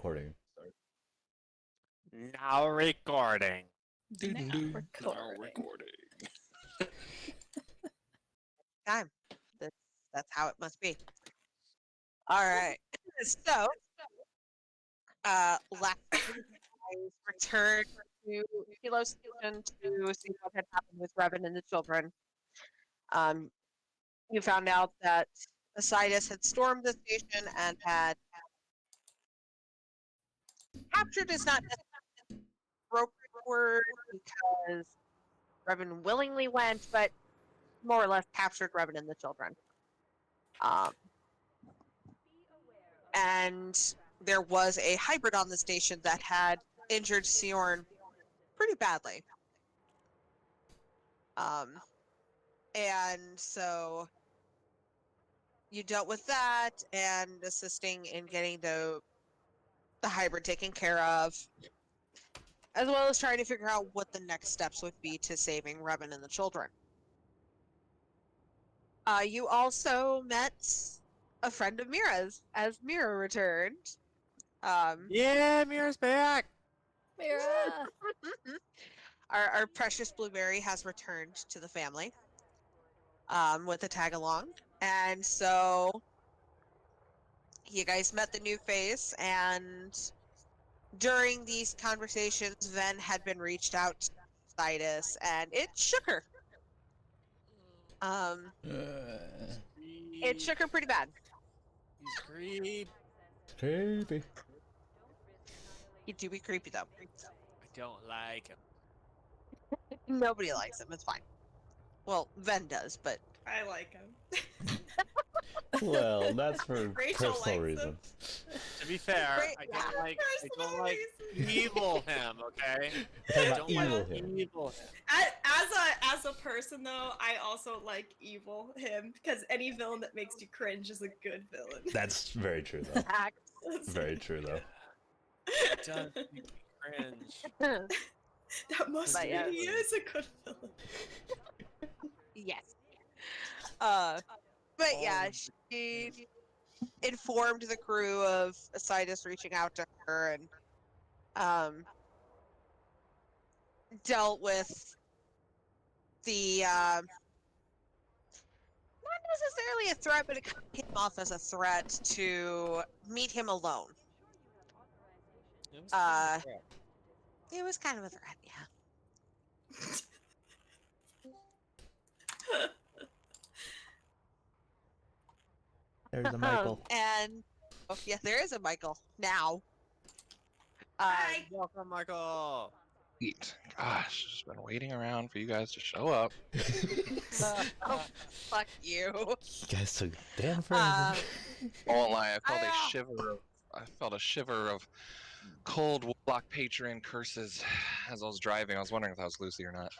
recording. Now recording. Recording. Time. That's how it must be. All right. So, last week I returned to Kilo Station to see what had happened with Revan and the children. You found out that Isaidus had stormed the station and had captured is not a appropriate word because Revan willingly went, but more or less captured Revan and the children. And there was a hybrid on the station that had injured Siorn pretty badly. And so you dealt with that and assisting in getting the hybrid taken care of, as well as trying to figure out what the next steps would be to saving Revan and the children. You also met a friend of Mira's as Mira returned. Yeah, Mira's back. Mira! Our precious Blueberry has returned to the family with a tag along. And so you guys met the new face, and during these conversations, Ven had been reached out to Isaidus, and it shook her. It shook her pretty bad. He's creep. Creepy. You do be creepy, though. I don't like him. Nobody likes him. It's fine. Well, Ven does, but I like him. Well, that's for Rachel personal likes him. reasons. To be fair, Great. I don't like Personal evil him. Okay. We're I talking don't about like evil him. evil him. As a person though, I also like evil him because any villain that makes you cringe is a good villain. That's very true, though. act. Very true, though. It does make me cringe. That must But mean yeah. he is a good villain. Yes. But yeah, she informed the crew of Isaidus reaching out to her and dealt with the not necessarily a threat, but it kind of came off as a threat to meet him alone. It was kind of crap. It was kind of a threat, yeah. There's a Michael. And oh, yeah, there is a Michael now. Hi. Welcome, Michael. Sweet. Gosh, just been waiting around for you guys to show up. Oh, fuck you. You guys took damn forever. Won't lie, I I felt a shiver of cold Warlock Patreon curses as I was driving. I was wondering if that was Lucy or not.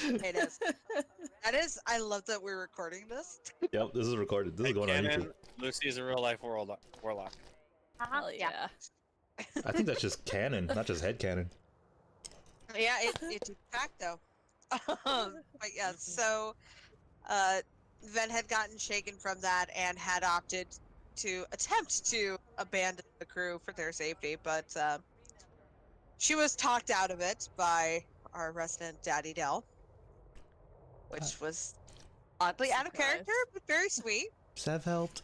It is. That is. I love that we're recording this. Yep, this is recorded. This is going on YouTube. Lucy is a real life warlock. Hell yeah. I think that's just canon, not just headcanon. Yeah, it's a fact though. But yeah, so Ven had gotten shaken from that and had opted to attempt to abandon the crew for their safety, but she was talked out of it by our resident Daddy Dell, which was oddly out of character, but very sweet. Sev helped.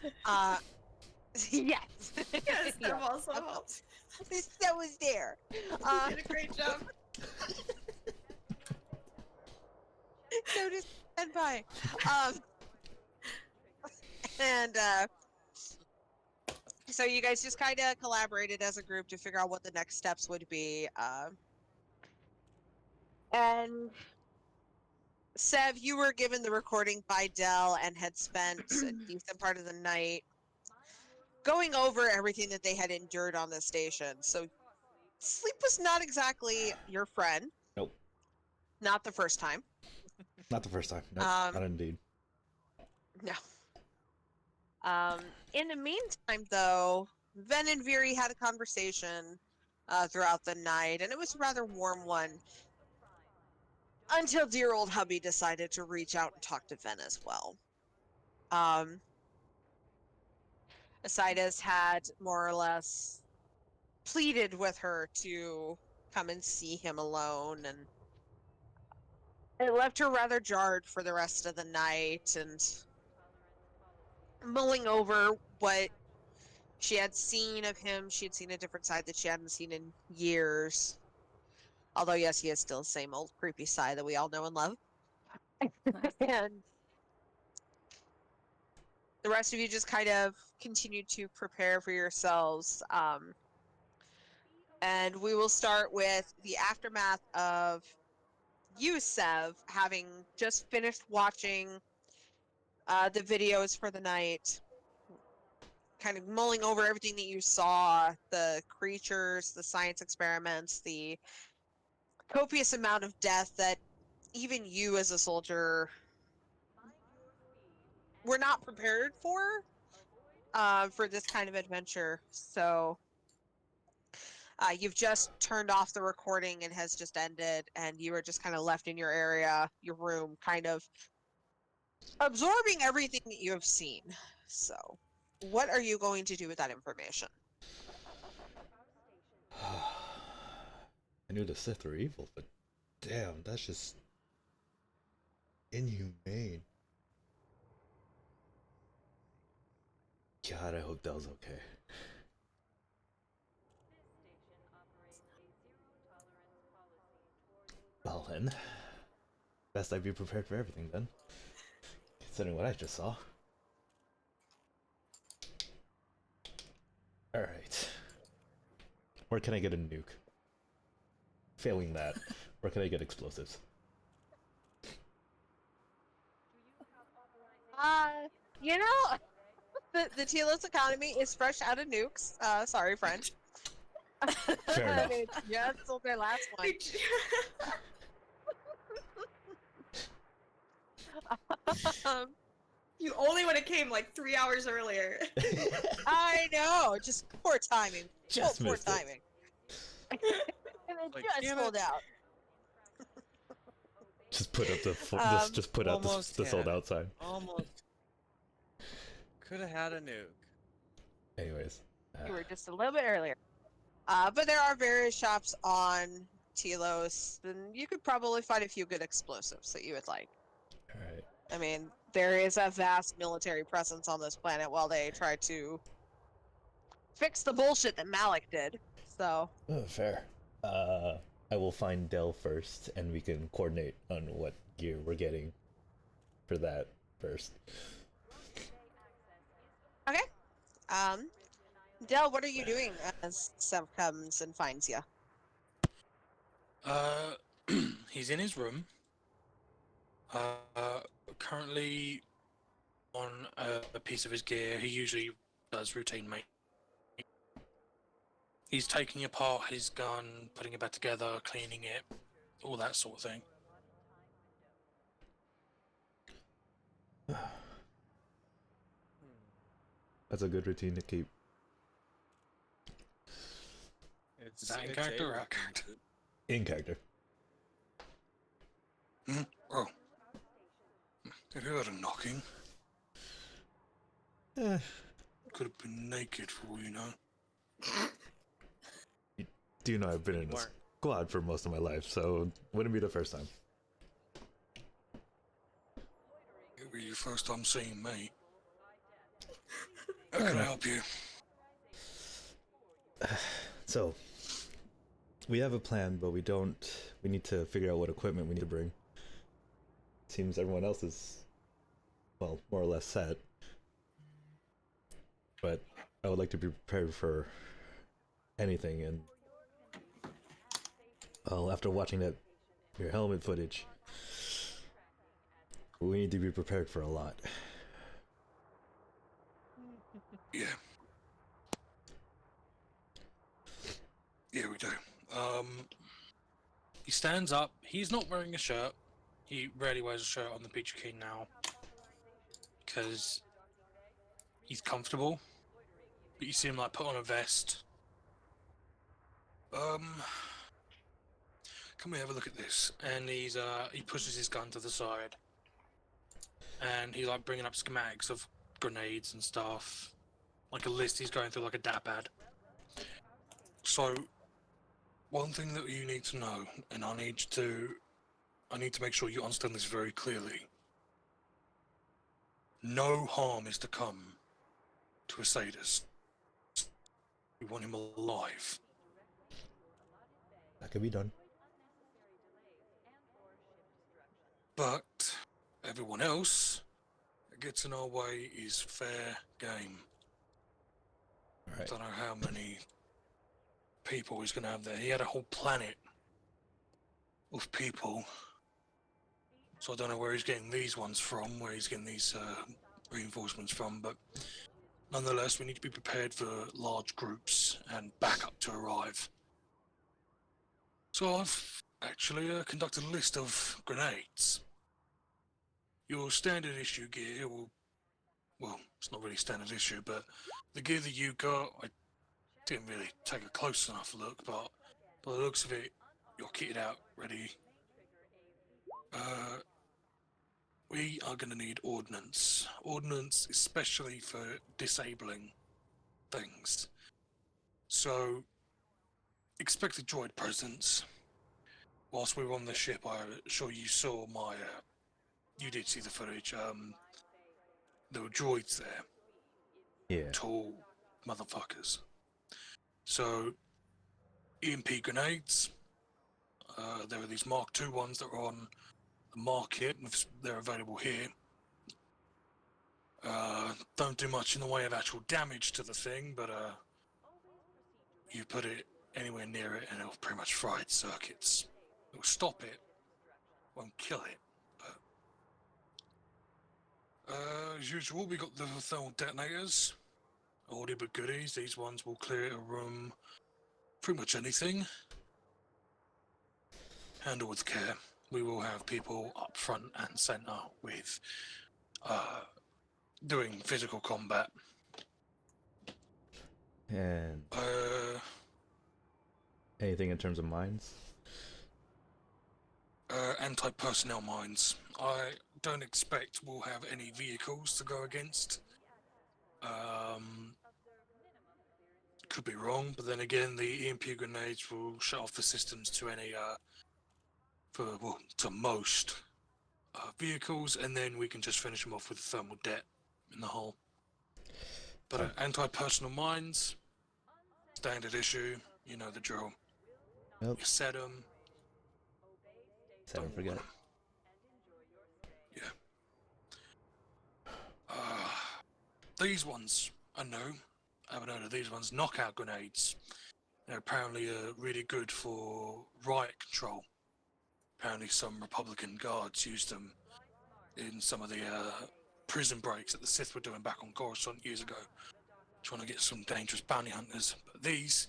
Yes. Yes, Yeah. that also helped. That was there. You did a great job. So just stand by. And so you guys just kind of collaborated as a group to figure out what the next steps would be. And Sev, you were given the recording by Dell and had spent a decent part of the night going over everything that they had endured on the station. So sleep was not exactly your friend. Nope. Not the first time. Not the first time. Nope, not indeed. No. In the meantime, though, Ven and Viri had a conversation throughout the night, and it was a rather warm one. Until dear old hubby decided to reach out and talk to Ven as well. Isaidus had more or less pleaded with her to come and see him alone, and it left her rather jarred for the rest of the night and mulling over what she had seen of him. She had seen a different side that she hadn't seen in years. Although, yes, he is still the same old creepy side that we all know and love. And the rest of you just kind of continue to prepare for yourselves. And we will start with the aftermath of you, Sev, having just finished watching the videos for the night, kind of mulling over everything that you saw, the creatures, the science experiments, the copious amount of death that even you as a soldier were not prepared for this kind of adventure. So you've just turned off the recording and has just ended, and you are just kind of left in your area, your room, kind of absorbing everything that you have seen. So what are you going to do with that information? I knew the Sith were evil, but damn, that's just inhumane. God, I hope Dell's okay. Well then, best I be prepared for everything then, considering what I just saw. Alright. Where can I get a nuke? Failing that, where can I get explosives? You know, the Telos economy is fresh out of nukes. Sorry, friend. Fair enough. They just sold their last one. You only would have came like 3 hours earlier. I know, just poor timing. Just poor missed it. timing. And it Like, just damn sold it. out. Just put up the just put out almost the sold had it. out sign. Almost. Could have had a nuke. Anyways. You were just a little bit earlier. But there are various shops on Telos, and you could probably find a few good explosives that you would like. Alright. I mean, there is a vast military presence on this planet while they try to fix the bullshit that Malik did. So, Oh, fair. I will find Dell first, and we can coordinate on what gear we're getting for that first. okay. Del, what are you doing as Sev comes and finds you? He's in his room. Currently on a piece of his gear. He usually does routine maintenance. He's taking apart his gun, putting it back together, cleaning it, all that sort of thing. That's a good routine to keep. It's Is that in character or out of character? In character. Oh. Have you heard a knocking? Eh, Could have been naked for all you know. do you know I've been in a Weren't. squad for most of my life, so wouldn't be the first time. It'll be your first time seeing me. How can I help you? So, we have a plan, but we need to figure out what equipment we need to bring. Seems everyone else is, well, more or less set. But I would like to be prepared for anything, and well, after watching your helmet footage, we need to be prepared for a lot. Yeah. Yeah, we do. He stands up. He's not wearing a shirt. He rarely wears a shirt on the Peachy King now. Because he's comfortable. But you see him like put on a vest. Can we have a look at this? And he pushes his gun to the side. And he's like bringing up schematics of grenades and stuff. like a list. He's going through like a datapad. So, one thing that you need to know, and I need to make sure you understand this very clearly. No harm is to come to Isaidus. We want him alive. That could be done. But everyone else that gets in our way is fair game. All right. Don't know how many people he's going to have there. He had a whole planet of people. So I don't know where he's getting these ones from, where he's getting these reinforcements from, but nonetheless, we need to be prepared for large groups and backup to arrive. So I've actually conducted a list of grenades. Your standard issue gear well, it's not really standard issue, but the gear that you got, I didn't really take a close enough look, but by the looks of it, you're kitted out, ready. We are going to need ordnance. Ordnance, especially for disabling things. So, expect a droid presence. Whilst we were on the ship, I'm sure you saw my... you did see the footage. There were droids there. Yeah. Tall motherfuckers. So, Emp Grenades. There are these Mark II ones that are on the market, if they're available here. Don't do much in the way of actual damage to the thing, but you put it anywhere near it and it'll pretty much fry its circuits. It'll stop it, won't kill it. But, as usual, we got the thermal detonators. Oldie but goodies. These ones will clear a room, pretty much anything. Handle with care. We will have people up front and center with doing physical combat. And anything in terms of mines? Anti-personnel mines. I don't expect we'll have any vehicles to go against. Could be wrong, but then again, the EMP grenades will shut off the systems to any to most vehicles, and then we can just finish them off with a thermal det in the hull. But anti-personnel mines, standard issue, you know the drill. Yep. You set them. Set and forget. Yeah. These ones, I know. I haven't heard of these ones. Knockout grenades. They're apparently really good for riot control. Apparently some Republican guards used them in some of the prison breaks that the Sith were doing back on Coruscant years ago, trying to get some dangerous bounty hunters. But these,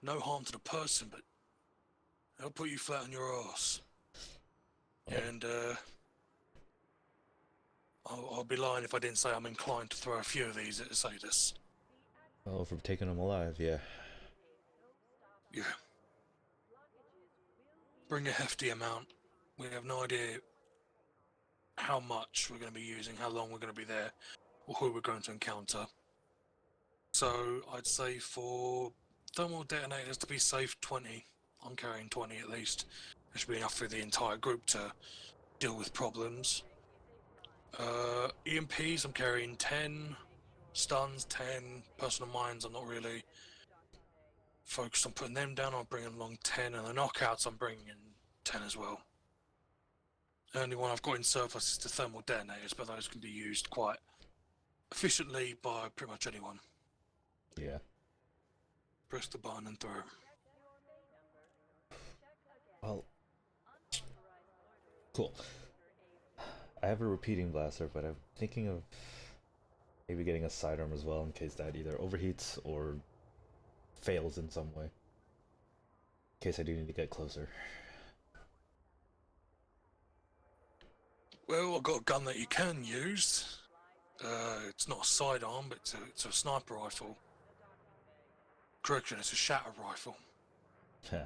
no harm to the person, but they'll put you flat on your ass. And I'll be lying if I didn't say I'm inclined to throw a few of these at Isaidus. Oh, for taking them alive, yeah. Yeah. Bring a hefty amount. We have no idea how much we're going to be using, how long we're going to be there, or who we're going to encounter. So I'd say for thermal detonators to be safe, 20. I'm carrying 20 at least. That should be enough for the entire group to deal with problems. EMPs, I'm carrying 10. Stuns, 10. Personal mines, I'm not really focused on putting them down. I'm bringing along 10, and the knockouts, I'm bringing in 10 as well. The only one I've got in surplus is the thermal detonators, but those can be used quite efficiently by pretty much anyone. Yeah. Press the button and throw. Well, cool. I have a repeating blaster, but I'm thinking of maybe getting a sidearm as well in case that either overheats or fails in some way. In case I do need to get closer. Well, I've got a gun that you can use. It's not a sidearm, but it's a sniper rifle. Correction, it's a shatter rifle. Yeah.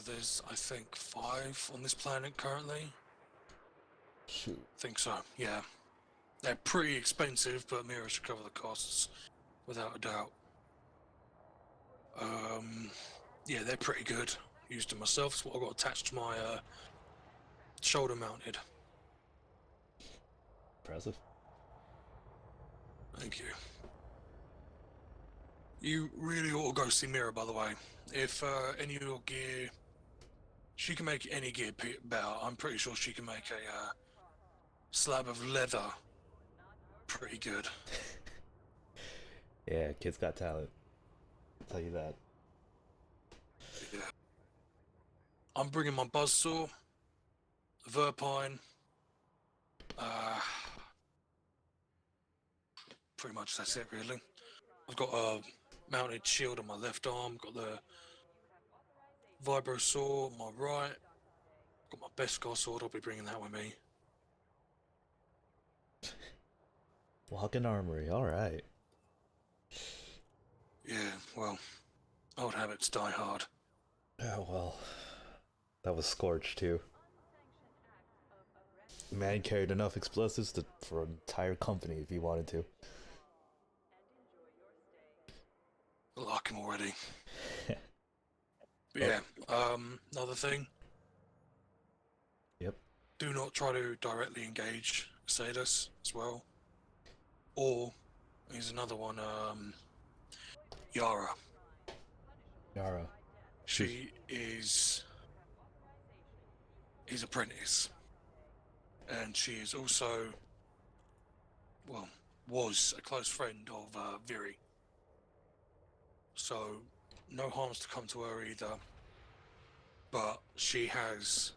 There's, I think, 5 on this planet currently. Shoot. I think so, yeah. They're pretty expensive, but Mira should cover the costs without a doubt. Yeah, they're pretty good. Used them myself. It's what I got attached to my shoulder mounted. Impressive. Thank you. You really ought to go see Mira, by the way. If any of your gear, she can make any gear better. I'm pretty sure she can make a slab of leather pretty good. Yeah, kid's got talent. I'll tell you that. Yeah. I'm bringing my buzzsaw, Verpine. Pretty much that's it, really. I've got a mounted shield on my left arm, got the vibro saw on my right, got my Beskar sword, I'll be bringing that with me. Walking armory, alright. Yeah, well, old habits die hard. Oh well. That was Scorch too. Man carried enough explosives for an entire company if he wanted to. I like him already. But yeah, another thing. Yep. Do not try to directly engage Isaidus as well. Or, here's another one, Yara. Yara. She is his apprentice. And she is also, well, was a close friend of Viri. So, no harms to come to her either. But she's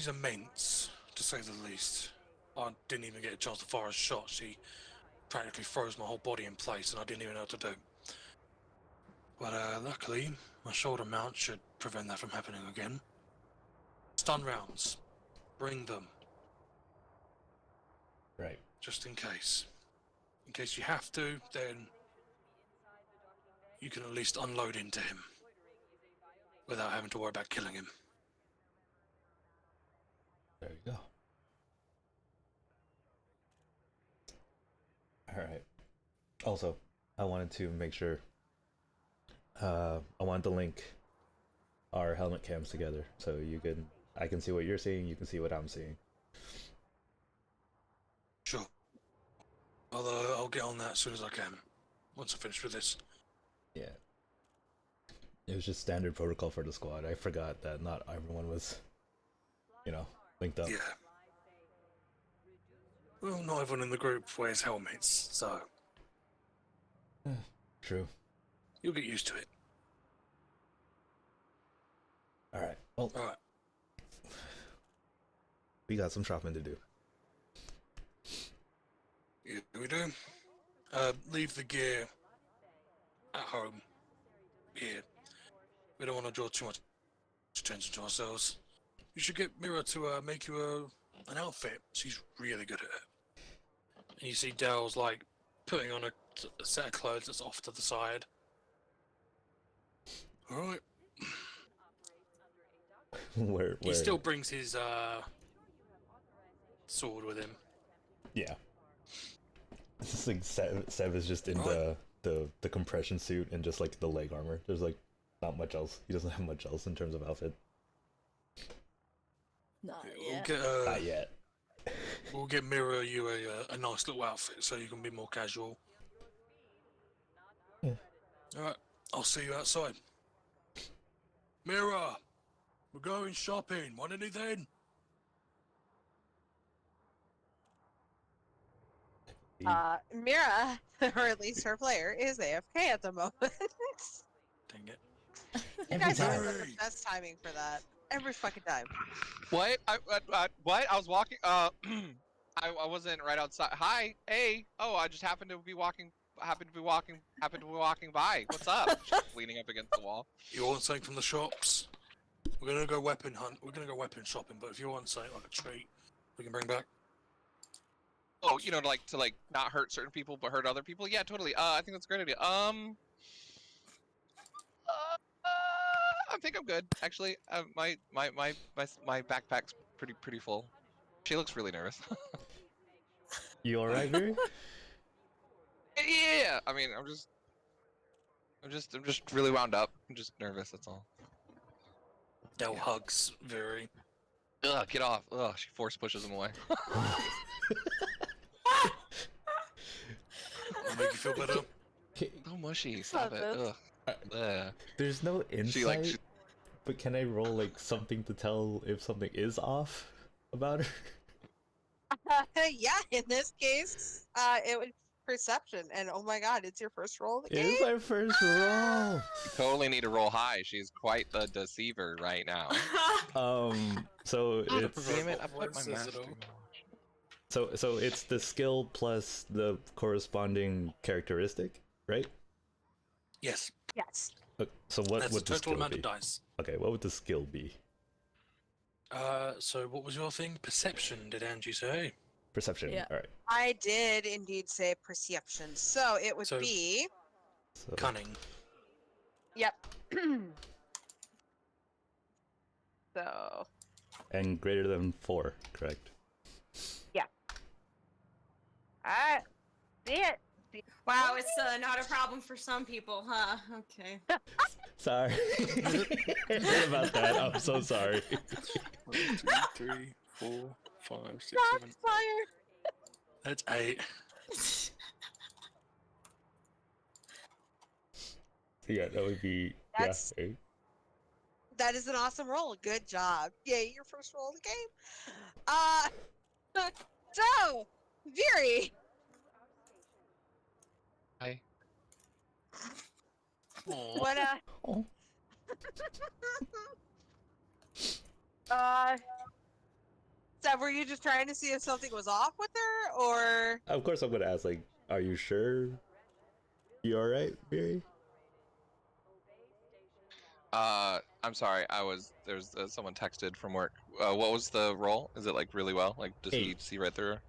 immense, to say the least. I didn't even get a chance to fire a shot. She practically froze my whole body in place and I didn't even know what to do. But luckily, my shoulder mount should prevent that from happening again. Stun rounds. Bring them. Right. Just in case. In case you have to, then you can at least unload into him without having to worry about killing him. There you go. Alright. Also, I wanted to make sure I wanted to link our helmet cams together so I can see what you're seeing, you can see what I'm seeing. Sure. I'll get on that as soon as I can. Once I finish with this. Yeah. It was just standard protocol for the squad. I forgot that not everyone was, linked up. Yeah. Well, not everyone in the group wears helmets, so True. you'll get used to it. Alright. Well, Alright. we got some shopping to do. Yeah, we do. Leave the gear at home. Here. We don't want to draw too much attention to ourselves. You should get Mira to make you an outfit. She's really good at it. And you see Dell's like putting on a set of clothes that's off to the side. Alright. where He still brings his sword with him. Yeah. It's just like Sev is just in Right. the compression suit and just like the leg armor. There's like not much else. He doesn't have much else in terms of outfit. Not We'll yet. get Not yet. we'll get Mira you a nice little outfit so you can be more casual. Yeah. Alright, I'll see you outside. Mira, we're going shopping. Want anything? Mira, or at least her player, is AFK at the moment. Dang it. You guys always have the best timing for that. Every fucking time. What? What? I was walking. I wasn't right outside. Hi. Hey. Oh, I just happened to be walking by. What's up? Just leaning up against the wall. You want something from the shops? We're gonna go weapon hunt. We're gonna go weapon shopping. But if you want something like a treat, we can bring back. Oh, to not hurt certain people but hurt other people. Yeah, totally. I think that's a great idea. I think I'm good actually. My backpack's pretty full. She looks really nervous. You alright, Viri? Yeah. I mean, I'm just really wound up. I'm just nervous. That's all. Del hugs very. Ugh, get off. Ugh, she force pushes him away. Make you feel better. So mushy. Stop Love it. it. Ugh. Ugh. There's no insight, She like. She, but can I roll like something to tell if something is off about her? Yeah, in this case, it was perception, and oh my god, it's your first roll of the game. It's my first roll. you totally need to roll high. She's quite the deceiver right now. So it's Damn it! I put my Voices master. at all. so it's the skill plus the corresponding characteristic, right? Yes. Yes. So what That's would the the total skill amount be? of dice. Okay, what would the skill be? So what was your thing? Perception, did Angie say? Perception. Yeah. All right. I did indeed say perception, so it would So- be. So Cunning. Yep. So. and greater than 4, correct? Alright. See it. Wow, it's not a problem for some people, huh? Okay. Sorry. What about that? I'm so sorry. 1, 2, 3, 4, 5, 6, 7. Fire. That's 8. Yeah, that would be That's- yeah. 8. That is an awesome roll. Good job. Yay, your first roll of the game. So, Viri. Hi. Aw. What, Oh. so were you just trying to see if something was off with her, or? Of course, I'm gonna ask. Like, are you sure? You all right, Miri? I'm sorry. There's someone texted from work. What was the roll? Is it like really well? Like, does he 8. see right through her?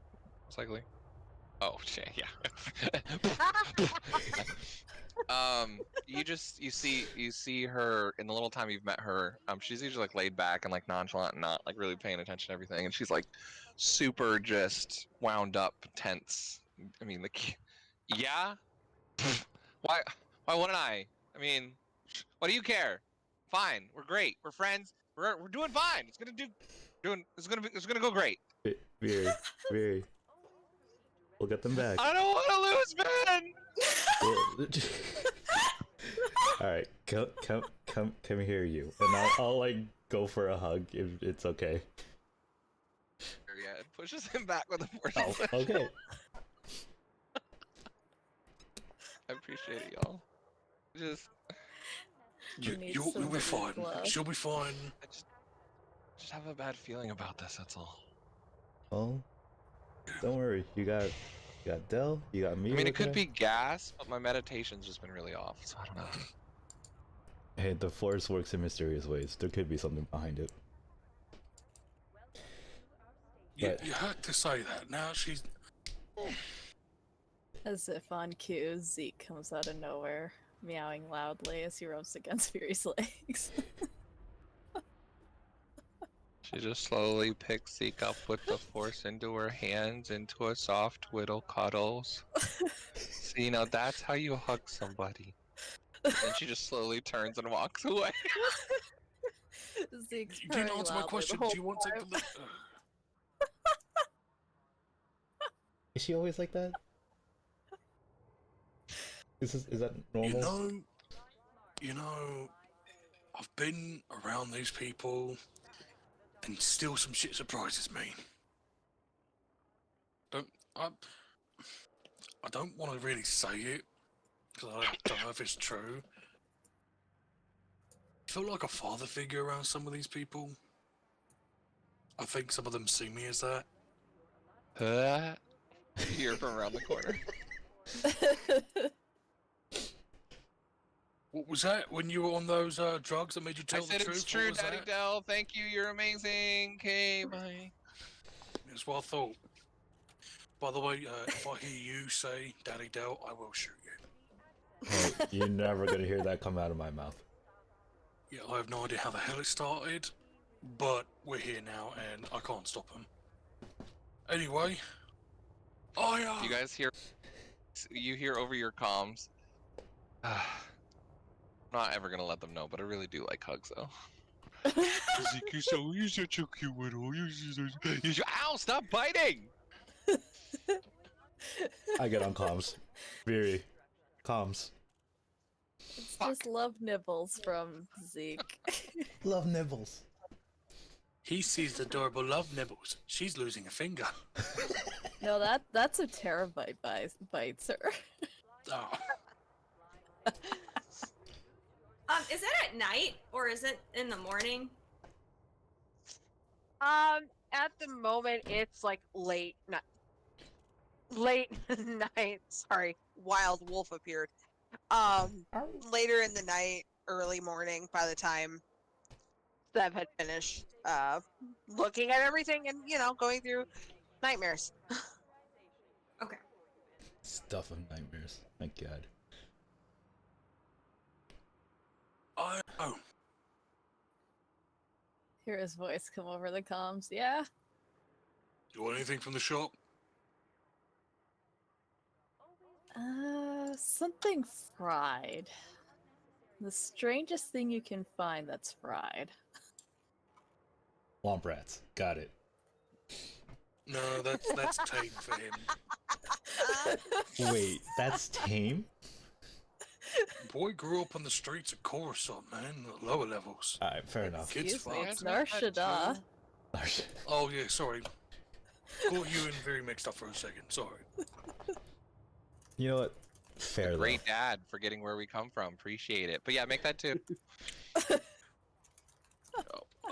Slightly. Oh shit, yeah. You see her in the little time you've met her. She's usually like laid back and like nonchalant and not like really paying attention to everything, and she's like super just wound up, tense. I mean, like, yeah. Why wouldn't I? I mean, what do you care? Fine, we're great. We're friends. We're doing fine. It's gonna go great. Miri. We'll get them back. I don't want to lose, man. We'll- all right, come here, you, and I'll like go for a hug if it's okay. Yeah, it pushes him back with a force. Oh, okay. I appreciate it, y'all. Just, You need You'll some be fine. love. She'll be fine. I just have a bad feeling about this. That's all. Well, don't worry. You got Del. You got me. I mean, it looking could at- be gas, but my meditation's just been really off, so I don't know. Hey, the Force works in mysterious ways. There could be something behind it. You But- had to say that. Now she's. As if on cue, Zeke comes out of nowhere, meowing loudly as he rubs against Fury's legs. She just slowly picks Zeke up with the force into her hands, into a soft whittle cuddles. So, you know, that's how you hug somebody. And she just slowly turns and walks away. Zeke's You didn't purring answer my loudly the question. whole Do you want to take time. the look? Is she always like that? Is that normal? You know, I've been around these people, and still some shit surprises me. I don't want to really say it because I don't know if it's true. I feel like a father figure around some of these people. I think some of them see me as that. Here from around the corner. What was that when you were on those drugs that made you I tell said the truth? it's true, What was Daddy that? Dell. Thank you. You're amazing. Okay, bye. That's what I thought. By the way, if I hear you say Daddy Dell, I will shoot you. Oh, you're never gonna hear that come out of my mouth. Yeah, I have no idea how the hell it started, but we're here now and I can't stop them. Anyway, You guys hear You hear over your comms. I'm not ever gonna let them know, but I really do like hugs, though. Zeke, you're such a cute little. Ow! Stop biting! I get on comms. Very comms. It's just love nibbles from Zeke. Love nibbles. He sees the adorable love nibbles. She's losing a finger. No, that's a terabyte bites her. Oh. Is it at night or is it in the morning? At the moment, it's like late night. Sorry, wild wolf appeared. Later in the night, early morning. By the time Sev had finished, looking at everything and going through nightmares. Okay. Stuff of nightmares. My god. Oh. Hear his voice come over the comms. Yeah. You want anything from the shop? Something fried. The strangest thing you can find that's fried. Womp rats. Got it. No, that's tame for him. Wait, that's tame? Boy grew up on the streets of Coruscant, man, at lower levels. Alright, fair enough. It's Excuse me, fine. it's Narshada. Oh yeah, sorry. Got you and very mixed up for a second. Sorry. You know what? Fair Great though. dad, forgetting where we come from. Appreciate it. But yeah, make that too.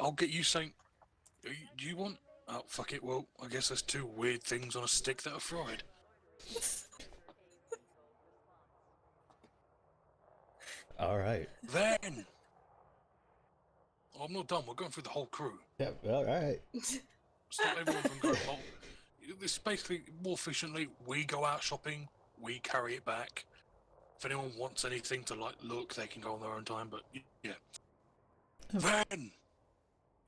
I'll get you something. Do you want? Oh fuck it. Well, I guess there's two weird things on a stick that are fried. Alright. Then. I'm not done. We're going through the whole crew. Yeah, well, alright. Stop everyone from going home. This basically more efficiently. We go out shopping. We carry it back. If anyone wants anything to like look, they can go on their own time. But yeah. Then.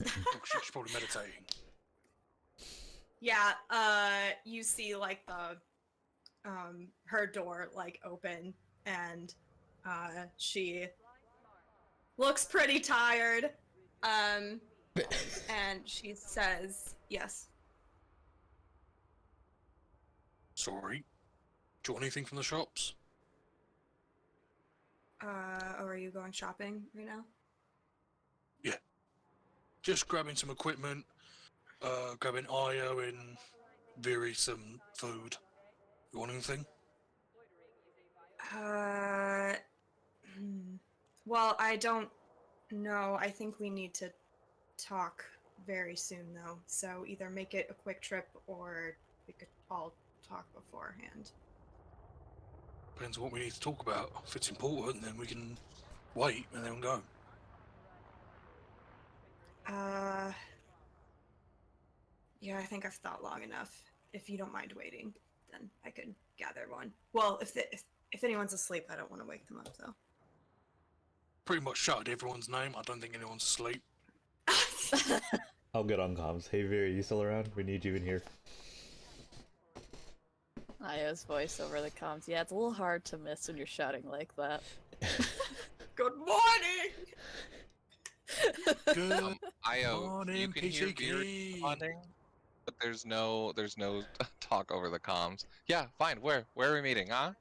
Oh, she's probably meditating. Yeah, you see like the her door like open and she looks pretty tired. And she says, "Yes." Sorry. Do you want anything from the shops? Or are you going shopping right now? Yeah. Just grabbing some equipment, grabbing Io and Viri some food. You want anything? Well, I don't know. I think we need to talk very soon, though. So either make it a quick trip, or we could all talk beforehand. Depends what we need to talk about. If it's important, then we can wait and then go. Yeah, I think I've thought long enough. If you don't mind waiting, then I could gather one. Well, if anyone's asleep, I don't want to wake them up, though. Pretty much shouted everyone's name. I don't think anyone's asleep. I'll get on comms. Hey Vera, you still around? We need you in here. Aya's voice over the comms. Yeah, it's a little hard to miss when you're shouting like that. Good morning! Good Io, you morning, can hear Peachy. Beard responding, but there's no talk over the comms. Yeah, fine. Where are we meeting, huh?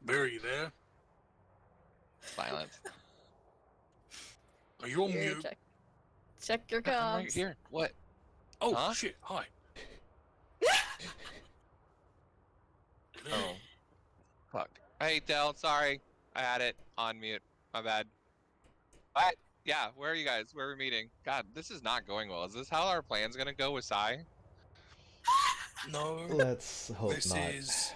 Barry, you there? Silence. Are you on Here, mute? check your I'm right comms. here. What? Oh Huh? shit! Hi. Oh. Fuck. Hey, Del, sorry. I had it on mute. My bad. What? Yeah, where are you guys? Where are we meeting? God, this is not going well. Is this how our plan's gonna go with Sai? No. Let's hope This not. is.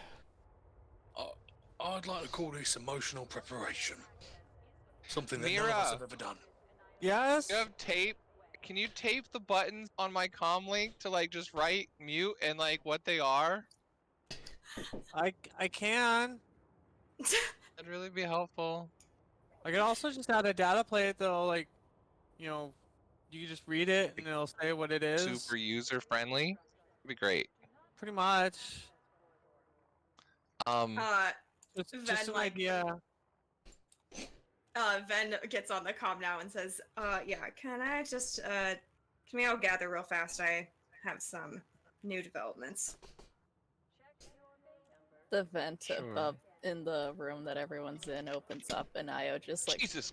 I'd like to call this emotional preparation. Something that none of us Mira. have ever done. Yes? You have tape? Can you tape the buttons on my comm link to like just write mute and like what they are? I can. That'd really be helpful. I can also just add a data plate that'll, like, You just read it and it'll say what it is. Super user friendly. It'd be great. Pretty much. Then, Just an like- idea. Ven gets on the comm now and says, yeah, can I just, can we all gather real fast? I have some new developments. The vent Sure. up in the room that everyone's in opens up, and Io just like Jesus,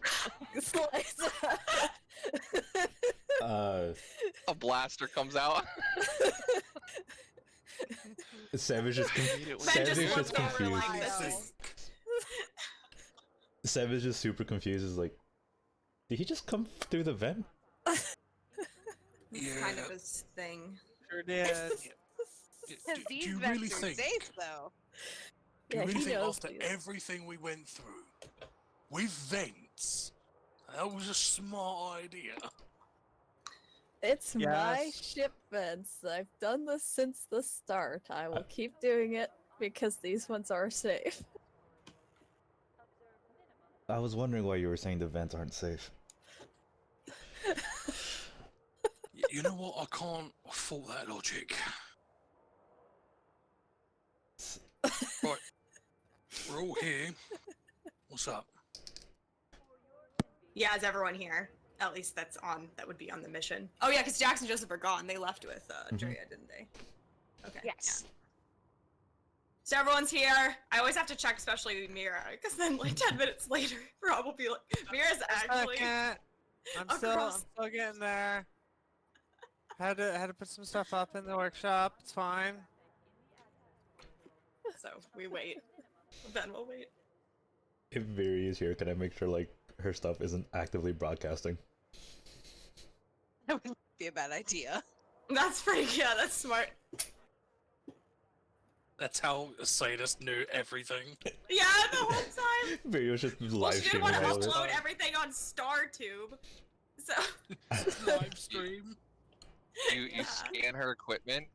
slides Uh, a blaster comes out. Savage is Ven Savage just is looks just over like confused. this is Savage is super confused. Is like, did he just come through the vent? it's kind of his thing. Sure did. Because Do these you vents really are think? safe, though. Do you Yeah, really he think knows after these. everything we went through with vents, that was a smart idea? It's my Yes. ship vents. I've done this since the start. I will keep doing it because these ones are safe. I was wondering why you were saying the vents aren't safe. You know what? I can't fault that logic. Right. We're all here. What's up? Yeah, is everyone here? At least that would be on the mission. Oh yeah, because Jax and Joseph are gone. They left with Drea, didn't they? Okay. Yes. Yeah. So everyone's here. I always have to check, especially Mira, because then like 10 minutes later, Rob will be like, Mira's actually I'm still across- getting there. Had to put some stuff up in the workshop. It's fine. So we wait. Then we'll wait. If Viri is here, can I make sure like her stuff isn't actively broadcasting? That wouldn't be a bad idea. That's pretty. Yeah, that's smart. That's how Isaidus knew everything. Yeah, the whole time. Viri was just Well, live she didn't streaming want to all of it. upload everything on StarTube. So Live stream. You Yeah. scan her equipment,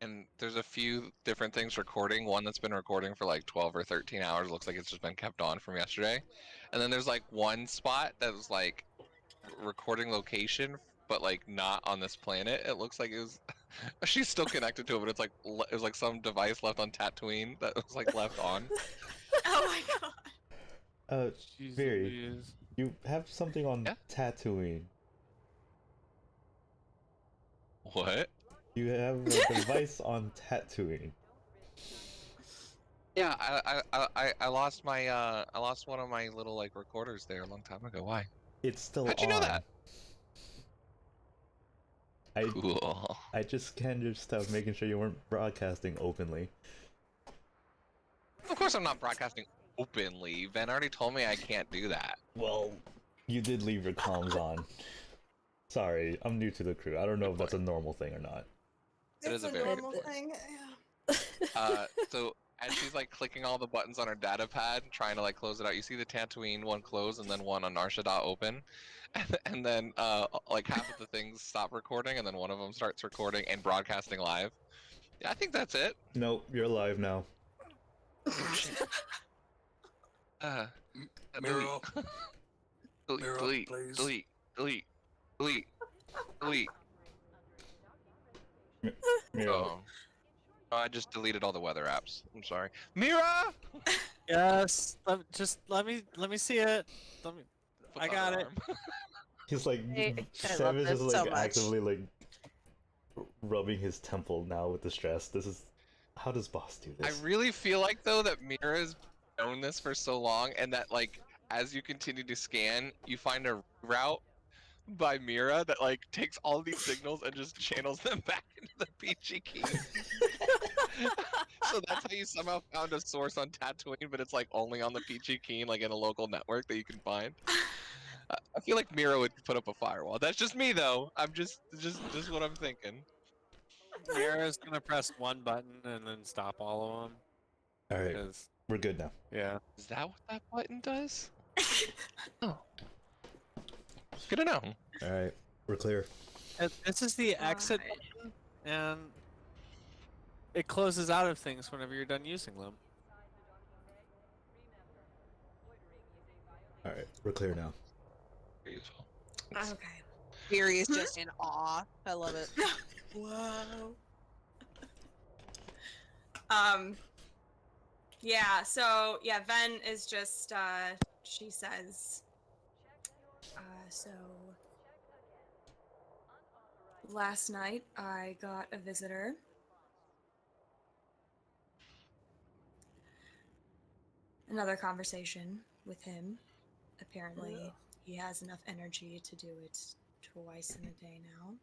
and there's a few different things recording. One that's been recording for like 12 or 13 hours. Looks like it's just been kept on from yesterday. And then there's like one spot that was like recording location, but like not on this planet. It looks like it was. She's still connected to it, but it's like it was like some device left on Tatooine that was like left on. oh my god. Jeez Very. Louise. You have something on Yeah? Tatooine. What? You have a device on Tatooine. Yeah, I lost my I lost one of my little like recorders there a long time ago. Why? It's still How'd you know on. that? Cool. I just scanned your stuff, making sure you weren't broadcasting openly. Of course I'm not broadcasting openly. Ben already told me I can't do that. Well, you did leave your comms on. Sorry, I'm new to the crew. I don't know if that's a normal thing or not. It is a very good point. thing. Yeah. So as she's like clicking all the buttons on her data pad, trying to like close it out, you see the Tatooine one close and then one on Narsha open, and then like half of the things stop recording, and then one of them starts recording and broadcasting live. Yeah, I think that's it. Nope, you're live now. Mirror. delete, Mirror, delete, please. delete, delete, delete, delete. Mira, Oh, I just deleted all the weather apps. I'm sorry. Mira! Yes. Let me see it. Let me. Put I that got it. alarm. he's like I love Savage is this like so much. actively like rubbing his temple now with the stress. This is how does boss do I this? really feel like though that Mira's known this for so long, and that like as you continue to scan, you find a route by Mira that like takes all these signals and just channels them back into the Peachy key. So that's how you somehow found a source on Tatooine, but it's like only on the Peachy key, like in a local network that you can find. I feel like Mira would put up a firewall. That's just me though. I'm just what I'm thinking. Mira's gonna press one button and then stop all of them. All right, Because we're good now. yeah. Is that what that button does? Oh. Good to know. All right, we're clear. This is the exit Alright. button, and it closes out of things whenever you're done using them. All right, we're clear now. Very useful. Okay. Fury is just in awe. I love it. Whoa. Yeah, so yeah, Ven is just she says so last night I got a visitor. Another conversation with him. Apparently he has enough energy to do it twice in a day now.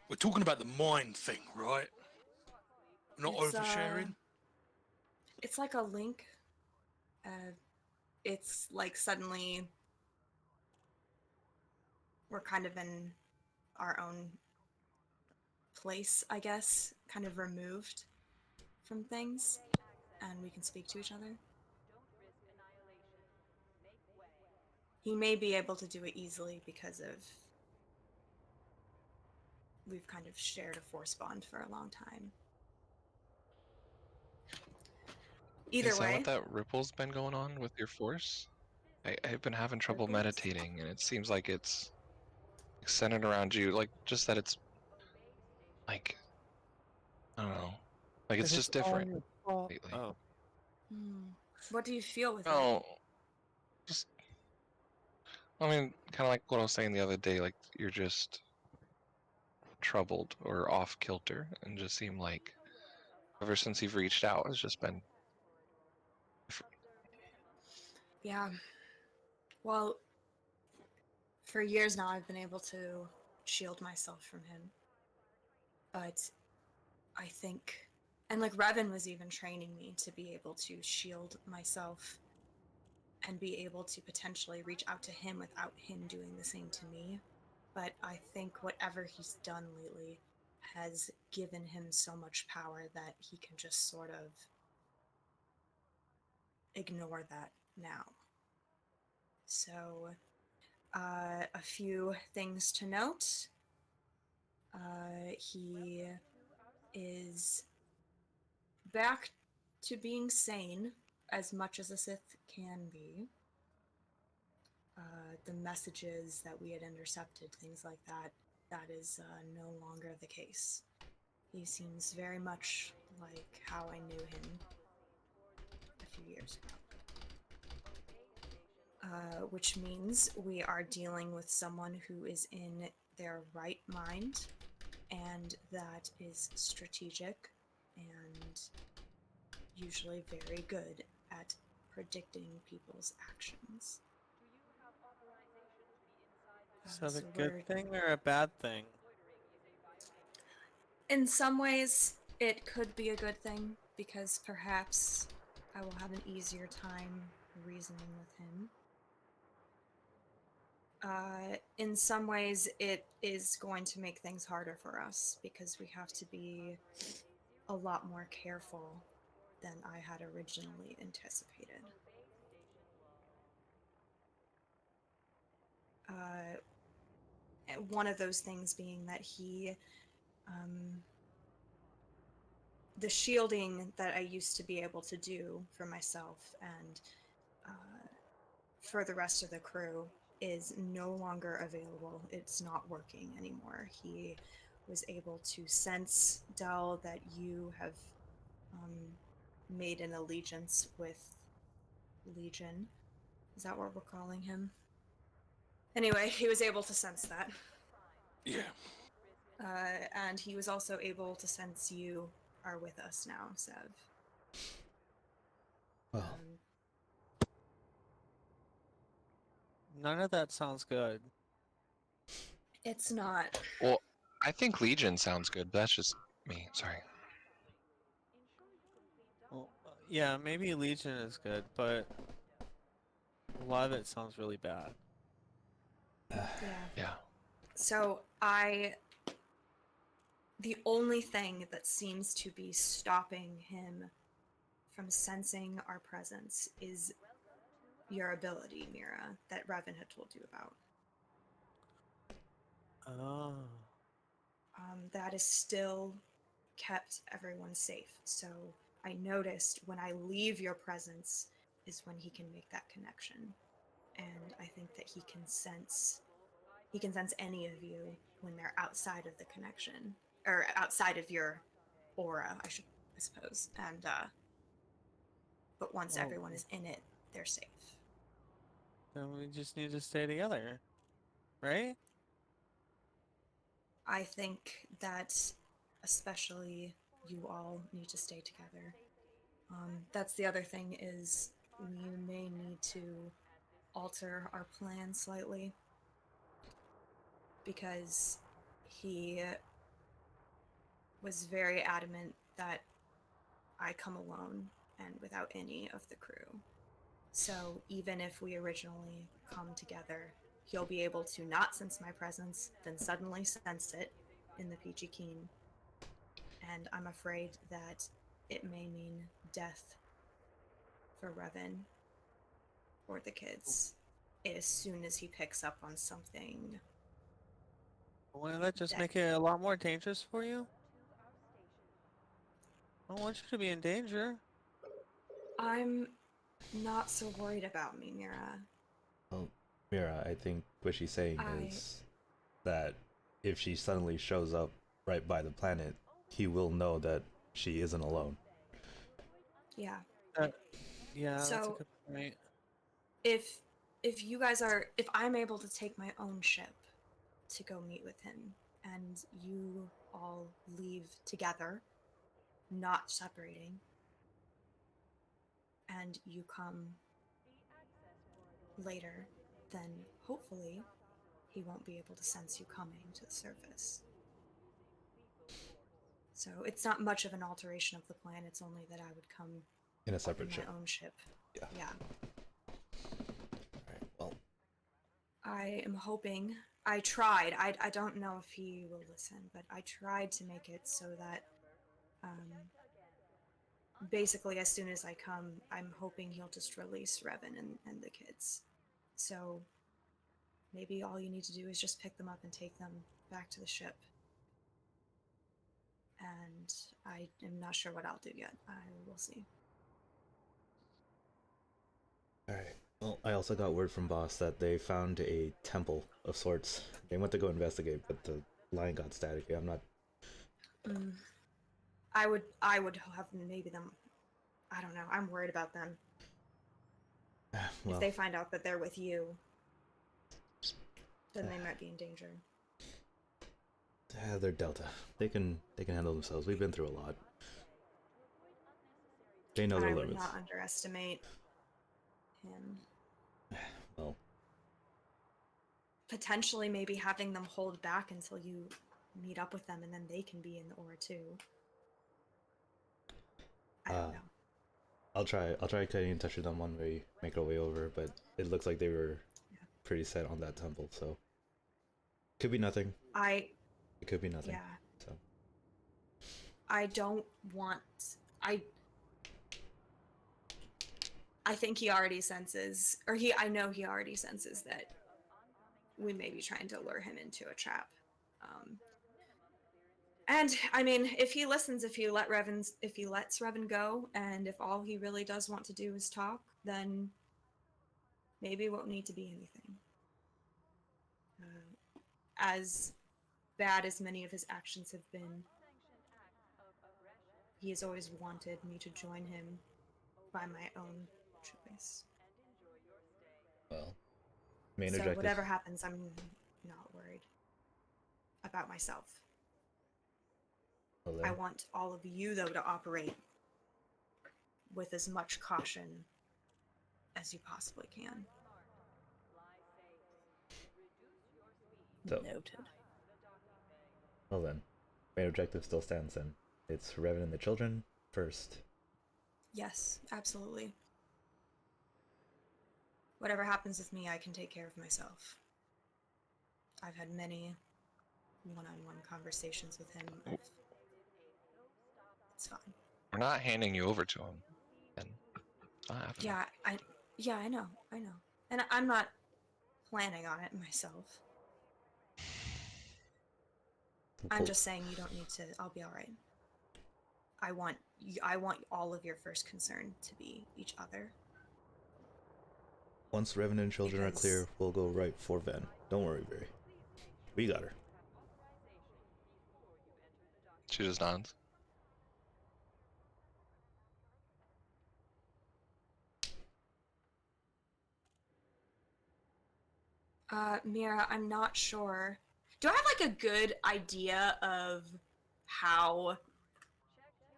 We're talking about the mind thing, right? Not It's, oversharing. It's like a link. It's like suddenly we're kind of in our own place, I guess, kind of removed from things, and we can speak to each other. He may be able to do it easily because of we've kind of shared a force bond for a long time. Either Is that way, what that ripple's been going on with your force? I've been having trouble Ripples? meditating, and it seems like it's centered around you. Like, just that it's like, I don't know. Like, it's just all different your fault. lately. Oh, what do you feel with it? No, just, I mean, kind of like what I was saying the other day. Like, you're just troubled or off kilter, and just seem like ever since you've reached out, it's just been. Yeah. Well, for years now, I've been able to shield myself from him. But I think, and like Revan was even training me to be able to shield myself and be able to potentially reach out to him without him doing the same to me. But I think whatever he's done lately has given him so much power that he can just sort of ignore that now. So, a few things to note. He is back to being sane as much as a Sith can be. The messages that we had intercepted, things like that, that is no longer the case. He seems very much like how I knew him a few years ago. Which means we are dealing with someone who is in their right mind, and that is strategic and usually very good at predicting people's actions. so the so good we're- thing or a bad thing? In some ways, it could be a good thing, because perhaps I will have an easier time reasoning with him. In some ways, it is going to make things harder for us, because we have to be a lot more careful than I had originally anticipated. One of those things being that he, the shielding that I used to be able to do for myself and for the rest of the crew is no longer available. It's not working anymore. He was able to sense, Del, that you have made an allegiance with Legion. Is that what we're calling him? Anyway, he was able to sense that. Yeah. And he was also able to sense you are with us now, Sev. Well, None of that sounds good. It's not. Well, I think Legion sounds good, but that's just me. Sorry. Well, yeah, maybe Legion is good, but a lot of it sounds really bad. Yeah. Yeah. So the only thing that seems to be stopping him from sensing our presence is your ability, Mira, that Revan had told you about. Oh. That is still kept everyone safe. So I noticed when I leave your presence is when he can make that connection. and I think that he can sense any of you when they're outside of the connection, or outside of your aura, I suppose. And but once Oh. everyone is in it, they're safe. Then we just need to stay together, right? I think that especially you all need to stay together. That's the other thing, is we may need to alter our plan slightly, because he was very adamant that I come alone and without any of the crew. So even if we originally come together, he'll be able to not sense my presence, then suddenly sense it in the Peachy Keen. And I'm afraid that it may mean death for Revan or the kids as soon as he picks up on something. Wouldn't that just That- make it a lot more dangerous for you? I don't want you to be in danger. I'm not so worried about me, Mira. Well, Mira, I think what she's saying is that if she suddenly shows up right by the planet, he will know that she isn't alone. Yeah. Yeah, that's a So- good point. If you guys are, if I'm able to take my own ship to go meet with him, and you all leave together, not separating, and you come later, then hopefully he won't be able to sense you coming to the surface. So it's not much of an alteration of the plan, it's only that I would come In a in separate my ship. own ship. Yeah. Yeah. Alright, well, I am hoping. I tried. I don't know if he will listen, but I tried to make it so that basically as soon as I come, I'm hoping he'll just release Revan and the kids. So maybe all you need to do is just pick them up and take them back to the ship. And I am not sure what I'll do yet. I will see. alright. Well, I also got word from boss that they found a temple of sorts. They went to go investigate, but the line got staticky. I'm not... I would have maybe them. I don't know. I'm worried about them. well, If they find out that they're with you, then they might be in danger. they're Delta. They can handle themselves. We've been through a lot. They know their I would limits. not underestimate him. Well, Potentially, maybe having them hold back until you meet up with them, and then they can be in the aura too. I don't know. I'll try getting in touch with them when we make our way over, but it looks like they were pretty set on that temple, so could be nothing. It could be nothing. Yeah. So I don't want. I think he already senses, or I know he already senses that we may be trying to lure him into a trap. And I mean, if he listens, if he lets Revan go, and if all he really does want to do is talk, then maybe it won't need to be anything. As bad as many of his actions have been, he has always wanted me to join him by my own choice. well, main So objective. whatever happens, I'm not worried about myself. Well, I then, want all of you, though, to operate with as much caution as you possibly can. So- Noted. well then, main objective still stands. Then it's Revan and the children first. Yes, absolutely. Whatever happens with me, I can take care of myself. I've had many one-on-one conversations with him. It's fine. We're not handing you over to him. And it's not happening. Yeah, I know. And I'm not planning on it myself. I'm Cool. just saying you don't need to. I'll be all right. I want all of your first concern to be each other. Once Revenant children are Because- clear, we'll go right for Ven. Don't worry, Barry. We got her. She just nods. Mira, I'm not sure. Do I have like a good idea of how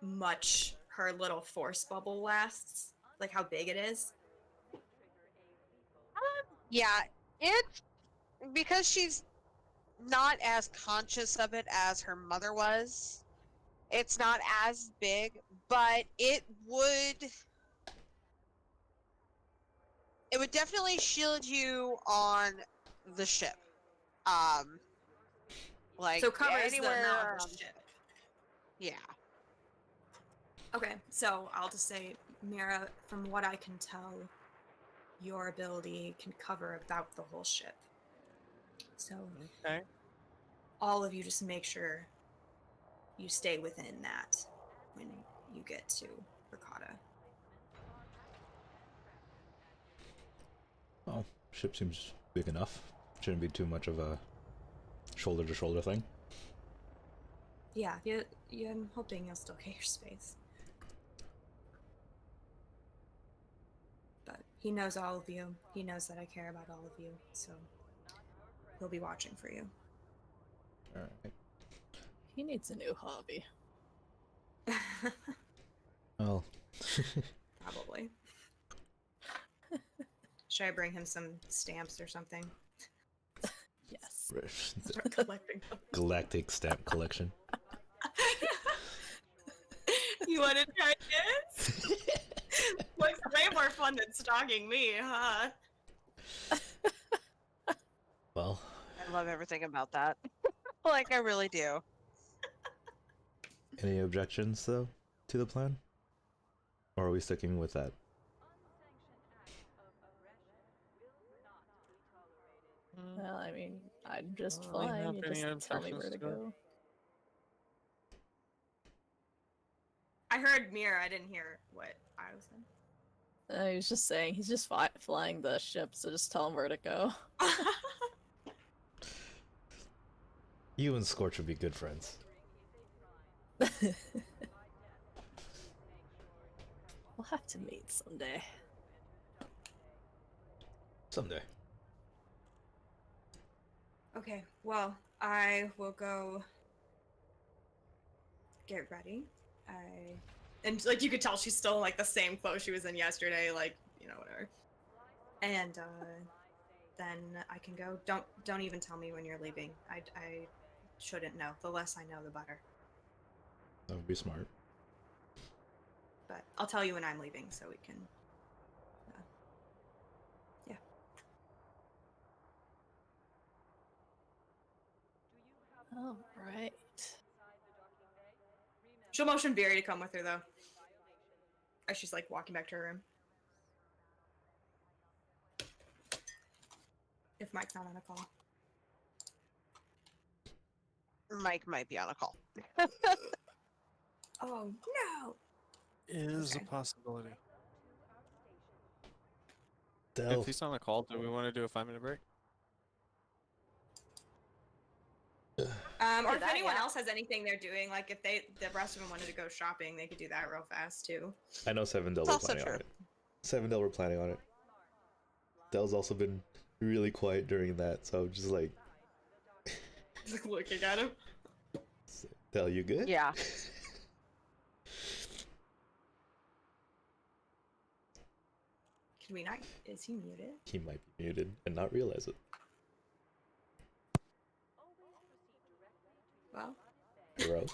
much her little force bubble lasts? Like how big it is? Yeah, it's because she's not as conscious of it as her mother was. It's not as big, but it would definitely shield you on the ship. Like So covers anywhere. the amount of the ship. Yeah. Okay, so I'll just say, Mira, from what I can tell, your ability can cover about the whole ship. So Okay. all of you just make sure you stay within that when you get to Ricotta. Oh, ship seems big enough. Shouldn't be too much of a shoulder-to-shoulder thing. Yeah, I'm hoping you'll still get your space. But he knows all of you. He knows that I care about all of you, so he'll be watching for you. Alright. He needs a new hobby. Well, Probably. Should I bring him some stamps or something? Yes. Start collecting them. galactic stamp collection. You want to try this? Looks way more fun than stalking me, huh? Well, I love everything about that. Like I really do. any objections, though, to the plan? Or are we sticking with that? Well, I mean, I'm just Don't really flying. have You any just tell me where to objections to it. go. I heard mirror. I didn't hear what I was saying. He was just saying he's just flying the ship, so just tell him where to go. You and Scorch would be good friends. We'll have to meet someday. Someday. Okay, well, I will go get ready. And like you could tell she's still in like the same clothes she was in yesterday, like, you know, whatever. And then I can go. Don't even tell me when you're leaving. I shouldn't know. The less I know, the better. That would be smart. But I'll tell you when I'm leaving so we can yeah. All right. She'll motion Barry to come with her though. As she's like walking back to her room. If Mike's not on a call. Mike might be on a call. Oh no! Is Okay. a possibility. Del, If he's on a call, do we want to do a 5-minute break? Or Do if that, anyone yeah. else has anything they're doing, like if the rest of them wanted to go shopping, they could do that real fast too. I know Sevendell It's were also planning on true. it. Sevendell were planning on it. Del's also been really quiet during that, so I'm just like, Like looking at him. Del, you good? Yeah. Can we not? Is he muted? He might be muted and not realize it. Well, Hero.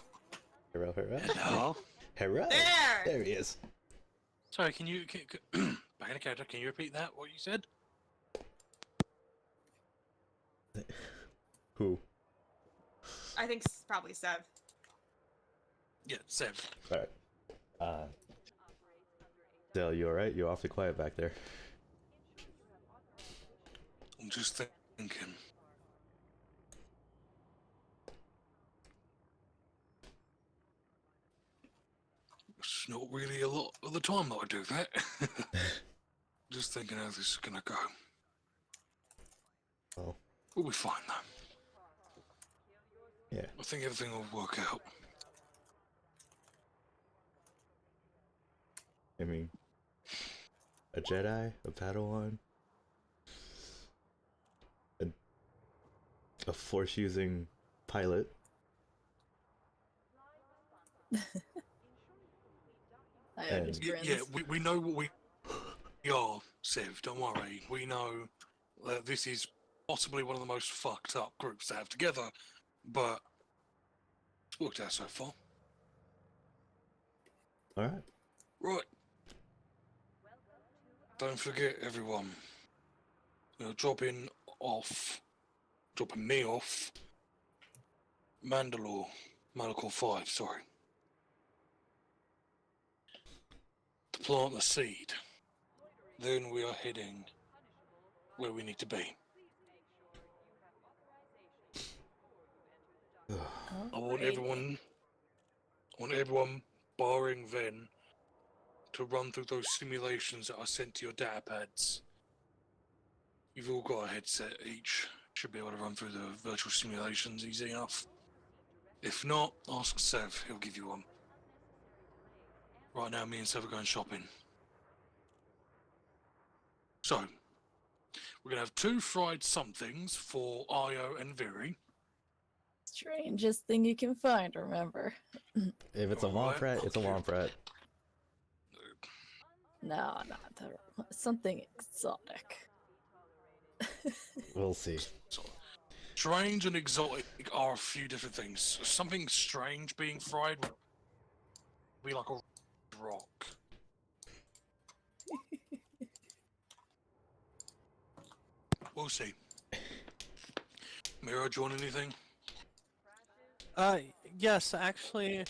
Hero, hero. Hello? Hero. there. There he is. Sorry, can you back in the character? Can you repeat that? What you said? Who? I think probably Sev. Yeah, Sev. Alright. Del, you alright? You're awfully quiet back there. I'm just thinking. It's not really a lot of the time that I do that. Just thinking how this is gonna go. Oh, We'll be fine though. yeah. I think everything will work out. I mean, a Jedi, a Padawan, a Force-using pilot. Io And- just grins. Yeah, we know what we are, Civ. Don't worry. We know that this is possibly one of the most fucked up groups to have together, but it's worked out so far. All right. Right. Don't forget, everyone. You're dropping me off. Mandalore 5, sorry. To plant the seed. Then we are heading where we need to be. I want Alrighty. everyone, barring Ven, to run through those simulations that I sent to your data pads. You've all got a headset each. Should be able to run through the virtual simulations easy enough. If not, ask Sev, he'll give you one. Right now, me and Sev are going shopping. So, we're going to have 2 fried somethings for Io and Viri. Strangest thing you can find, remember. If it's a Alright, Womp Rat, it's a okay. Womp Rat. No, not that. Something exotic. We'll see. So, strange and exotic are a few different things. Something strange being fried would be like a rock. We'll see. Mira, do you want anything? Yes, actually,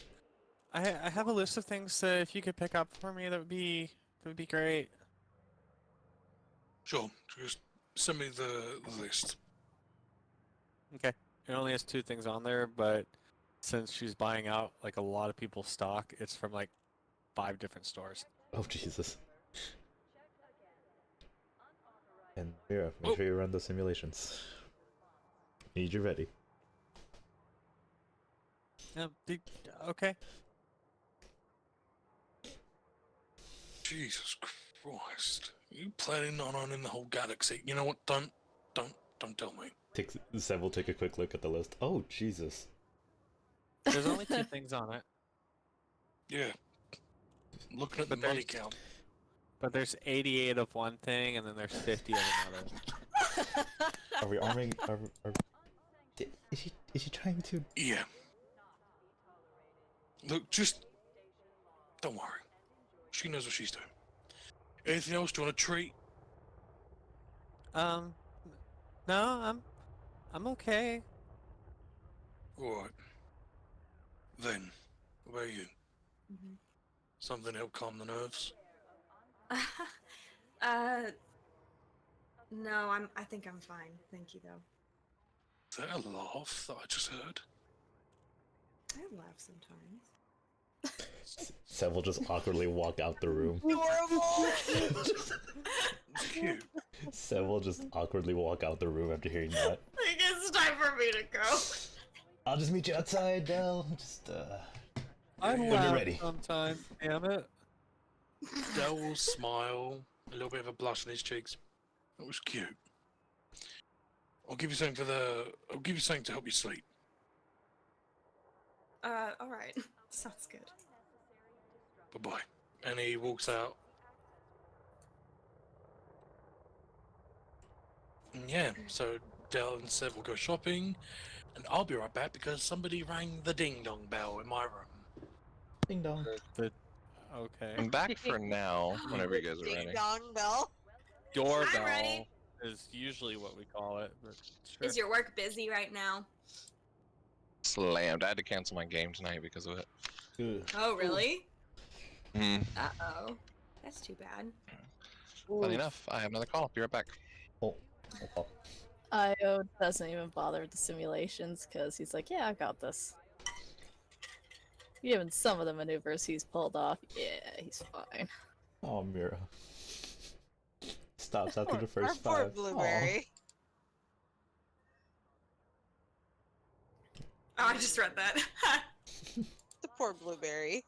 I have a list of things that if you could pick up for me, that would be great. Sure, just send me the list. Okay. It only has 2 things on there, but since she's buying out like a lot of people's stock, it's from like 5 different stores. Oh, Jesus. And Mira, make sure you run those simulations. Need you ready. Okay. Jesus Christ. You planning on owning the whole galaxy? You know what? Don't tell me. Sev will take a quick look at the list. Oh, Jesus. There's only 2 things on it, Yeah. Looking at the But money there's- count. but there's 88 of one thing and then there's 50 of another. Are we arming? Is she trying to? Yeah. Look, just don't worry. She knows what she's doing. Anything else? Do you want a treat? No, I'm okay. Alright. Then, what about you? Mhm. Something to help calm the nerves? No, I think I'm fine. Thank you, though. Is that a laugh that I just heard? I laugh sometimes. Sev will just awkwardly walk out the room. Adorable. It's cute. Sev will just awkwardly walk out the room after hearing that. I guess it's time for me to go. I'll just meet you outside, Del. Just I When you're laugh ready. sometimes, damn it. Del will smile, a little bit of a blush on his cheeks. That was cute. I'll give you something to help you sleep. Alright. Sounds good. Bye-bye. And he walks out. And yeah, so Del and Seb will go shopping, and I'll be right back because somebody rang the ding-dong bell in my room. Ding dong. Okay. I'm back for now, whenever you guys are Ding ready. dong bell. Doorbell ready. is usually what we call it, but sure. Is your work busy right now? Slammed. I had to cancel my game tonight because of it. Ugh. Oh, really? Hmm. Uh-oh. That's too bad. Funny enough, I have another call. Be right back. Oh. Oh. Io doesn't even bother with the simulations because he's like, yeah, I got this. Even some of the maneuvers he's pulled off, yeah, he's fine. Oh, Mira. stops after the Our first poor 5. blueberry. Oh, I just read that. The poor blueberry.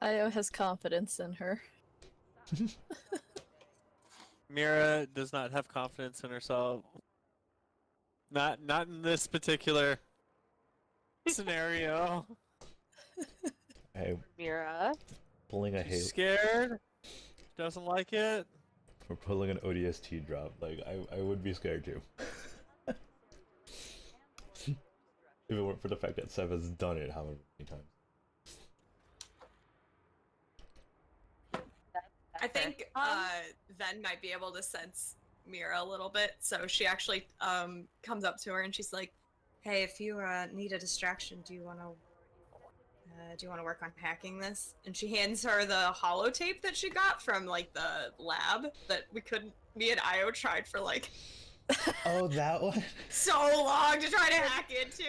Io has confidence in her. Mira does not have confidence in herself. Not in this particular scenario. Hey, Mira. pulling a She's Halo. scared. She doesn't like it. We're pulling an ODST drop. Like, I would be scared too. If it weren't for the fact that Sev has done it however many times. I think Ven might be able to sense Mira a little bit, so she actually comes up to her and she's like, "Hey, if you need a distraction, do you want to work on hacking this?" And she hands her the holotape that she got from like the lab that me and Io tried for like Oh, that one? so long to try to hack into.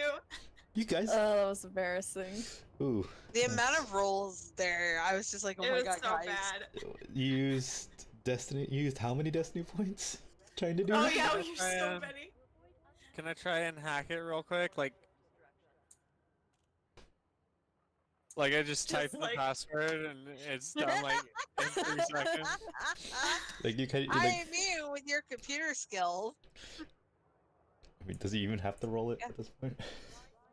You guys? Oh, that was embarrassing. Ooh. The amount of rolls there, I was just like, oh It my was god, so guys. bad. You used Destiny. You used how many Destiny points? Trying to do Oh that? yeah, you're so Man. many. Can I try and hack it real quick? Like I just type Just in like- the password and it's done like in 3 seconds. Like you can. I Like, am you with your computer skills. I mean, does he even have to roll it at this point?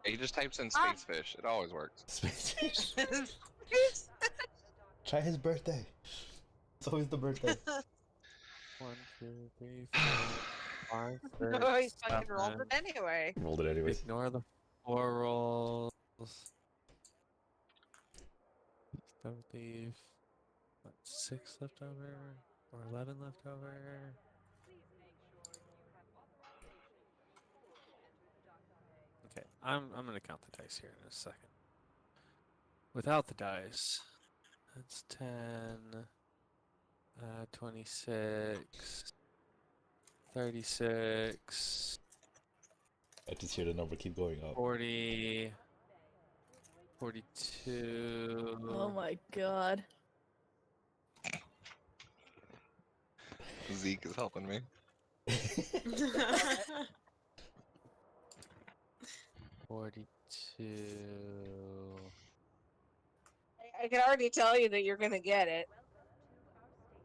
He just types in space fish. It always works. Space Fish. Try his birthday. It's always the birthday. 1, 2, 3, 4, 5, 6, Oh, he fucking rolled 7. it anyway. Rolled it anyways. Ignore the 4 rolls. Don't leave. What, 6 left over? Or 11 left over? Okay, I'm gonna count the dice here in a second. Without the dice, that's 10, 26, 36, I just hear the number keep going up. 40, 42. Oh my god. Zeke is helping me. 42. I can already tell you that you're gonna get it.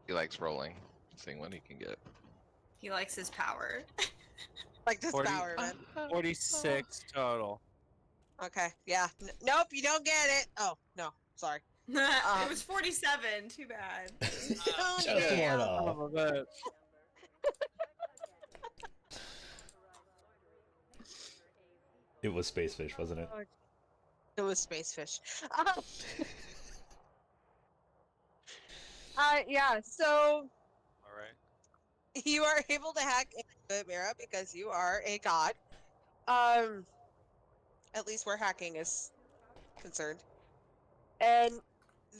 He likes rolling, seeing what he can get. He likes his power. Like this 40 power, man. 46 total. Okay, yeah. Nope, you don't get it. Oh, no, sorry. It was 47. Too bad. Oh, Just yeah. one off. Son of a bitch. It was Space Fish, wasn't it? It was space fish. Yeah, so Alright. you are able to hack into it, Mira, because you are a god. At least where hacking is concerned. And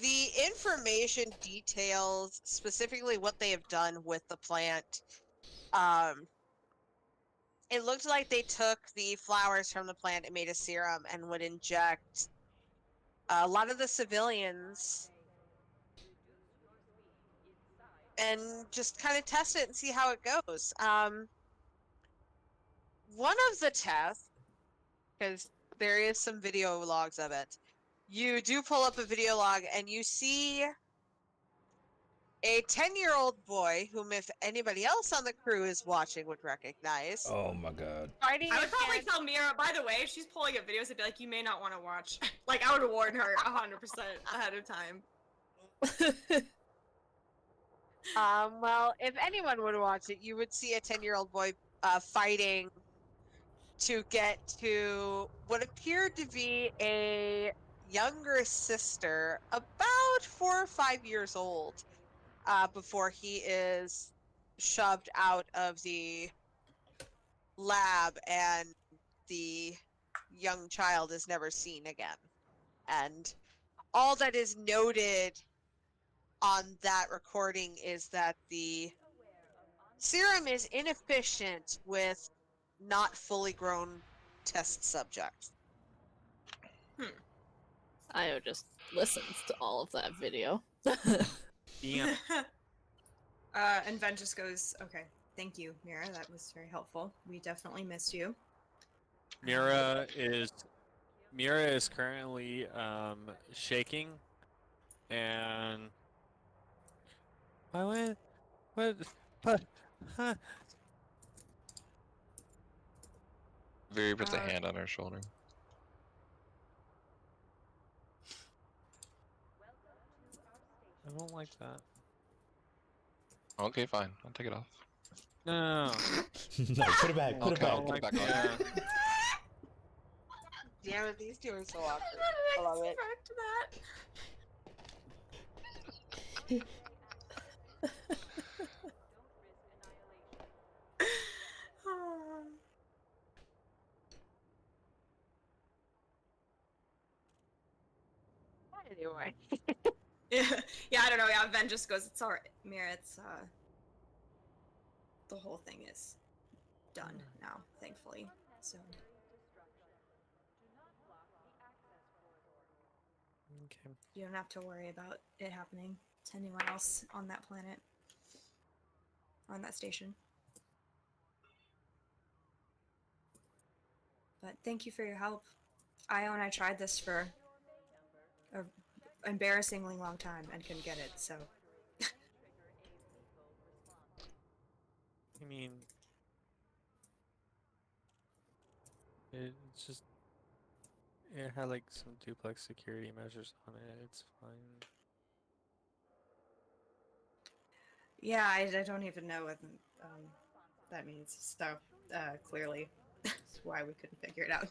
the information details specifically what they have done with the plant. It looked like they took the flowers from the plant and made a serum and would inject a lot of the civilians and just kind of test it and see how it goes. One of the tests, because there is some video logs of it, you do pull up a video log and you see a 10-year-old boy, whom if anybody else on the crew is watching would recognize, Oh my god. fighting I would probably against- tell Mira, by the way, if she's pulling up videos, I'd be like, you may not want to watch. Like, I would warn her 100% ahead of time. Well, if anyone would watch it, you would see a 10-year-old boy fighting to get to what appeared to be a younger sister, about 4 or 5 years old, before he is shoved out of the lab and the young child is never seen again. And all that is noted on that recording is that the serum is inefficient with not fully grown test subjects. Io just listens to all of that video. Damn. And Ven just goes, okay, thank you, Mira. That was very helpful. We definitely missed you. Mira is currently shaking, and what huh? Very puts a Uh, hand on her shoulder. I don't like that. Okay, fine. I'll take it off. No. No, put it back. Put it Okay, back. I'll put it back on. Yeah. Damn it, these two are so awkward. I love it. Anyway. Yeah, I don't know. Yeah, Ven just goes, it's alright, Mira. It's the whole thing is done now, thankfully. So Okay. you don't have to worry about it happening to anyone else on that planet, on that station. But thank you for your help. Ion, I tried this for a embarrassingly long time and couldn't get it, so I mean, it's just it had like some duplex security measures on it. It's fine. yeah, I don't even know what that means. So clearly, that's why we couldn't figure it out.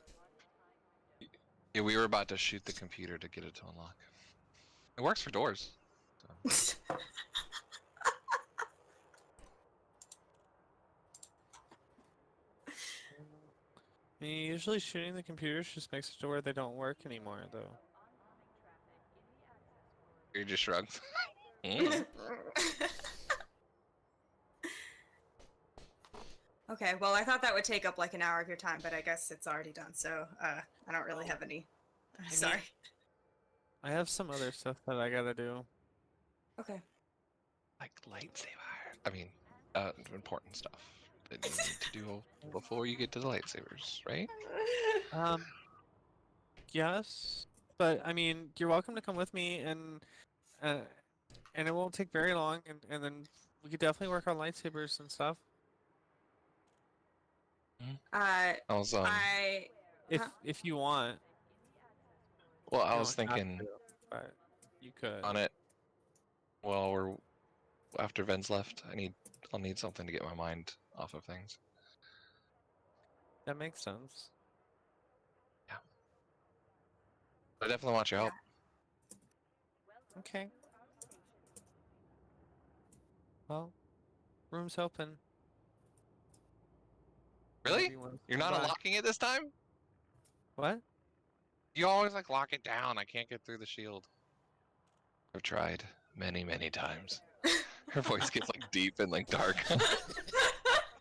Yeah, we were about to shoot the computer to get it to unlock. It works for doors. So. I mean, usually shooting the computers just makes it to where they don't work anymore, though. You just shrugged. Mm. Okay, well, I thought that would take up like an hour of your time, but I guess it's already done, so I don't really have any. Sorry. I have some other stuff that I gotta do. Okay. Like lightsaber. I mean, important stuff that you need to do before you get to the lightsabers, right? Yes, but I mean, you're welcome to come with me, uh, and it won't take very long, and then we could definitely work on lightsabers and stuff. I was If you want. well, I You was don't have thinking to, but you could. on it. Well, we're after Ven's left. I'll need something to get my mind off of things. That makes sense. I definitely want your help. Okay. Well, room's open. Really? Whenever you wanna You're come not by. unlocking it this time? What? You always like lock it down. I can't get through the shield. I've tried many, many times. Her voice gets like deep and like dark.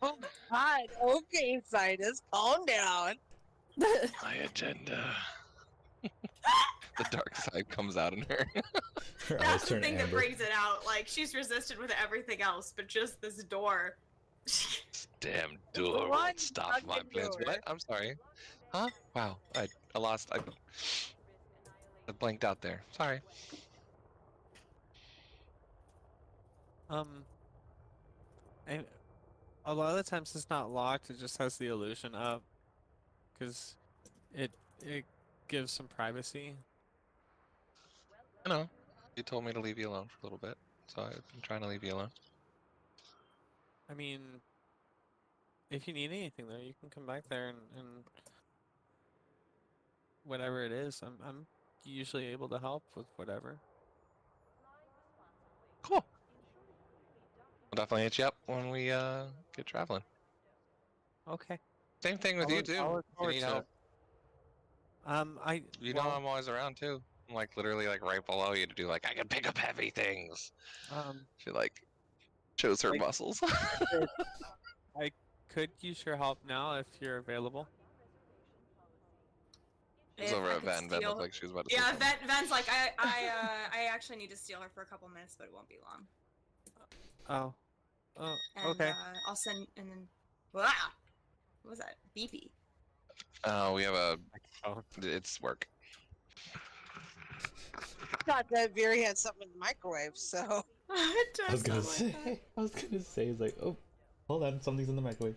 Oh God. Okay, Isaidus, calm down. My agenda. The dark side comes out in her. Her eyes That's the turn thing that amber. brings it out. Like, she's resisted with everything else, but just this door. This damn door One won't stop my fucking plans. door. What? I'm sorry. Huh? Wow. I lost. I blanked out there. Sorry. And a lot of the times it's not locked. It just has the illusion up, because it gives some privacy. I know. You told me to leave you alone for a little bit, so I've been trying to leave you alone. I mean, if you need anything though, you can come back there and whatever it is, I'm usually able to help with whatever. Cool. We'll definitely hit you up when we get traveling. Okay. Same thing with I'll you look- too. I'll look If you forward need to help. it. You know well, I'm always around too. I'm like literally like right below you to do like I can pick up heavy things. She like shows her Like- muscles. I could use your help now if you're available. She's If over I at could Ven. Ven steal- looked like she was about to say Yeah, something. Ven's like, I actually need to steal her for a couple minutes, but it won't be long. Oh, Oh, and okay. I'll send and then. Wow, what was that? Beepy. We have a. Oh, It's work. Thought that Veery had something in the microwave, so. It I was does gonna sound like say, that. I was gonna say, it's like, oh, hold on, something's in the microwave.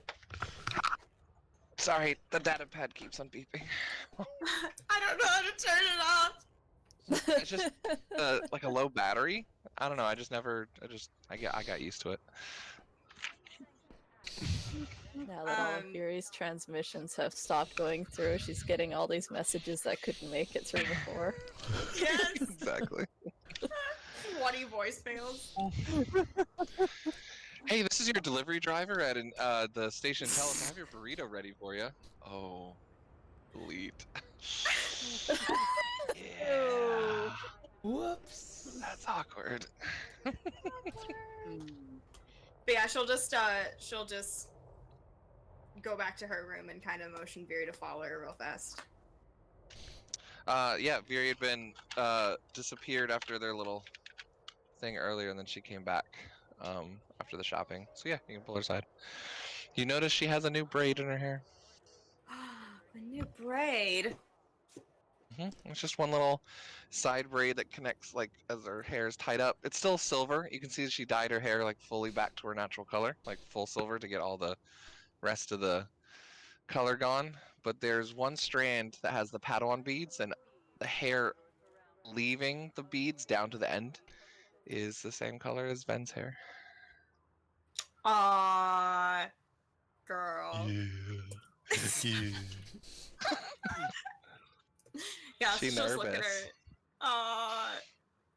Sorry, the data pad keeps on beeping. I don't know how to turn it off. It's just like a low battery. I don't know. I just never. I got used to it. Now that all of Yuri's transmissions have stopped going through, she's getting all these messages that couldn't make it through before. Yes. Exactly. 20 voicemails. Hey, this is your delivery driver at the station. Tell us I have your burrito ready for you. Oh, delete. Yeah. Whoops. That's awkward. But yeah, she'll just go back to her room and kind of motion Veery to follow her real fast. Yeah, Veery had been disappeared after their little thing earlier, and then she came back after the shopping. So yeah, you can pull her aside. You notice she has a new braid in her hair. A new braid. It's just one little side braid that connects like as her hair is tied up. It's still silver. You can see she dyed her hair like fully back to her natural color, like full silver to get all the rest of the color gone. But there's one strand that has the Padawan beads, and the hair leaving the beads down to the end is the same color as Ven's hair. Aww, girl. Yeah. Yeah, She she'll just look at nervous. her.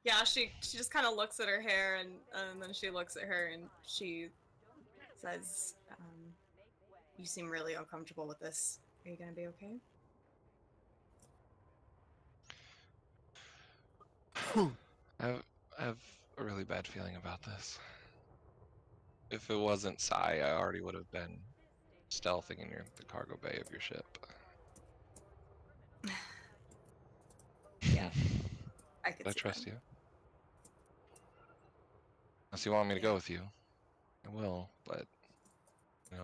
Yeah, she just kind of looks at her hair and then she looks at her and she says, "You seem really uncomfortable with this. Are you gonna be okay?" I have a really bad feeling about this. If it wasn't Sai, I already would have been stealthing in the cargo bay of your ship. Yeah, I could I see trust that. you. Unless you want me to go with you, I will, but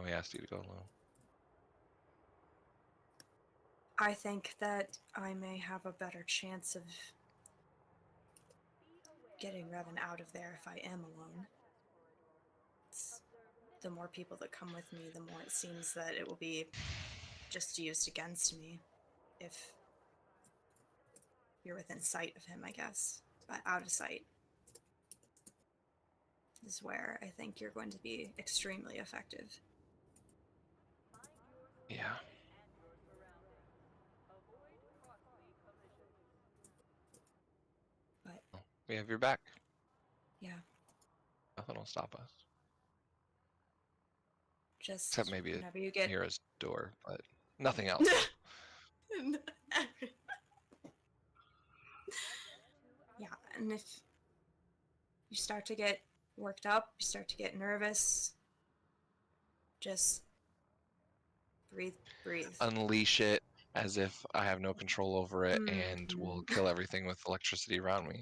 we asked you to go alone. I think that I may have a better chance of getting Revan out of there if I am alone. The more people that come with me, the more it seems that it will be just used against me if you're within sight of him, I guess. But out of sight is where I think you're going to be extremely effective. Yeah. But We have your back. yeah, Nothing will stop us. just Except maybe whenever you get Mira's door, but nothing else. Yeah, and if you start to get worked up, you start to get nervous, just breathe. Unleash it as if I have no control over it and will kill everything with electricity around me.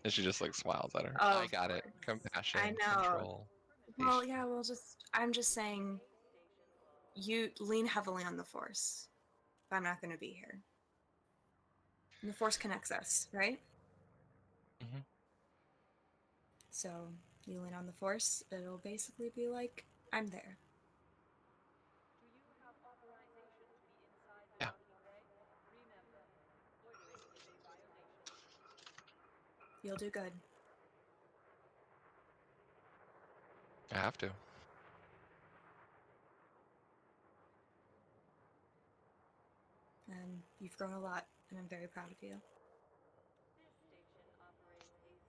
And she just like smiles at her. I Of got it. course. Compassion, I know. control. Well, patience. yeah, I'm just saying you lean heavily on the Force. But I'm not going to be here. And the Force connects us, right? Mhm. So you lean on the Force, it'll basically be like, I'm there. Yeah. You'll do good. I have to. And you've grown a lot, and I'm very proud of you.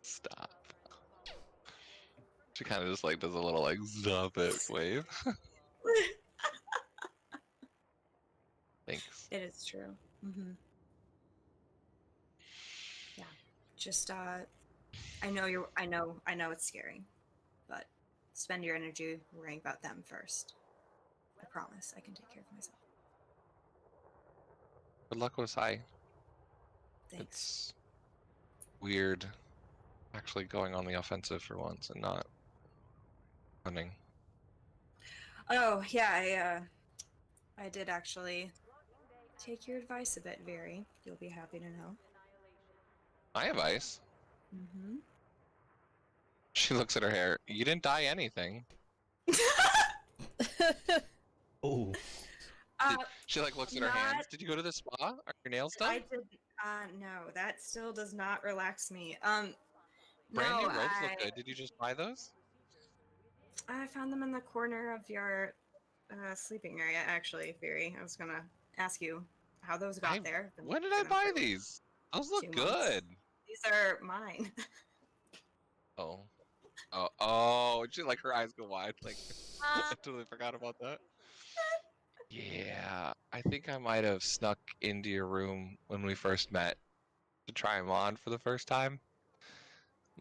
Stop. She kind of just like does a little like stop it wave. Thanks. It is true. Mm-hmm. Yeah. Just I know it's scary, but spend your energy worrying about them first. I promise I can take care of myself. Good luck with Sai. Thanks. It's weird actually going on the offensive for once and not running. Oh, yeah, I did actually take your advice a bit, Very. You'll be happy to know. My advice. Mm-hmm. She looks at her hair. You didn't dye anything. Oh, She like looks at her hands. Did you go to the spa? Are your nails done? I did. No, that still does not relax me. Brand No, new robes look good. Did you just buy those? I found them in the corner of your sleeping area. Actually, Very. I was gonna ask you how those got there. Been When did I looking buy for these? Those look 2 months. good. These are mine. Oh. Oh, she, like her eyes go wide. Like I totally forgot about that. Yeah, I think I might have snuck into your room when we first met to try them on for the first time.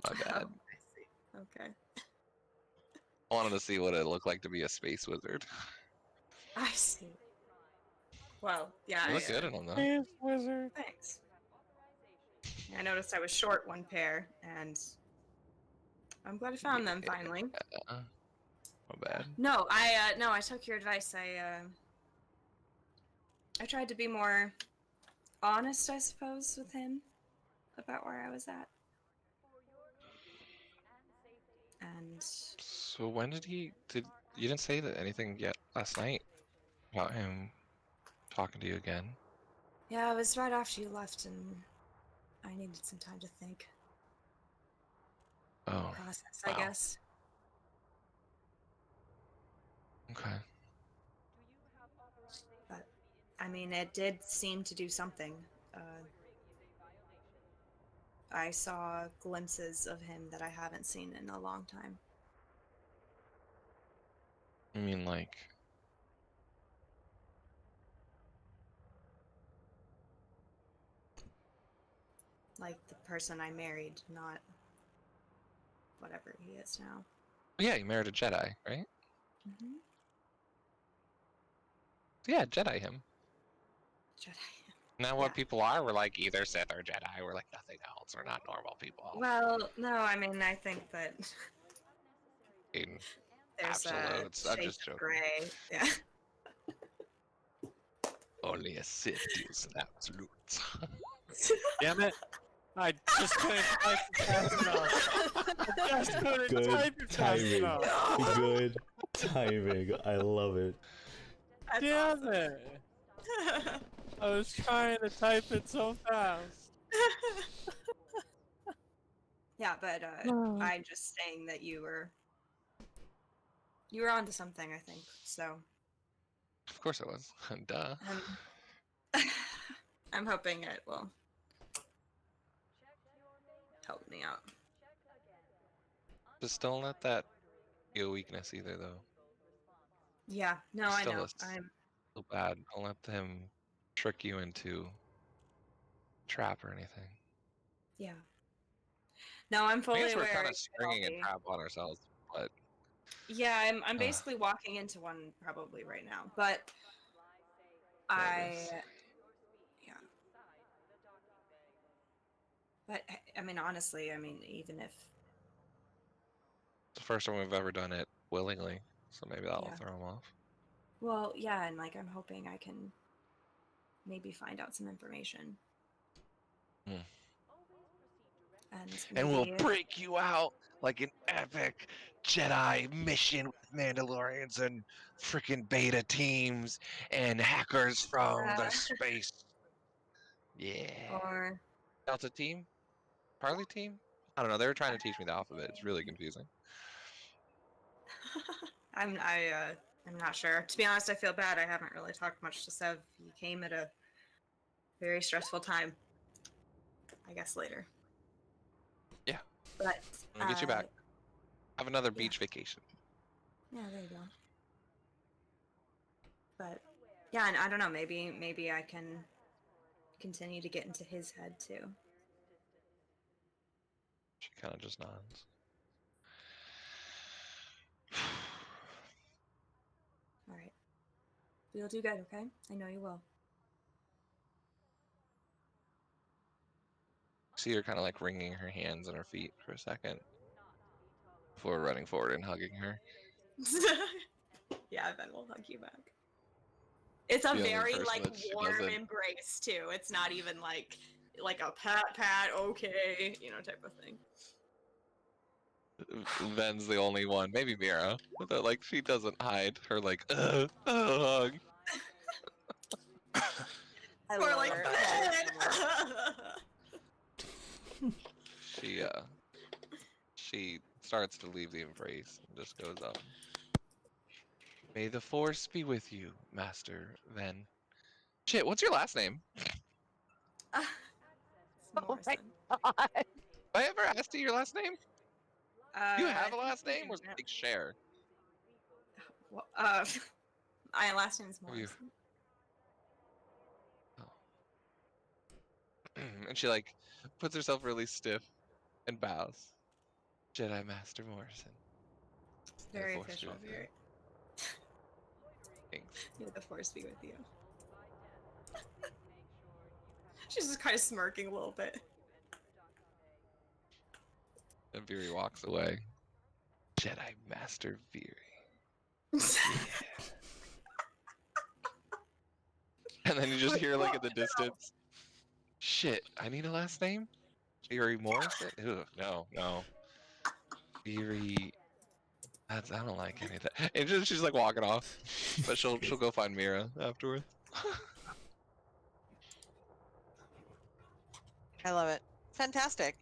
My bad. Oh, I see. Okay. I wanted to see what it looked like to be a space wizard. I see. Well, yeah. You look good in them though. Space wizard. Thanks. I noticed I was short one pair, and I'm glad I found them finally. My bad. No, I took your advice. I tried to be more honest, I suppose, with him about where I was at. And So when did you didn't say that anything yet last night about him talking to you again? yeah, it was right after you left, and I needed some time to think. Oh, Process, wow. I guess. Okay. But I mean, it did seem to do something. I saw glimpses of him that I haven't seen in a long time. I mean, like, Like the person I married, not whatever he is now. yeah, you married a Jedi, right? Mm-hmm. Yeah, Jedi him. Jedi. Now, Yeah. what people are, we're like either Sith or Jedi. We're like nothing else. We're not normal people. Well, no, I mean, I think that In there's absolutes. I'm just shades of joking. gray. Yeah. Only a Sith deals in absolutes. Damn it. I just couldn't type it fast enough. I just couldn't good type it fast timing. enough. Good timing. I love it. That's Damn awesome. it. I was trying to type it so fast. Yeah, but I'm just saying that you were onto something, I think. So Of course it was. Duh. I'm hoping it will help me out. Just don't let that be a weakness either, though. Yeah, no, I Still, know. it's so bad. Don't let him trick you into trap or anything. Yeah. No, I'm I fully guess we're aware. kind of it could all stringing a be- trap on ourselves, but Yeah, I'm basically walking into one probably right now, but Nervous. yeah. But I mean, honestly, I mean, even if it's the first time we've ever done it willingly, so maybe that'll Yeah. throw him off. well, yeah, and like I'm hoping I can maybe find out some information. Hmm. And we'll maybe- break you out like an epic Jedi mission with Mandalorians and freaking beta teams and hackers from the space. Yeah. or Delta team? Parley team? I don't know. They were trying to teach me the alphabet. It's really confusing. I'm not sure. To be honest, I feel bad. I haven't really talked much to Sev. He came at a very stressful time. I guess later. Yeah. But I'll get you back. Have another beach vacation. Yeah, there you go. But yeah, and I don't know. Maybe I can continue to get into his head too. She kind of just nods. All right. You'll do good, okay? I know you will. See her kind of like wringing her hands and her feet for a second before running forward and hugging her. Yeah, Ben will hug you back. It's a The only very person like that she warm doesn't- embrace too. It's not even like a pat, okay, type of thing. Ven's the only one, maybe Mira, that like she doesn't hide her like hug. I Or love like, her. She starts to leave the embrace and just goes up. May the force be with you, Master Ven. Shit, what's your last name? It's Morrison. Have I ever asked you your last name? Do you have a last I think name or is it like Cher? My last name is Have you- Morrison. And she like puts herself really stiff and bows. Jedi Master Morrison. May the Very force be official. with you. Very. Thanks. May the force be with you. She's just kind of smirking a little bit. And Viri walks away. Jedi Master Viri. And then you just hear like in the distance, shit, I need a last name? Viri Morrison? Ugh, no. Viri. I don't like any of that. And she's like walking off. But she'll go find Mira afterwards. I love it. Fantastic.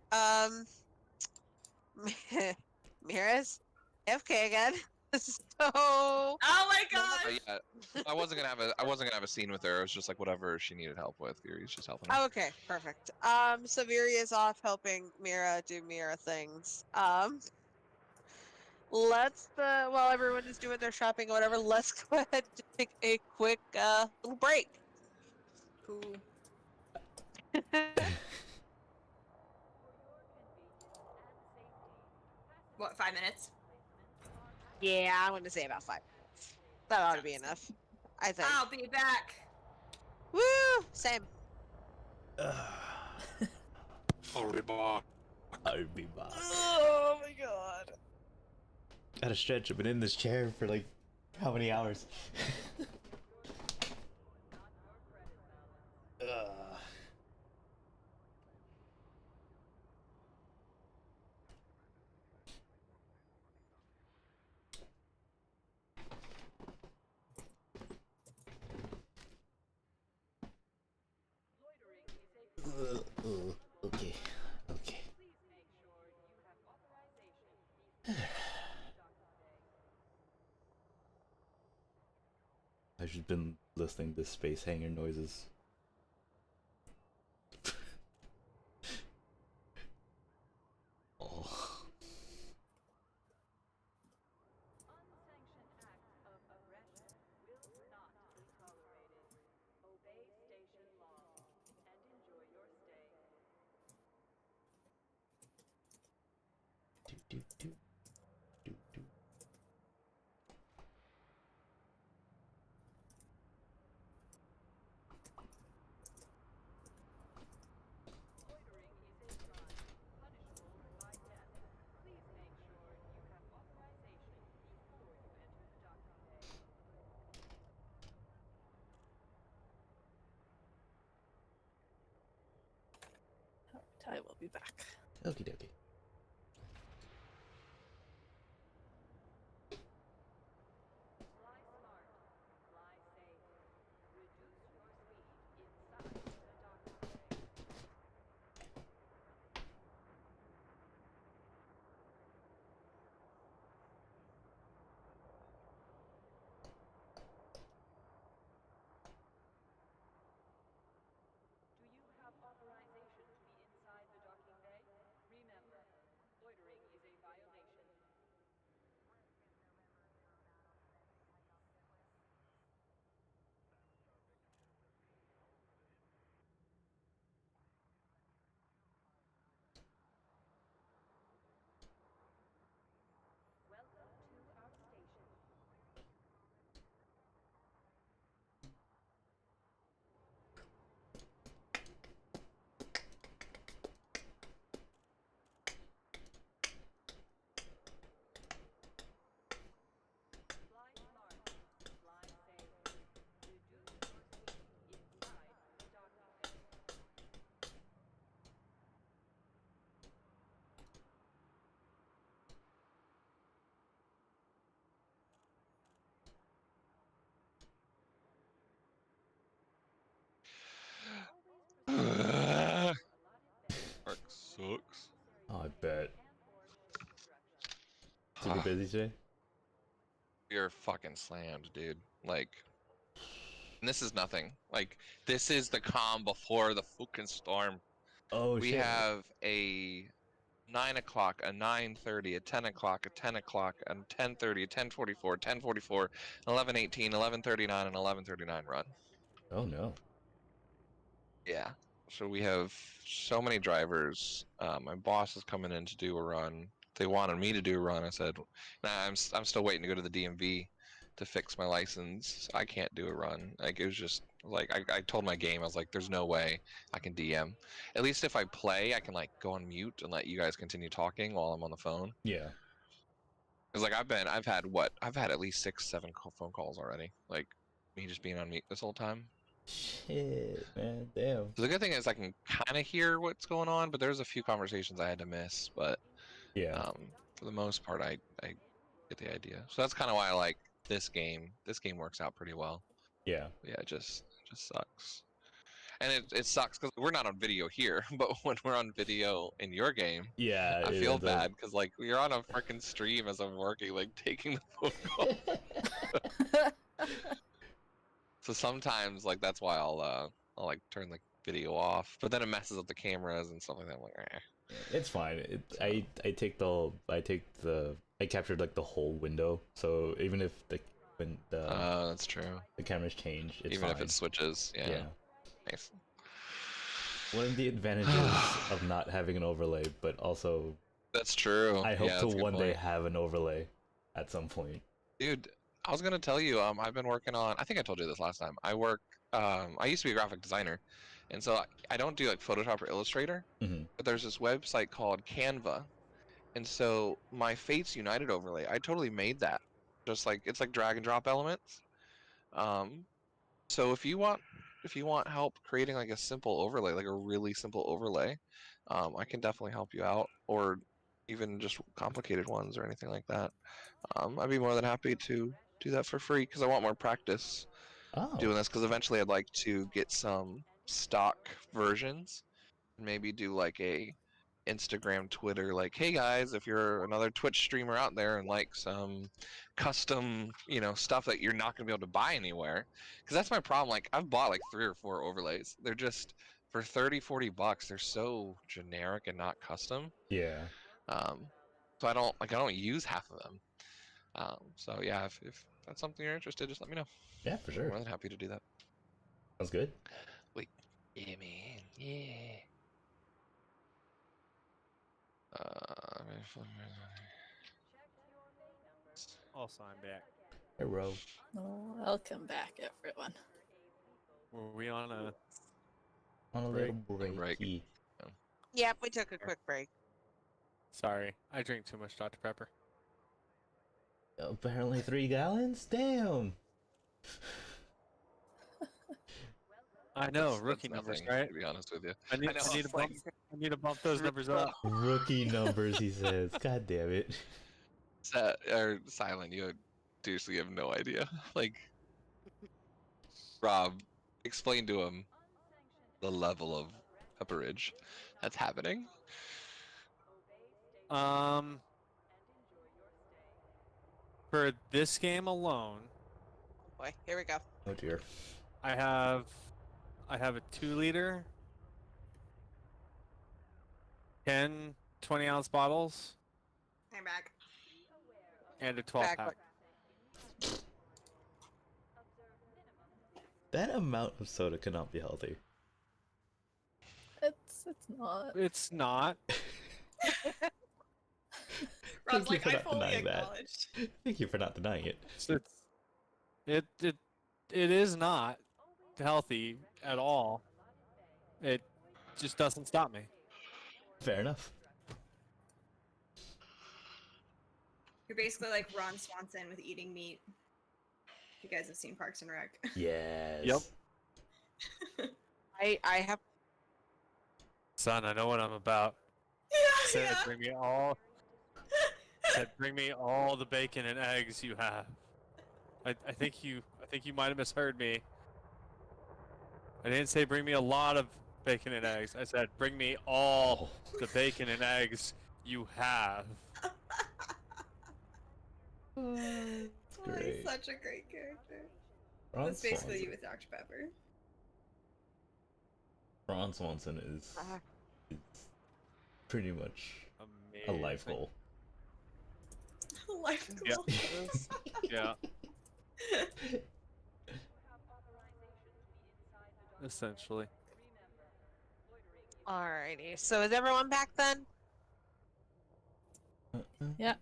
Mira's AFK again. So Oh my god! Yeah, I wasn't gonna have a scene with her. It was just like whatever she needed help with. Viri's just helping her. okay, perfect. So Viri is off helping Mira do Mira things. Let's while everyone is doing their shopping or whatever, let's go ahead and take a quick little break. Cool. What, 5 minutes? Yeah, I'm gonna say about 5 minutes. That ought to be enough. I think. I'll be back. Woo! Same. I'll be back. I'll be back. Oh my god. Gotta stretch. I've been in this chair for like how many hours? Okay. I've just been listening to space hangar noises. Oh. Do. I will be back. Okie dokie. Do you have authorization to be inside the docking bay? Remember, Oh, I bet. Super busy today? You're fucking slammed, dude. Like, and this is nothing. Like, this is the calm before the fucking storm. Oh, We shit. have a 9 o'clock, a 9:30, a 10 o'clock, a 10 o'clock, a 10:30, a 10:44, 10:44, 11:18, 11:39, and 11:39 run. Oh, no. Yeah. So we have so many drivers. My boss is coming in to do a run. They wanted me to do a run. I said, "Nah, I'm still waiting to go to the DMV to fix my license. I can't do a run." Like it was just like I told my game. I was like, "There's no way I can DM. At least if I play, I can like go on mute and let you guys continue talking while I'm on the phone." Yeah. Cause like I've had at least 6, 7 phone calls already. Like me just being on mute this whole time. Shit, man. Damn. So the good thing is I can kind of hear what's going on, but there's a few conversations I had to miss. But Yeah. for the most part, I get the idea. So that's kind of why I like this game. This game works out pretty well. Yeah. But yeah, it just sucks. And it sucks because we're not on video here, but when we're on video in your game, Yeah. I feel bad because like you're on a freaking stream as I'm working, like taking the phone call. So sometimes like that's why I'll like turn the video off, but then it messes up the cameras and stuff like that. I'm like, eh. It's fine. I captured like the whole window, so even if when That's true. the cameras change, it's Even fine. if it switches, yeah. Yeah. Nice. One of the advantages of not having an overlay, but also That's true. I hope Yeah, to that's a good one day point. have an overlay at some point. Dude, I was gonna tell you, I've been working on. I think I told you this last time. I used to be a graphic designer, and so I don't do like Photoshop or Illustrator, Hmm. but there's this website called Canva, and so my Fates United overlay, I totally made that. Just like it's like drag and drop elements. Um, so if you want help creating like a simple overlay, like a really simple overlay, I can definitely help you out, or even just complicated ones or anything like that. I'd be more than happy to do that for free because I want more practice Oh. doing this. Because eventually, I'd like to get some stock versions, and maybe do like a Instagram, Twitter, like, hey guys, if you're another Twitch streamer out there and like some custom, stuff that you're not gonna be able to buy anywhere, because that's my problem. Like, I've bought like 3 or 4 overlays. They're just for 30, 40 bucks. They're so generic and not custom. Yeah. So I don't use half of them. So yeah, if that's something you're interested, just let me know. Yeah, for I'm sure. more than happy to do that. Sounds good. Wait, yeah, man, yeah. Also, I'm back. Hey, Ro. Oh, welcome back, everyone. Were we on a? On a Break. little Break. breaky. Yep, we took a quick break. Sorry, I drink too much Dr. Pepper. Apparently 3 gallons? Damn! I know, That's rookie numbers, nothing, right? to be honest with you. I need, I know, I need to it's like- bump. I need to bump those numbers up. Rookie numbers, he says. God damn it. Or Silent, you seriously have no idea. Like, Rob, explain to him the level of pepperage that's happening. For this game alone, Boy, here we go. Oh dear. I have a 2-liter, 10 20-ounce bottles, I'm back. and a 12-pack. That amount of soda cannot be healthy. It's not. It's not. Rob's Thank you like, for I not fully denying that. acknowledged. Thank you for not denying it. It is not healthy at all. It just doesn't stop me. Fair enough. You're basically like Ron Swanson with eating meat. You guys have seen Parks and Rec. Yes. Yep. I have. Son, I know what I'm about. Said, yeah. bring me all the bacon and eggs you have. I think you might have misheard me. I didn't say bring me a lot of bacon and eggs. I said bring me all the bacon and eggs You have. Oh, Great. he's such a great character. Ron That's basically you Swanson. with Dr. Pepper. Ron Swanson is pretty much a life Amazing. goal. Life Yeah. goal. Yeah. Essentially. Alrighty. So is everyone back then? Yeah.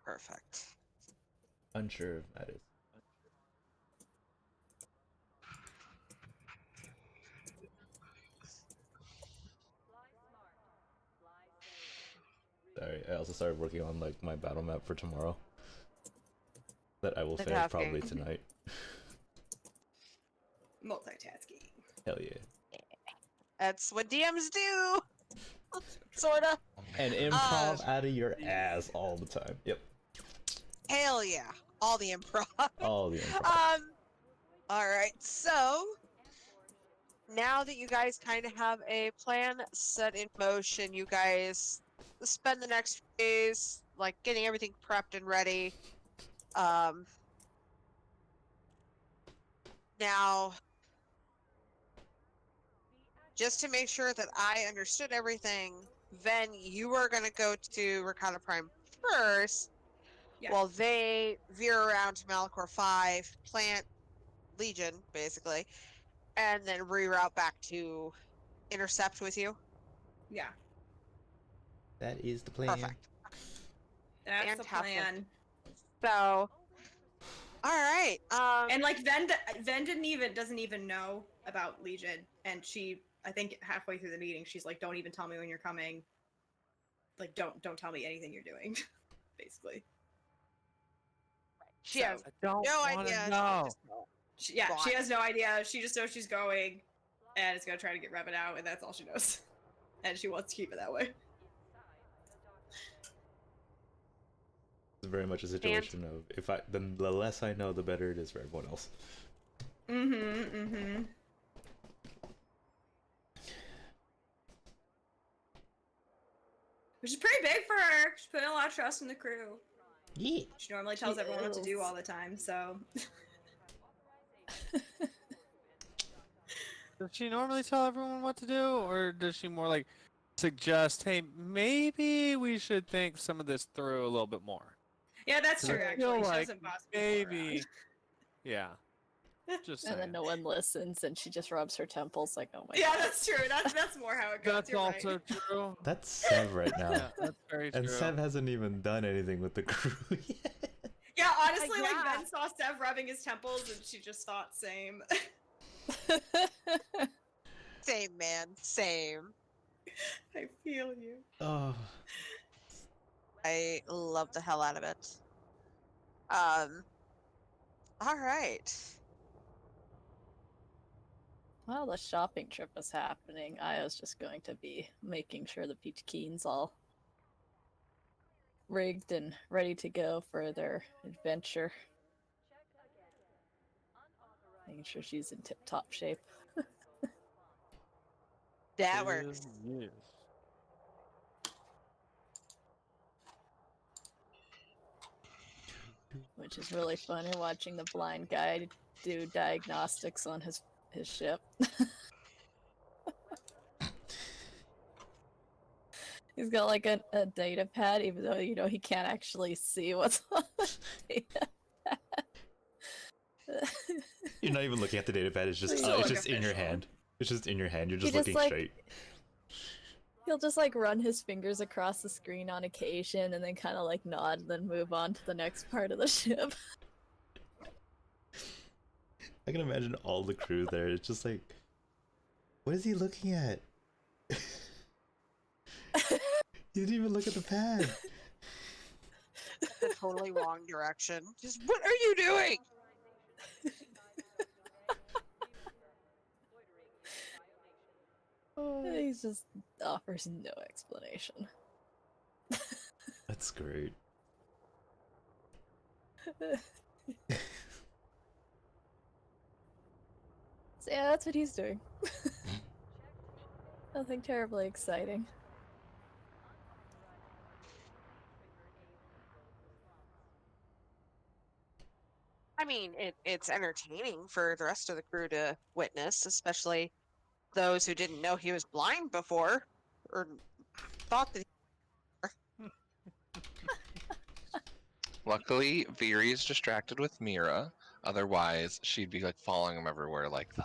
Perfect. Unsure if that is. Sorry, I also started working on like my battle map for tomorrow. That I will finish Multitasking. probably tonight. Multitasking. Hell yeah. That's what DMs do. Sorta. And improv out of your ass all the time. Yep. Hell yeah. All the improv. All the improv. Alright, so now that you guys kind of have a plan set in motion, you guys spend the next few days like getting everything prepped and ready. Now, just to make sure that I understood everything, then you are going to go to Rakata Prime first, Yeah. while they veer around to Malachor 5, plant Legion, basically, and then reroute back to Intercept with you. Yeah. That is the plan. Perfect. That's the Fantastic. plan. So, alright. And like Ven doesn't even know about Legion, and she, I think halfway through the meeting, she's like, "Don't even tell me when you're coming. Like, don't tell me anything you're doing." Basically. She has I don't no wanna idea. know. She has no idea. She just knows she's going, and is gonna try to get Revan out, and that's all she knows. And she wants to keep it that way. It's very much a situation of if I the less I know, the better it is for everyone else. Which is pretty big for her. She's putting a lot of trust in the crew. Yeah. She normally tells everyone what to do all the time, so. Does she normally tell everyone what to do, or does she more like suggest, hey, maybe we should think some of this through a little bit more? Yeah, that's true, I feel actually. She like doesn't boss people around. maybe. Yeah. Just saying. And then no one listens, and she just rubs her temples like, oh my Yeah, god. that's true. That's more how it goes. That's You're also right. true. That's Sev right now. Yeah, that's very And true. Sev hasn't even done anything with the crew yet. Yeah, honestly, like Yeah. Ben saw Sev rubbing his temples, and she just thought same. Same, man. Same. I feel you. Oh. I love the hell out of it. Alright. While the shopping trip was happening, I was just going to be making sure the Peach Keen's all rigged and ready to go for their adventure. Making sure she's in tip-top shape. That works. Yes. Which is really funny watching the blind guy do diagnostics on his ship. He's got like a data pad, even though he can't actually see what's on the data pad. You're not even looking at the data pad, it's just Still it's look just in your official. hand. It's just in your hand, you're He just just, looking like- straight. He'll just like run his fingers across the screen on occasion and then kind of like nod and then move on to the next part of the ship. I can imagine all the crew there, it's just like, what is he looking at? He didn't even look at the pad. The totally wrong direction. Just, what are you doing? He just offers no explanation. That's great. So yeah, that's what he's doing. Nothing terribly exciting. mean, it's entertaining for the rest of the crew to witness, especially those who didn't know he was blind before, or thought that. Luckily, Viri's distracted with Mira. Otherwise, she'd be like following him everywhere. Like, the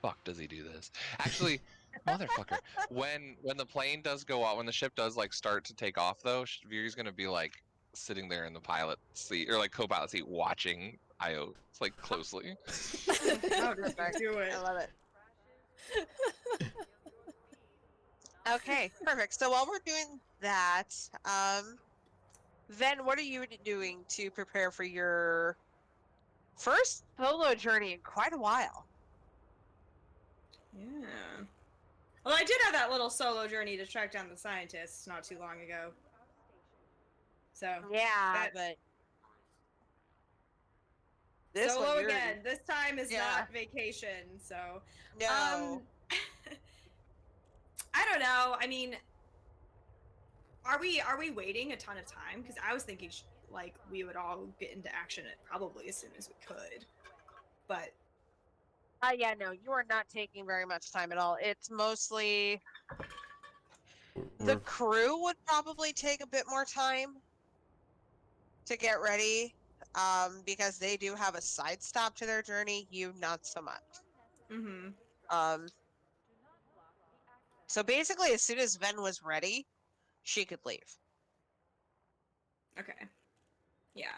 fuck does he do this? Actually, motherfucker. When the plane does go out, when the ship does like start to take off, though, Viri's gonna be like sitting there in the pilot seat or like co-pilot seat, watching Io like closely. How did you do it? I love it. Okay, perfect. So while we're doing that, Ven, what are you doing to prepare for your first solo journey in quite a while? Yeah. Well, I did have that little solo journey to track down the scientists not too long ago. So Yeah, but this solo one you're- again. This time is Yeah. not vacation. So No. I don't know. I mean, are we waiting a ton of time? Because I was thinking like we would all get into action probably as soon as we could. But Yeah, no, you are not taking very much time at all. It's mostly the We're- crew would probably take a bit more time to get ready, because they do have a side stop to their journey. You not so much. So basically, as soon as Ven was ready, she could leave. okay. Yeah.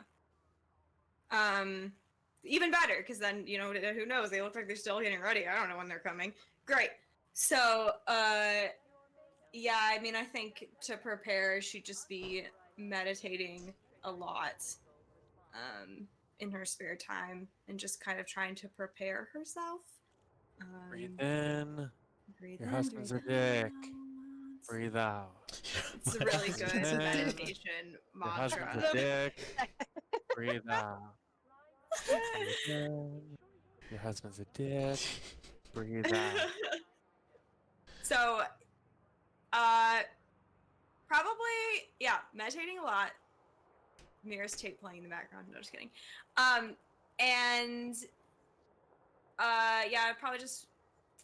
Even better, because then, you know, who knows? They look like they're still getting ready. I don't know when they're coming. Great. So, yeah, I mean, I think to prepare, she'd just be meditating a lot, in her spare time, and just kind of trying to prepare herself. Breathe in. Breathe Your in, husband's a breathe out. dick. Breathe out. It's a really good Man. meditation Your husband's mantra. a dick. Breathe out. Breathe in. Your husband's a dick. Breathe out. So, probably, yeah, meditating a lot. Mira's tape playing in the background. No, just kidding. And, yeah, probably just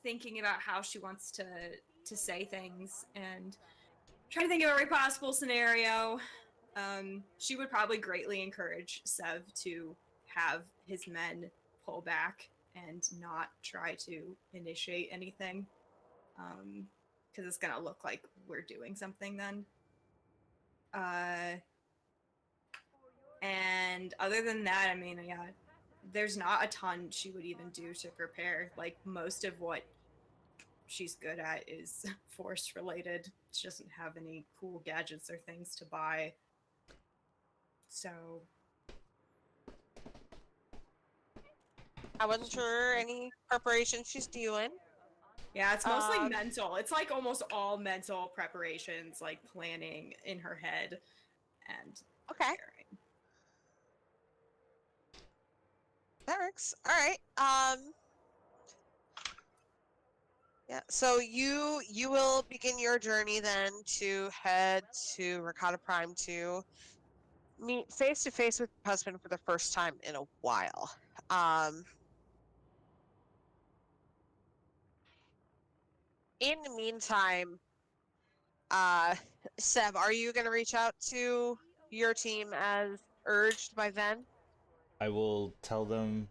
thinking about how she wants to say things and trying to think of every possible scenario. She would probably greatly encourage Sev to have his men pull back and not try to initiate anything. Because it's gonna look like we're doing something then. And other than that, I mean, yeah, there's not a ton she would even do to prepare. Like, most of what she's good at is force related. She doesn't have any cool gadgets or things to buy. So I wasn't sure any preparation she's doing. yeah, it's mostly Um, mental. It's like almost all mental preparations, like planning in her head and Okay, preparing. that works. All right. Yeah. So you will begin your journey then to head to Rakata Prime to meet face to face with your husband for the first time in a while. In the meantime, Seb, are you going to reach out to your team as urged by Ven? I will tell them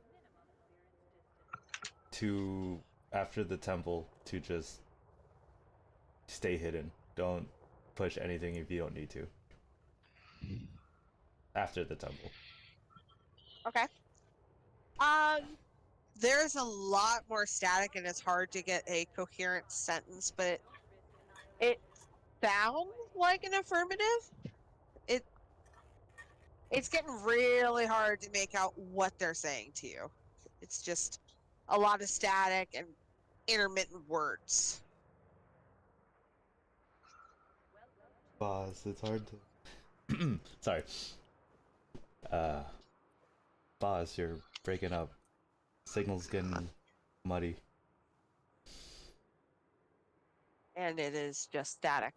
to, after the temple, to just stay hidden. Don't push anything if you don't need to. After the temple. Okay. There's a lot more static and it's hard to get a coherent sentence, but it sounds like an affirmative. It's getting really hard to make out what they're saying to you. It's just a lot of static and intermittent words. Boss, it's hard to... Sorry. Boss, you're breaking up. Signal's getting muddy. And it is just static.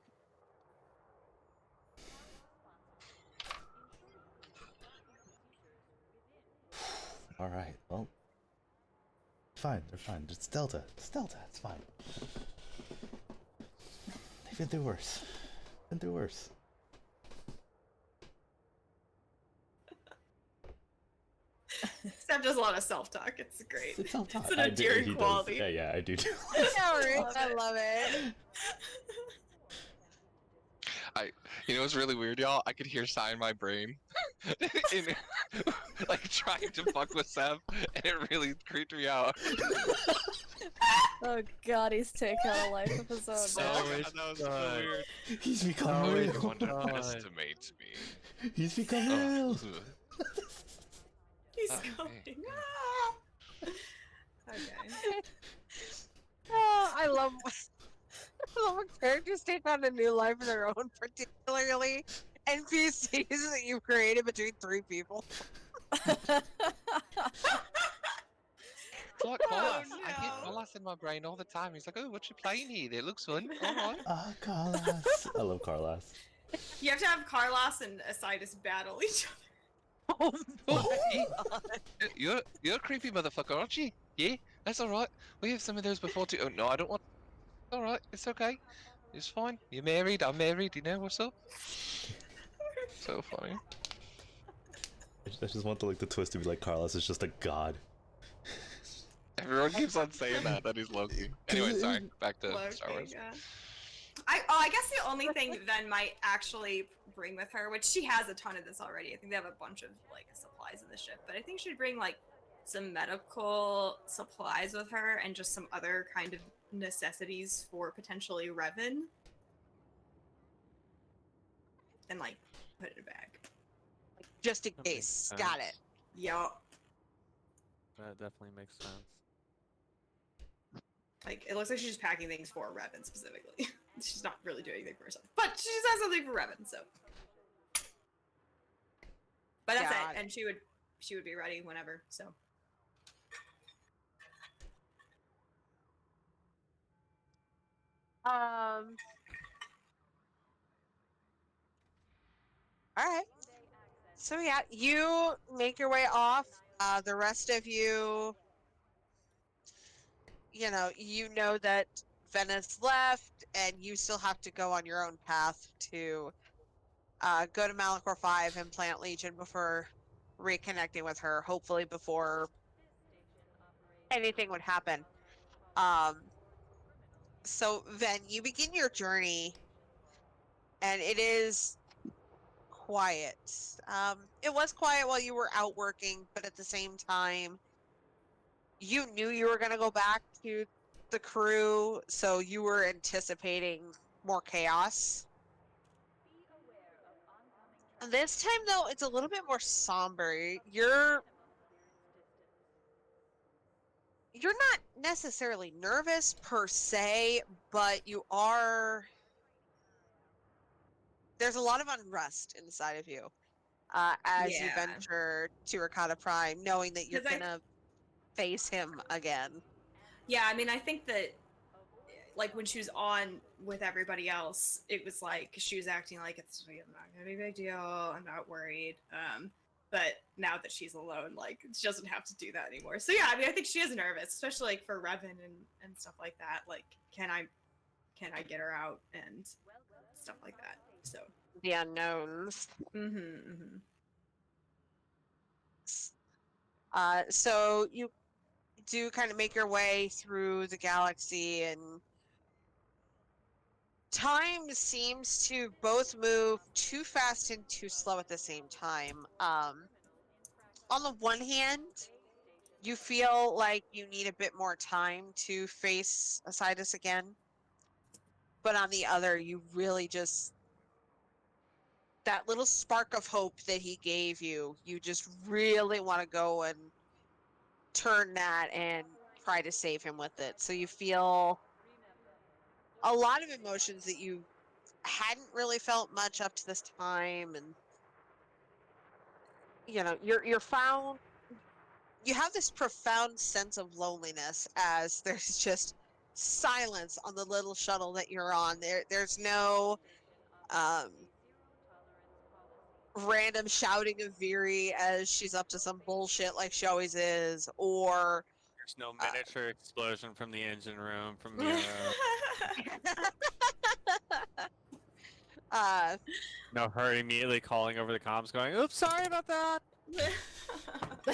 Alright, well. Fine, they're fine. It's Delta. It's Delta, it's fine. They've been through worse. Been through worse. Steph does a lot of self-talk. It's great. It's self-taught. It's an I do- endearing he does. quality. Yeah, I do too. I love it. You know what's really weird, y'all? I could hear Sai in my brain, in, like trying to fuck with Seb, and it really creeped me out. Oh god, he's taking a life of his own So now. it's That was so good. weird. He's become Oh, Always it's real. want to God. underestimate me. He's become Oh, real. ugh. He's Okay. going. Ah! Okay. Oh, I love when characters take on a new life of their own, particularly NPCs that you've created between 3 people. It's like Oh, Carlos. I get no. Carlos in my brain all the time. He's like, "Oh, what you playing here? It looks fun." All right. Ah, Carlos. I love Carlos. You have to have Carlos and Isaidus battle each other. Oh You're a creepy motherfucker, aren't you? Yeah, that's all right. We have some of those before too. Oh no, I don't want. All right, it's okay. It's fine. You're married. I'm married. You know what's up? So funny. I just want the twist to be like Carlos is just a god. Everyone keeps on saying that he's Loki. Anyway, sorry. Back to Star Wars. Yeah. I guess the only thing Ven might actually bring with her, which she has a ton of this already. I think they have a bunch of like supplies in the ship, but I think she'd bring like some medical supplies with her and just some other kind of necessities for potentially Revan. And like put it in a bag. Just in That makes case. Got sense. it. Yup. That definitely makes sense. Like it looks like she's just packing things for Revan specifically. She's not really doing anything for herself, but she just has something for Revan. So, but that's Got it. And she would be ready whenever. So, All right. So yeah, you make your way off. The rest of you, you know that Venice left, and you still have to go on your own path to go to Malachor 5 and plant Legion before reconnecting with her, hopefully before anything would happen. So Ven, you begin your journey, and it is quiet. It was quiet while you were out working, but at the same time, you knew you were going to go back to the crew, so you were anticipating more chaos. This time, though, it's a little bit more somber. You're not necessarily nervous per se, but you are. There's a lot of unrest inside of you as you Yeah. venture to Rakata Prime, knowing that you're 'Cause gonna face him again. yeah, I mean, I think that like when she was on with everybody else, it was like she was acting like it's not gonna be a big deal. I'm not worried. But now that she's alone, like she doesn't have to do that anymore. So yeah, I mean, I think she is nervous, especially like for Revan and stuff like that. Like, can I get her out and stuff like that? So. The unknowns. So you do kind of make your way through the galaxy, and time seems to both move too fast and too slow at the same time. On the one hand, you feel like you need a bit more time to face Isaidus again, but on the other, you really just that little spark of hope that he gave you, you just really want to go and turn that and try to save him with it. So you feel a lot of emotions that you hadn't really felt much up to this time, and you're found. You have this profound sense of loneliness as there's just silence on the little shuttle that you're on. There's no random shouting of Viri as she's up to some bullshit like she always is, or There's no miniature explosion from the engine room from Mira. No, her immediately calling over the comms going, oops, sorry about that! The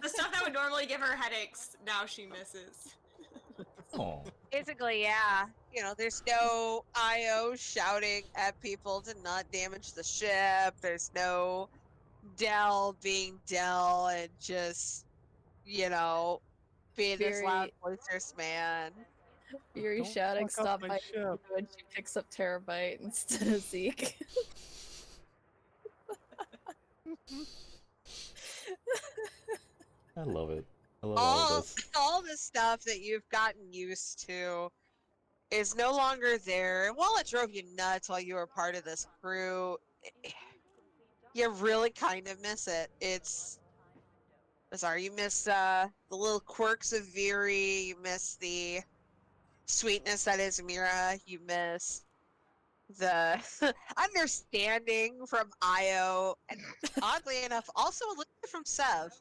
stuff that would normally give her headaches, now she misses. Oh, basically, yeah. You know, there's no IO shouting at people to not damage the ship. There's no Dell being Dell and just, you know, being this loud, Fury, boisterous man. Fury Don't shouting fuck up stop my by ship. when she picks up Terabyte instead of Zeke. I love it. I love all of this. All the stuff that you've gotten used to is no longer there. And while it drove you nuts while you were part of this crew, you really kind of miss it. You miss the little quirks of Viri, you miss the sweetness that is Mira, you miss the understanding from Io, and oddly enough, also a little bit from Sev.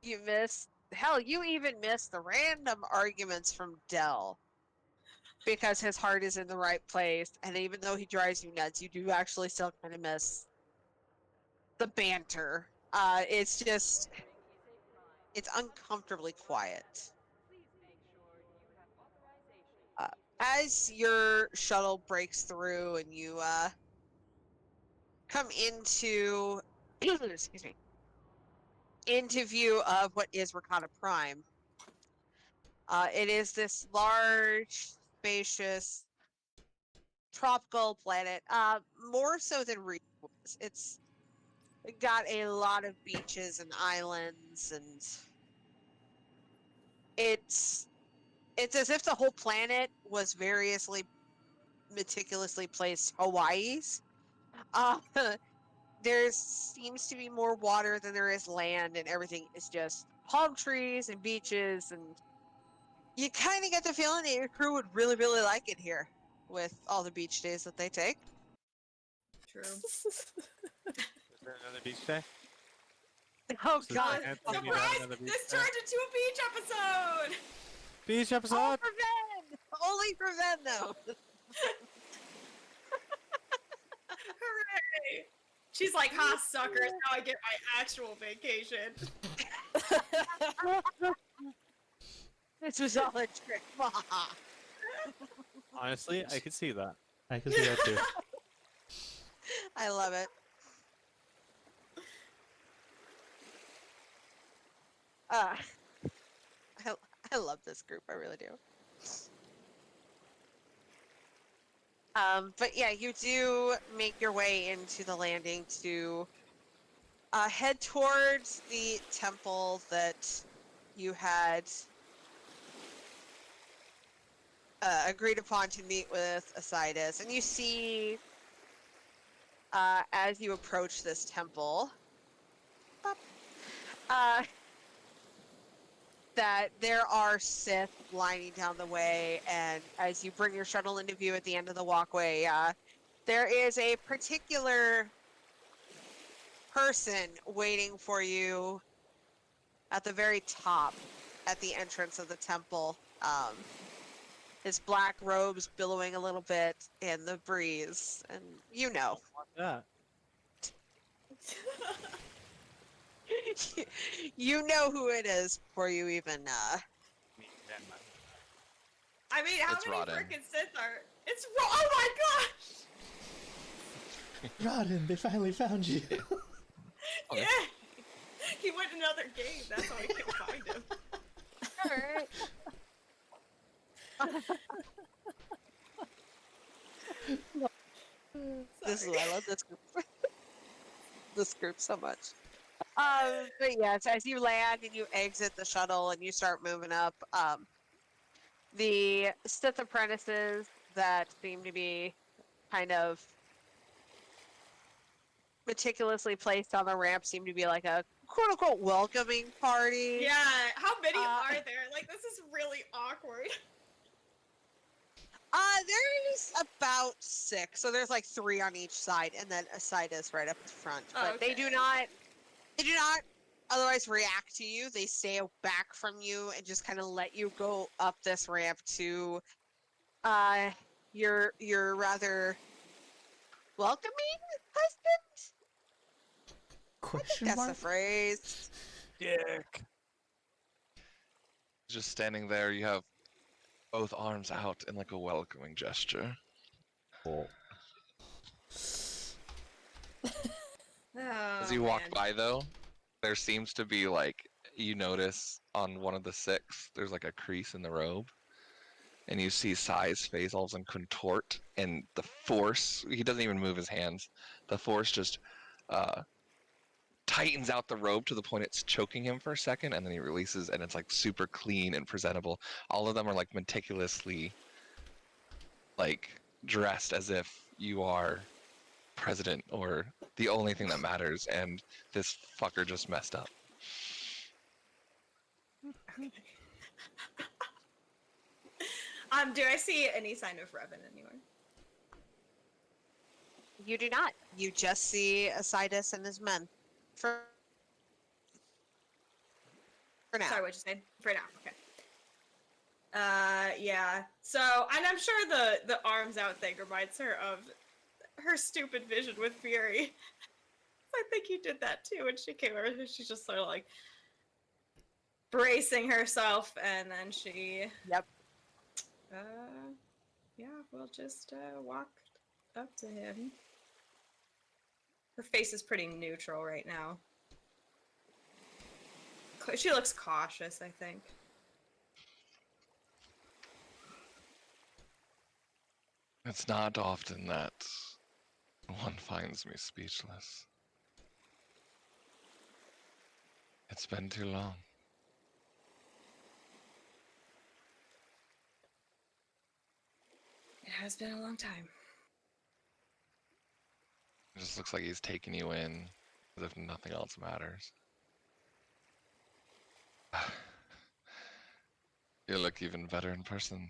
You miss, hell, you even miss the random arguments from Dell because his heart is in the right place, and even though he drives you nuts, you do actually still kind of miss the banter. It's just, it's uncomfortably quiet. As your shuttle breaks through and you come into excuse me, into view of what is Rakata Prime. It is this large, spacious, tropical planet. More so than Reef was. It's got a lot of beaches and islands, and it's as if the whole planet was meticulously placed Hawaii's. There seems to be more water than there is land, and everything is just palm trees and beaches, and you kind of get the feeling that your crew would really, really like it here with all the beach days that they take. True. Is there another beach day? Oh Is this god. the anthem you have Surprise! another beach This day? turned into a beach episode! Beach All episode! for Ven! Only for Ven, though. Hooray! She's like, ha, suckers, now I get my actual vacation. This was all a trick. Honestly, I could see that. I can see that too. I love it. I love this group. I really do. But yeah, you do make your way into the landing to head towards the temple that you had agreed upon to meet with Isaidus. And you see, as you approach this temple, that there are Sith lining down the way, and as you bring your shuttle into view at the end of the walkway, there is a particular person waiting for you at the very top, at the entrance of the temple. His black robes billowing a little bit in the breeze, and you know. What's that? You know who it is before you even I mean, how It's many Rodden. freaking Sith are? It's oh my gosh! Rodden, they finally found you. Okay. Yeah, he went another game. That's how we can find him. Alright. I love this group. This group so much. But yes, as you land and you exit the shuttle and you start moving up, the Sith apprentices that seem to be kind of meticulously placed on the ramp seem to be like a quote-unquote welcoming party. Yeah, how many are there? Like, this is really awkward. There's about about 6. So there's like 3 on each side, and then Isaidus right up at the front. But they do Okay. not otherwise react to you. They stay back from you and just kind of let you go up this ramp to your rather welcoming husband. I think Question that's mark? the phrase. Dick. Just standing there, you have both arms out in like a welcoming gesture. Oh. As you walk by, though, there seems to be like, you notice on one of the 6, there's like a crease in the robe. And you see Sai's face all of a sudden contort, and the force, he doesn't even move his hands. The force just tightens out the robe to the point it's choking him for a second, and then he releases, and it's like super clean and presentable. All of them are like meticulously like dressed as if you are president or the only thing that matters, and this fucker just messed up. Do I see any sign of Revan anywhere? You do not. You just see Isaidus and his men. For now. Sorry, what'd you say? For now, okay. Yeah. So, and I'm sure the arms out thing reminds her of her stupid vision with Fury. I think you did that too when she came over. She's just sort of like bracing herself, and then she. Yep. Yeah, we'll just walk up to him. Her face is pretty neutral right now. She looks cautious, I think. It's not often that one finds me speechless. It's been too long. It has been a long time. It just looks like he's taking you in as if nothing else matters. You look even better in person.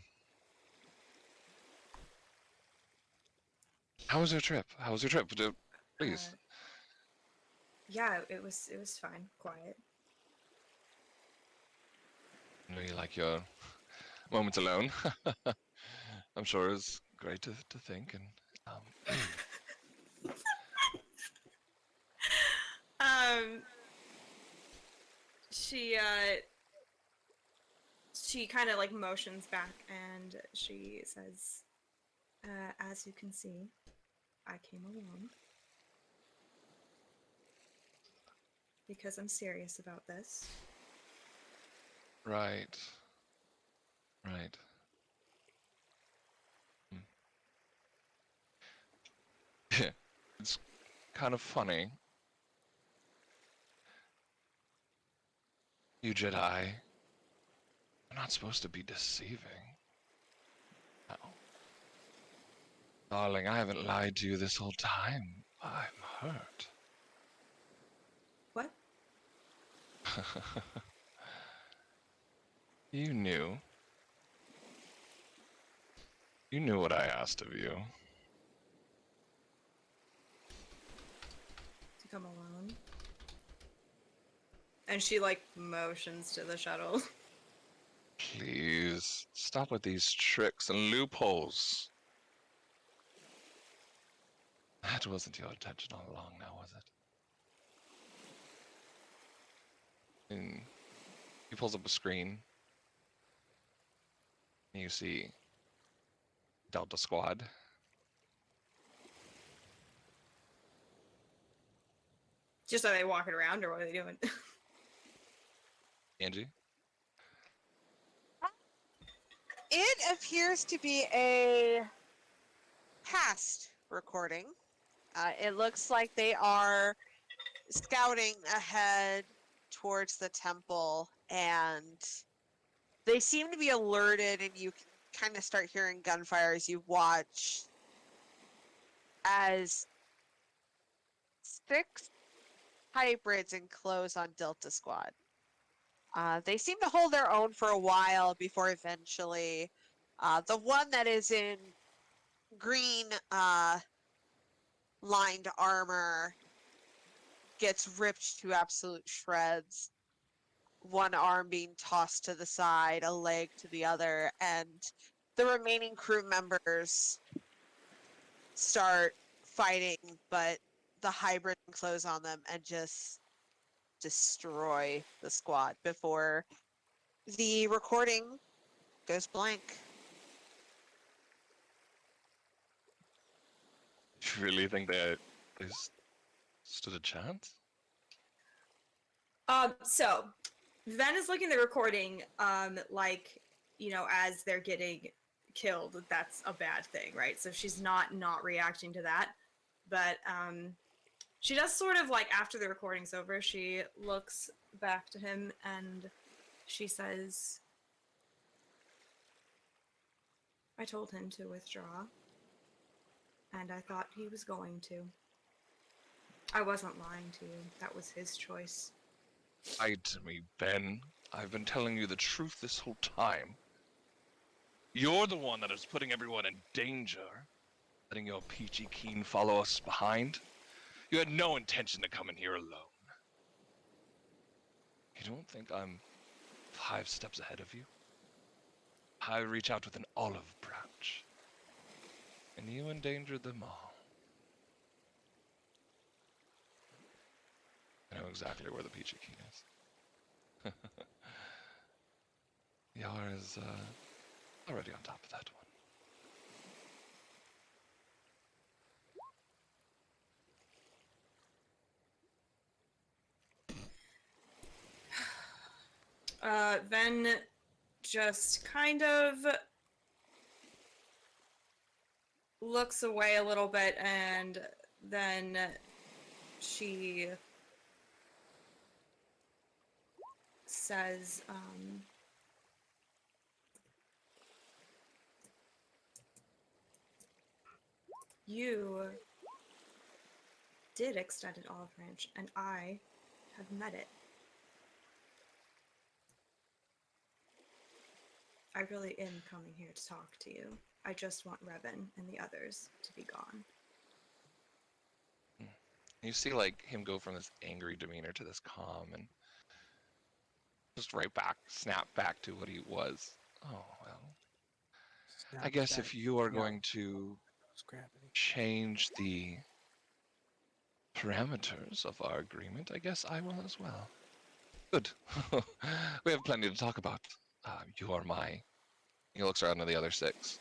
How was your trip? How was your trip? Please. Yeah, it was fine, quiet. I know you like your moments alone. I'm sure it was great to think and she kind of like motions back and she says, as you can see, I came alone because I'm serious about this. Right. Right. It's kind of funny. You Jedi are not supposed to be deceiving. No. Darling, I haven't lied to you this whole time. I'm hurt. What? You knew. You knew what I asked of you. To come alone? And she like motions to the shuttle. Please, stop with these tricks and loopholes. That wasn't your intention all along now, was it? And he pulls up a screen. And you see Delta Squad. Just are they walking around or what are they doing? Angie? It appears to be a past recording. It looks like they are scouting ahead towards the temple, and they seem to be alerted, and you can kind of start hearing gunfire as you watch as 6 hybrids enclose on Delta Squad. They seem to hold their own for a while before eventually the one that is in green lined armor gets ripped to absolute shreds. One arm being tossed to the side, a leg to the other, and the remaining crew members start fighting, but the hybrid close on them and just destroy the squad before the recording goes blank. You really think they stood a chance? So Ven is looking at the recording, like, you know, as they're getting killed, that's a bad thing, right? So she's not reacting to that. But she does sort of, like, after the recording's over, she looks back to him and she says, I told him to withdraw, and I thought he was going to. I wasn't lying to you. That was his choice. Lie to me, Ben. I've been telling you the truth this whole time. You're the one that is putting everyone in danger, letting your Peachy Keen follow us behind. You had no intention to come in here alone. You don't think I'm 5 steps ahead of you? I reach out with an olive branch, and you endangered them all. I know exactly where the Peachy Keen is. Yar is already on top of that one. Ven just kind of looks away a little bit, and then she says, you did extend an olive branch, and I have met it. I really am coming here to talk to you. I just want Revan and the others to be gone. You see, like, him go from this angry demeanor to this calm, and just right back, snap back to what he was. Oh, well. I guess if you are going to change the parameters of our agreement, I guess I will as well. Good. We have plenty to talk about. You are my... He looks around to the other 6.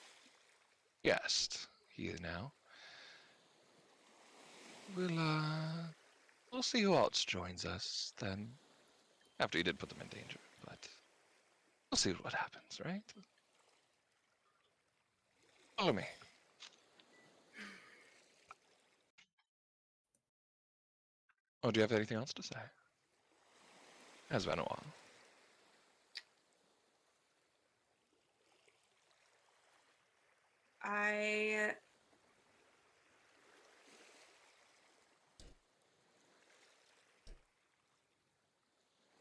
Guest. He is now. We'll see who else joins us then. After you did put them in danger, but we'll see what happens, right? Follow me. Oh, do you have anything else to say? Has been a while.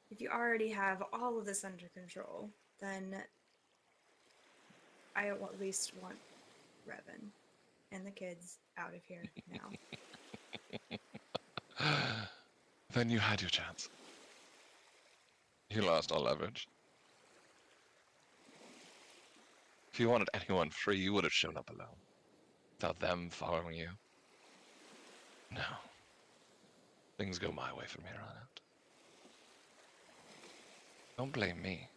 If you already have all of this under control, then I at least want Revan and the kids out of here now. Then you had your chance. You lost all leverage. If you wanted anyone free, you would have shown up alone. Without them following you. No. Things go my way from here on out. Don't blame me.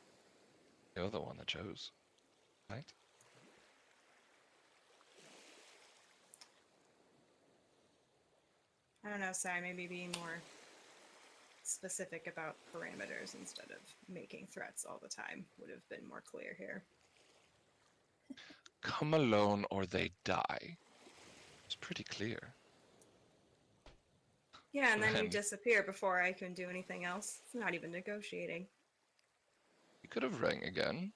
You're the one that chose. Right? I don't know, Sai, maybe being more specific about parameters instead of making threats all the time would have been more clear here. Come alone or they die. It's pretty clear. Yeah, and then you Then- disappear before I can do anything else. It's not even negotiating. You could have rang again.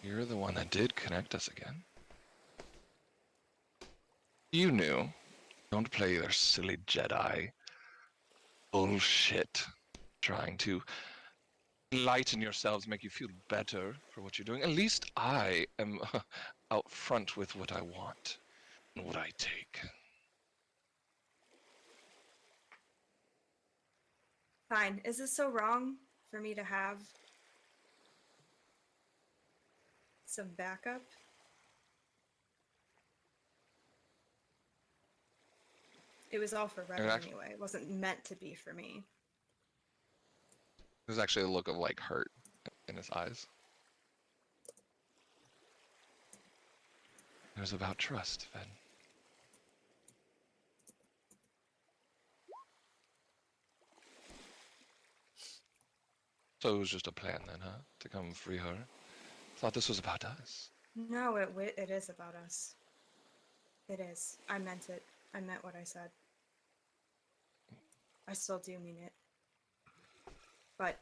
You're the one that did connect us again. You knew. Don't play their silly Jedi bullshit trying to enlighten yourselves, make you feel better for what you're doing. At least I am out front with what I want and what I take. Fine. Is it so wrong for me to have some backup? It was all for Revan act- anyway. It wasn't meant to be for me. There's actually a look of like hurt in his eyes. It was about trust, Ven. So it was just a plan then, huh? To come free her? Thought this was about us. No, it is about us. It is. I meant it. I meant what I said. I still do mean it. But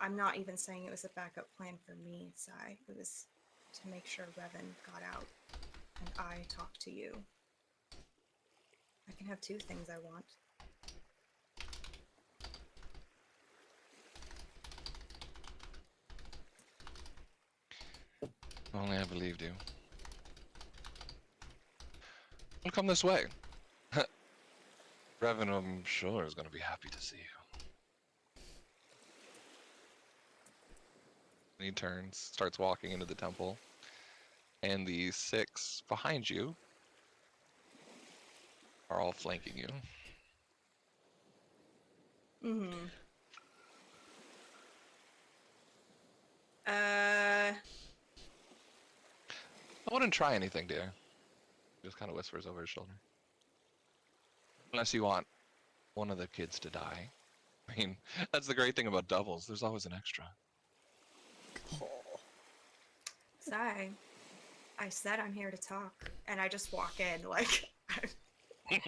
I'm not even saying it was a backup plan for me, Sai. It was to make sure Revan got out and I talked to you. I can have two things I want. If only I believed you. Well, come this way. Revan, I'm sure, is going to be happy to see you. And he turns, starts walking into the temple, and the 6 behind you are all flanking you. Mm-hmm. I wouldn't try anything, dear. He just kind of whispers over his shoulder. Unless you want one of the kids to die. I mean, that's the great thing about doubles. There's always an extra. Sai, I said I'm here to talk, and I just walk in like. You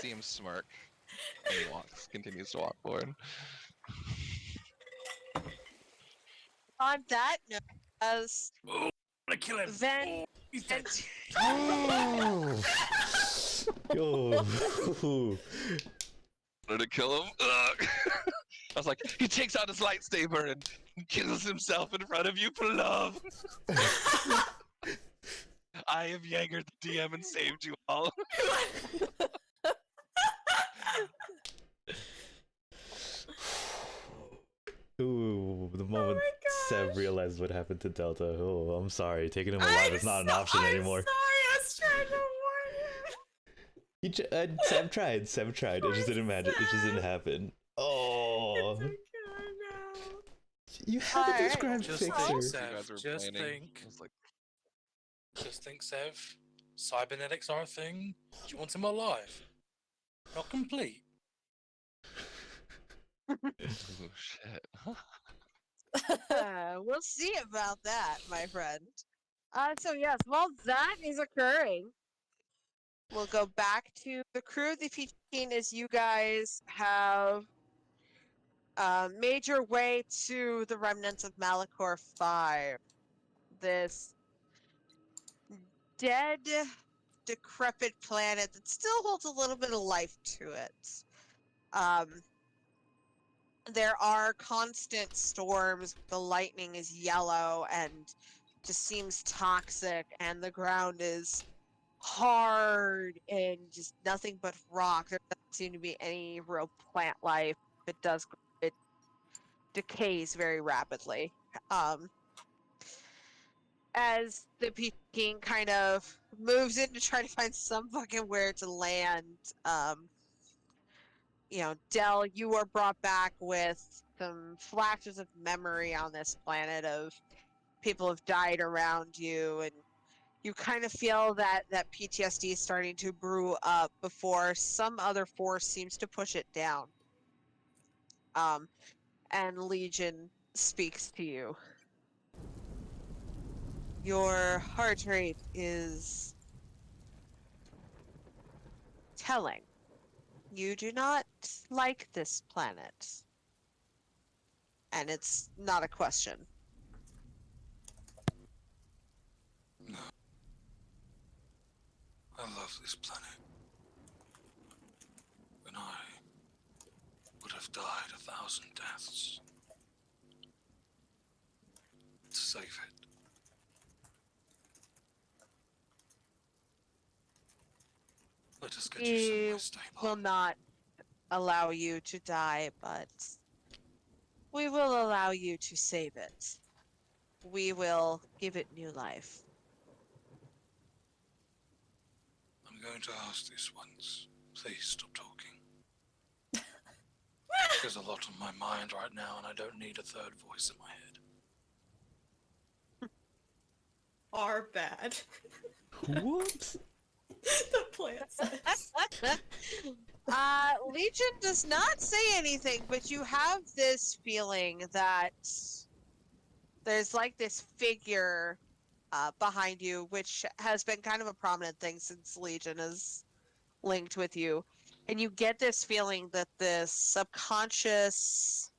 see him smirk, and he continues to walk forward. On that note, as Oh, I'm gonna kill him. Ven Oh, he's dead. Oh! Yo! Wanted to kill him. Ugh. I was like, he takes out his lightsaber and kills himself in front of you for love. I have Jaeger the DM and saved you all. Ooh, the moment Sev gosh. realized what happened to Delta. Oh, I'm sorry. Taking him alive is not an option anymore. I'm sorry, I was trying to warn him. Sev tried. Sev tried. It just didn't matter. It just didn't happen. Oh. It's okay, no. You have a Alright. described Just fixer. think, You Sev. guys were Just planning. think. I was like, Just think, Sev. Cybernetics are a thing. Do you want him alive? Not complete. oh shit. we'll see about that, my friend. So yes, while that is occurring, we'll go back to the crew of the Peachy Keen as you guys have made your way to the remnants of Malachor 5. This dead, decrepit planet that still holds a little bit of life to it. There are constant storms. The lightning is yellow and just seems toxic, and the ground is hard and just nothing but rock. There doesn't seem to be any real plant life. If it does, it decays very rapidly. As the Peking kind of moves in to try to find some fucking where to land, Del, you are brought back with some flashes of memory on this planet of people have died around you, and you kind of feel that PTSD is starting to brew up before some other force seems to push it down. And Legion speaks to you. Your heart rate is telling. You do not like this planet. And it's not a question. No. I love this planet. And I have died 1,000 deaths to save it. Let us get you We somewhere stable. will not allow you to die, but we will allow you to save it. We will give it new life. I'm going to ask this once. Please stop talking. There's a lot on my mind right now, and I don't need a third voice in my head. Are bad. What? The plant says. Legion does not say anything, but you have this feeling that there's like this figure behind you, which has been kind of a prominent thing since Legion is linked with you. And you get this feeling that this subconscious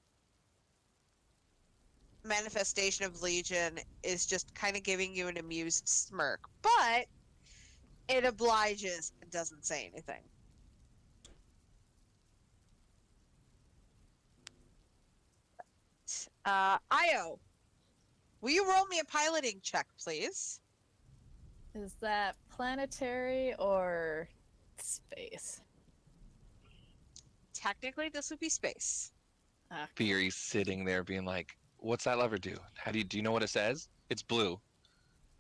manifestation of Legion is just kind of giving you an amused smirk. But it obliges and doesn't say anything. Io, will you roll me a piloting check, please? Is that planetary or space? Technically, this would be space. Ah, Theory's sitting there being like, "What's that lever do? Do you know what it says? It's blue.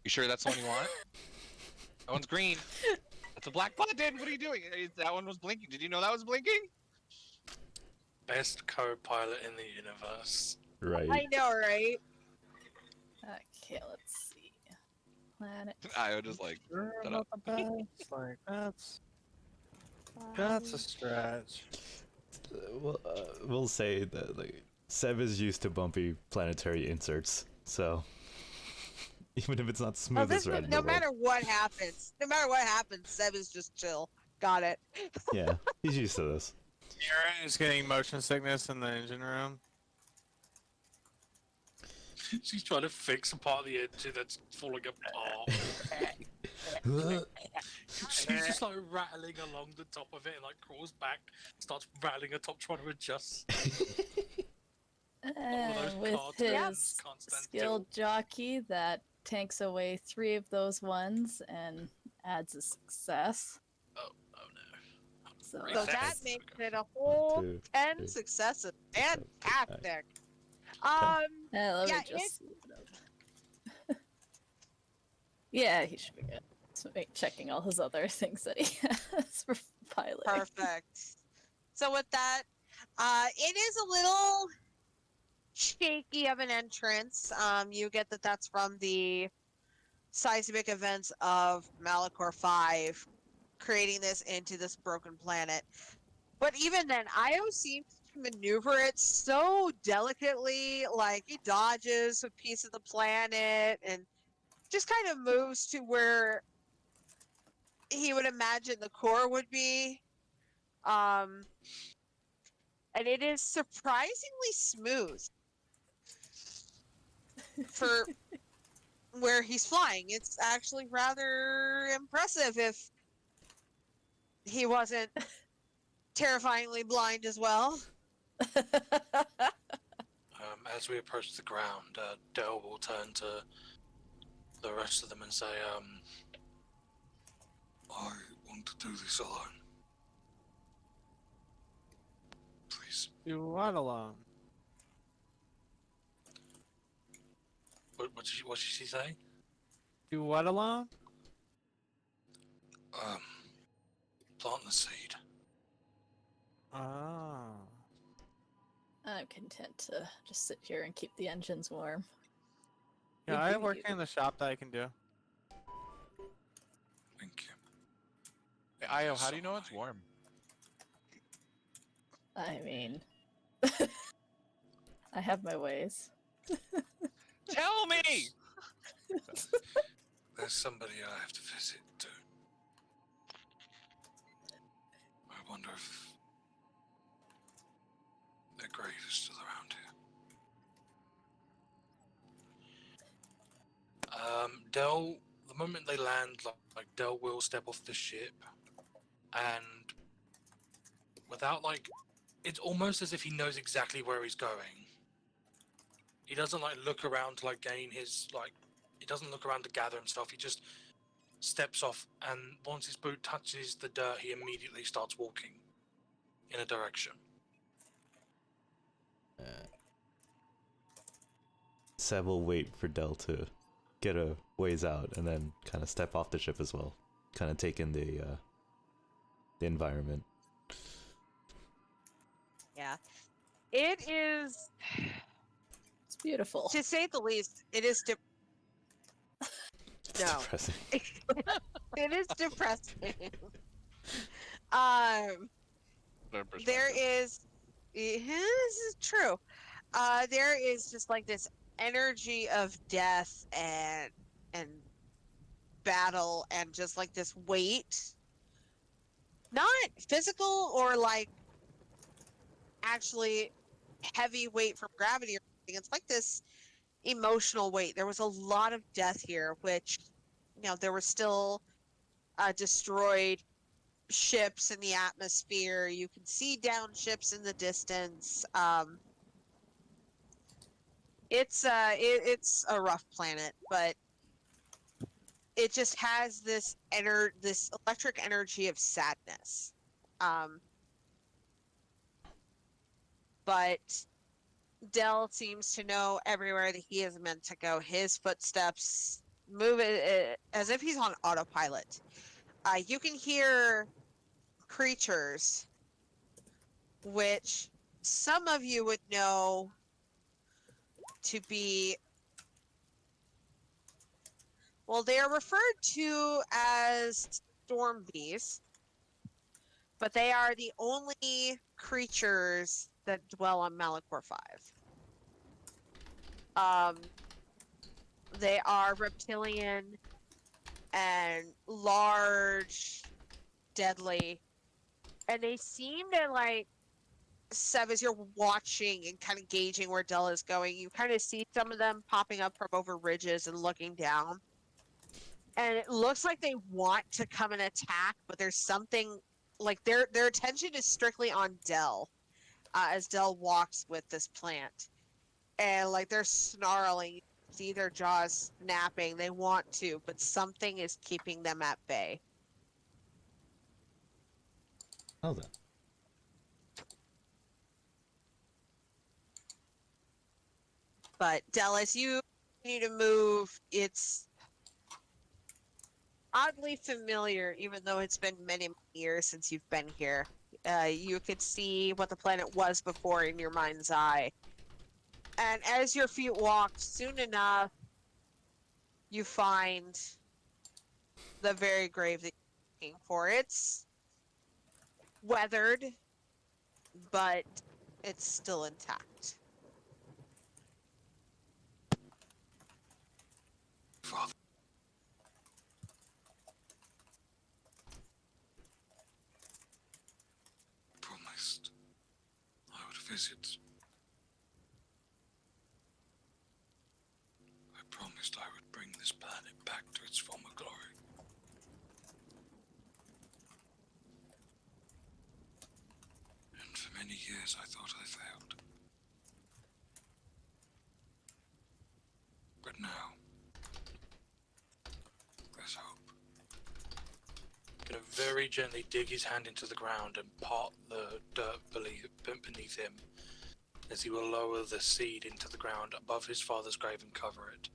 You sure that's the one you want? That one's green. That's a black button. What are you doing? That one was blinking. Did you know that was blinking?" Best co-pilot in the universe. Right. I know, right? okay, let's see. Planet. I was just like, Sure shut about up. the best? Like, that's a stretch. We'll say that like Seb is used to bumpy planetary inserts, so even if it's not Oh, smooth as red. no matter what happens, Seb is just chill. Got it. Yeah, he's used to this. Aaron is getting motion sickness in the engine room. She's trying to fix a part of the engine that's falling apart. She's just like rattling along the top of it and like crawls back, starts rattling atop trying to adjust. With cartoons his can't stand skilled jockey, that tanks away 3 of those ones and adds a success. Oh no. So So that Success. makes it a whole 2, 10 3. successes. Fantastic. let me yeah, just look it up. Yeah, he should be good. So checking all his other things that he has for piloting. Perfect. So with that, it is a little shaky of an entrance. You get that that's from the seismic events of Malachor 5, creating this into this broken planet. But even then, Io seems to maneuver it so delicately, like he dodges a piece of the planet and just kind of moves to where he would imagine the core would be. And it is surprisingly smooth for where he's flying. It's actually rather impressive if he wasn't terrifyingly blind as well. As we approach the ground, Del will turn to the rest of them and say, I want to do this alone. Please. Do what alone? What did she say? Do what alone? Plant the seed. Oh. I'm content to just sit here and keep the engines warm. Yeah, I have working in the shop that I can do. Thank you. Hey, Io, how do you know it's warm? I mean, I have my ways. Tell me! There's somebody I have to visit too. I wonder if their grave is still around here. Del, the moment they land, like Del will step off the ship, and without like It's almost as if he knows exactly where he's going. He doesn't like look around to like gain his like. He doesn't look around to gather himself. He just steps off, and once his boot touches the dirt, he immediately starts walking in a direction. Seb will wait for Del to get a ways out and then kind of step off the ship as well. Kind of take in the environment. Yeah. It is, It's beautiful. to say the least, it is It's No. depressing. it is depressing. Their There perspective. is, this is true. There is just like this energy of death and battle and just like this weight, not physical or like actually heavy weight from gravity or anything. It's like this emotional weight. There was a lot of death here, which, you know, there were still destroyed ships in the atmosphere. You can see down ships in the distance. It's a rough planet, but it just has this this electric energy of sadness. But Dell seems to know everywhere that he is meant to go. His footsteps move as if he's on autopilot. You can hear creatures, which some of you would know to be, well, they are referred to as storm bees, but they are the only creatures that dwell on Malachor 5. They are reptilian and large, deadly, and they seem to like, Seb, as you're watching and kind of gauging where Dell is going, you kind of see some of them popping up from over ridges and looking down. And it looks like they want to come and attack, but there's something like their attention is strictly on Dell, as Dell walks with this plant. And like they're snarling, you see their jaws snapping. They want to, but something is keeping them at bay. Oh, then. But Dell, as you continue to move, it's oddly familiar, even though it's been many, many years since you've been here. You could see what the planet was before in your mind's eye. And as your feet walk, soon enough, you find the very grave that you're looking for. It's weathered, but it's still intact. Father, promised I would visit. I promised I would bring this planet back to its former glory. And for many years I thought I failed. But now, there's hope. Gonna very gently dig his hand into the ground and part the dirt beneath him, as he will lower the seed into the ground above his father's grave and cover it.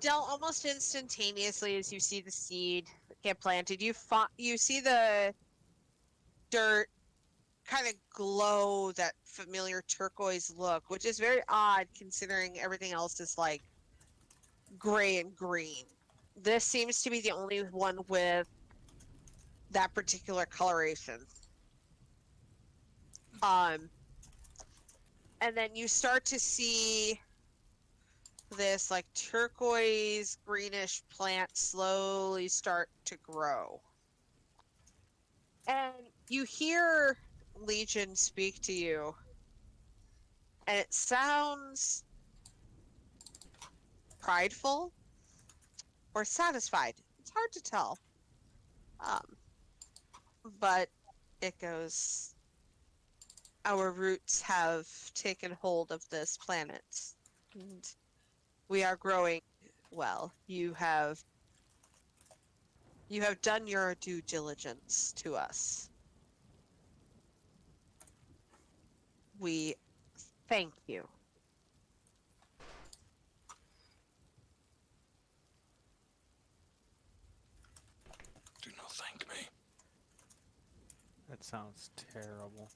Del, almost instantaneously as you see the seed get planted, you see the dirt kind of glow that familiar turquoise look, which is very odd considering everything else is like gray and green. This seems to be the only one with that particular coloration. And then you start to see this like turquoise greenish plant slowly start to grow. And you hear Legion speak to you, and it sounds prideful or satisfied. It's hard to tell. But it goes. Our roots have taken hold of this planet, and we are growing well. You have done your due diligence to us. We thank you. Do not thank me. That sounds terrible.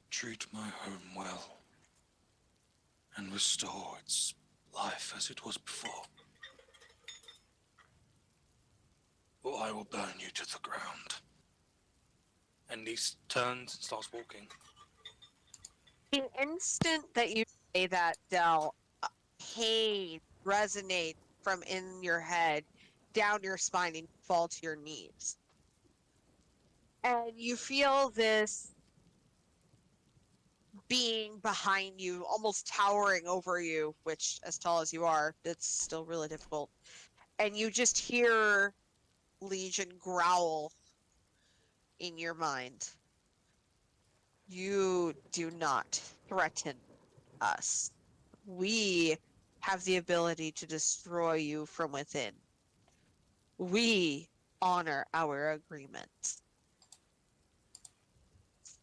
Treat my home well, and restore its life as it was before. Or I will burn you to the ground. And he turns and starts walking. The instant that you say that, Del, pain resonates from in your head down your spine and you fall to your knees. And you feel this being behind you, almost towering over you, which, as tall as you are, it's still really difficult. And you just hear Legion growl in your mind. You do not threaten us. We have the ability to destroy you from within. We honor our agreements.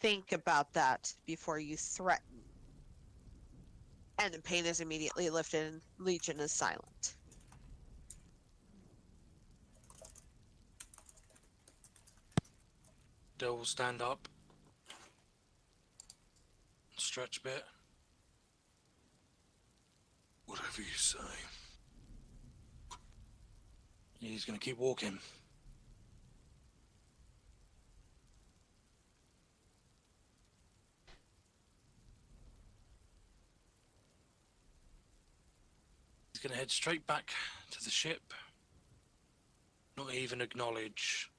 Think about that before you threaten. And the pain is immediately lifted and Legion is silent. Dell will stand up, stretch a bit. Whatever you say. He's gonna keep walking. He's gonna head straight back to the ship. Not even acknowledge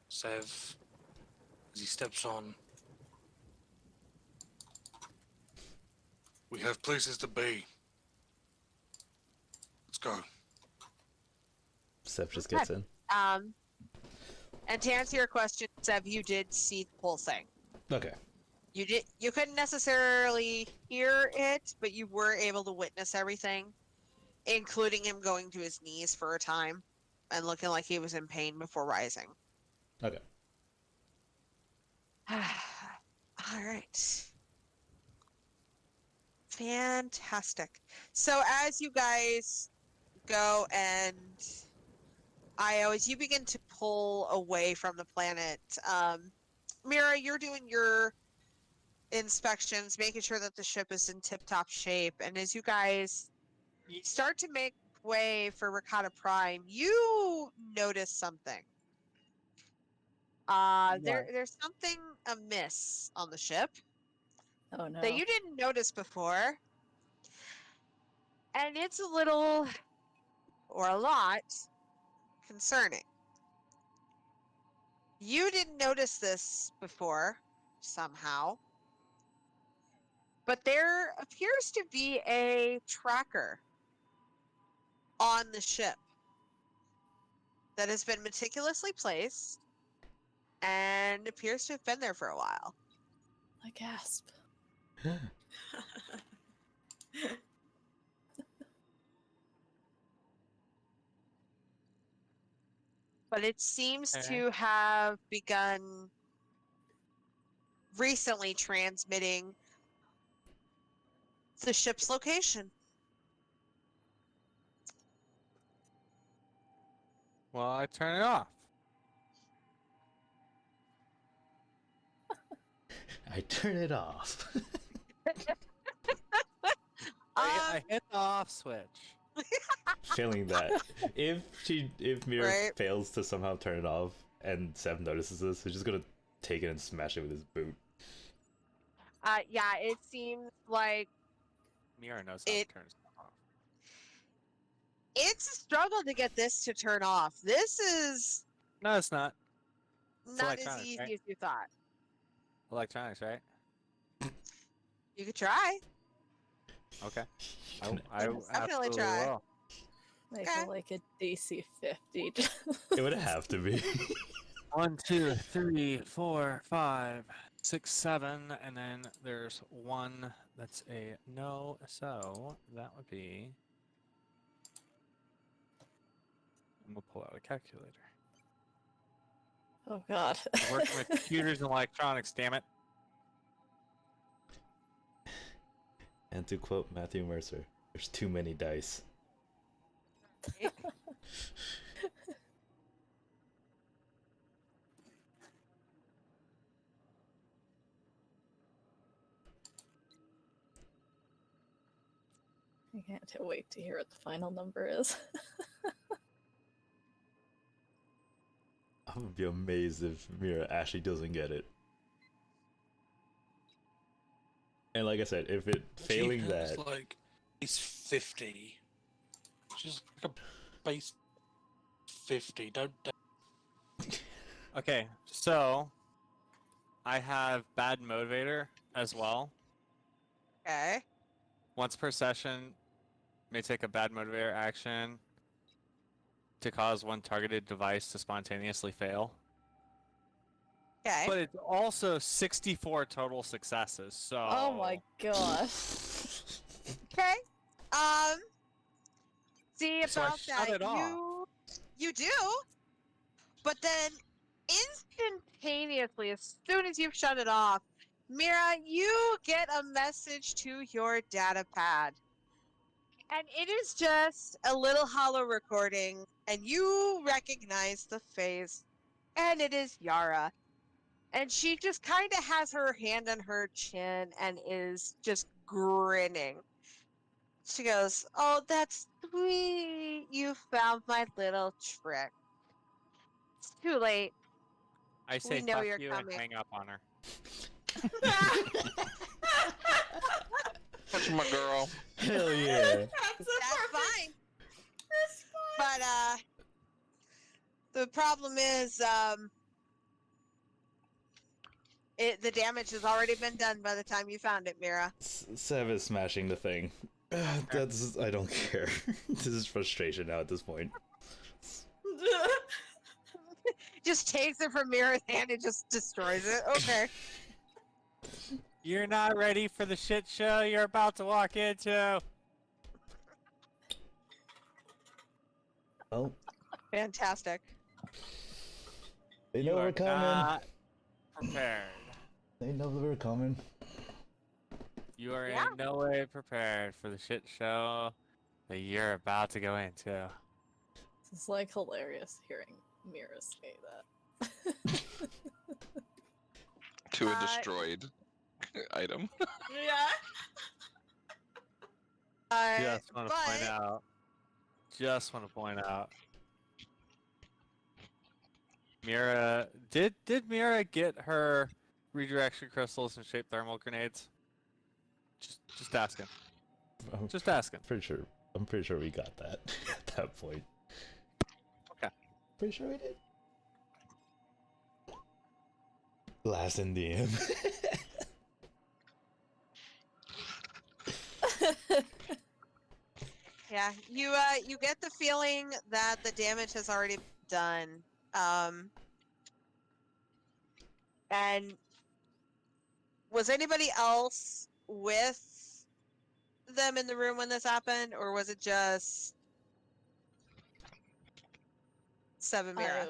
Sev as he steps on. We have places to be. Let's go. Seth just gets in. And to answer your question, Sev, you did see the whole thing. Okay. You couldn't necessarily hear it, but you were able to witness everything, including him going to his knees for a time and looking like he was in pain before rising. Okay. All right. Fantastic. So as you guys go and you begin to pull away from the planet. Mira, you're doing your inspections, making sure that the ship is in tip-top shape. And as you guys start to make way for Ricotta Prime, you notice something. There's something amiss on the ship Oh no. that you didn't notice before. And it's a little, or a lot, concerning. You didn't notice this before, somehow. But there appears to be a tracker on the ship that has been meticulously placed and appears to have been there for a while. I gasp. But it seems Okay. to have begun recently transmitting the ship's location. Well, I turn it off. I turn it off. I hit the off switch. Feeling that if Mira Right. fails to somehow turn it off and Seth notices this, he's just gonna take it and smash it with his boot. Yeah, it seems like Mira knows how to turn stuff off. it's a struggle to get this to turn off. This is No, it's not. It's not as electronics, easy right? as you thought. Electronics, right? You could try. Okay. I Definitely absolutely try. will. Make Okay. it like a DC 50. It would have to be. 1, 2, 3, 4, 5, 6, 7, and then there's one that's a no, so that would be. I'm gonna pull out a calculator. Oh god. I work with computers and electronics, damn it. And to quote Matthew Mercer, there's too many dice. I can't wait to hear what the final number is. I would be amazed if Mira actually doesn't get it. And like I said, if it failing She that, has, like, base 50. She's like a base 50. Don't. Okay, so I have bad motivator as well. Okay. Once per session, may take a bad motivator action to cause one targeted device to spontaneously fail. Okay. But it's also 64 total successes, so... Oh my gosh. Okay. See So I about shut that. it off. You do, but then instantaneously, as soon as you shut it off, Mira, you get a message to your data pad. And it is just a little hollow recording, and you recognize the face. And it is Yara. And she just kind of has her hand on her chin and is just grinning. She goes, "Oh, that's sweet. You found my little trick. It's too late. I say know fuck you're you coming." and hang up on her. That's my girl. hell yeah. That's That's fine. That's fine. But the problem is, the damage has already been done by the time you found it, Mira. Sev is smashing the thing. That's I don't care. This is frustration now at this point. Just takes it from Mira's hand and just destroys it. Okay. You're not ready for the shit show you're about to walk into. Oh, Fantastic. they You know are we're coming. not prepared. They know we're coming. You are Yeah. in no way prepared for the shit show that you're about to go into. This is like hilarious hearing Mira say that. To a destroyed item. Yeah. Just want to point But out. Just want to point out. Mira, did Mira get her redirection crystals and shape thermal grenades? Just asking. I'm Just asking. I'm pretty sure we got that at that point. Okay. Pretty sure we did. Last in DM. yeah, you get the feeling that the damage has already been done. And was anybody else with them in the room when this happened, or was it just Seven Mira?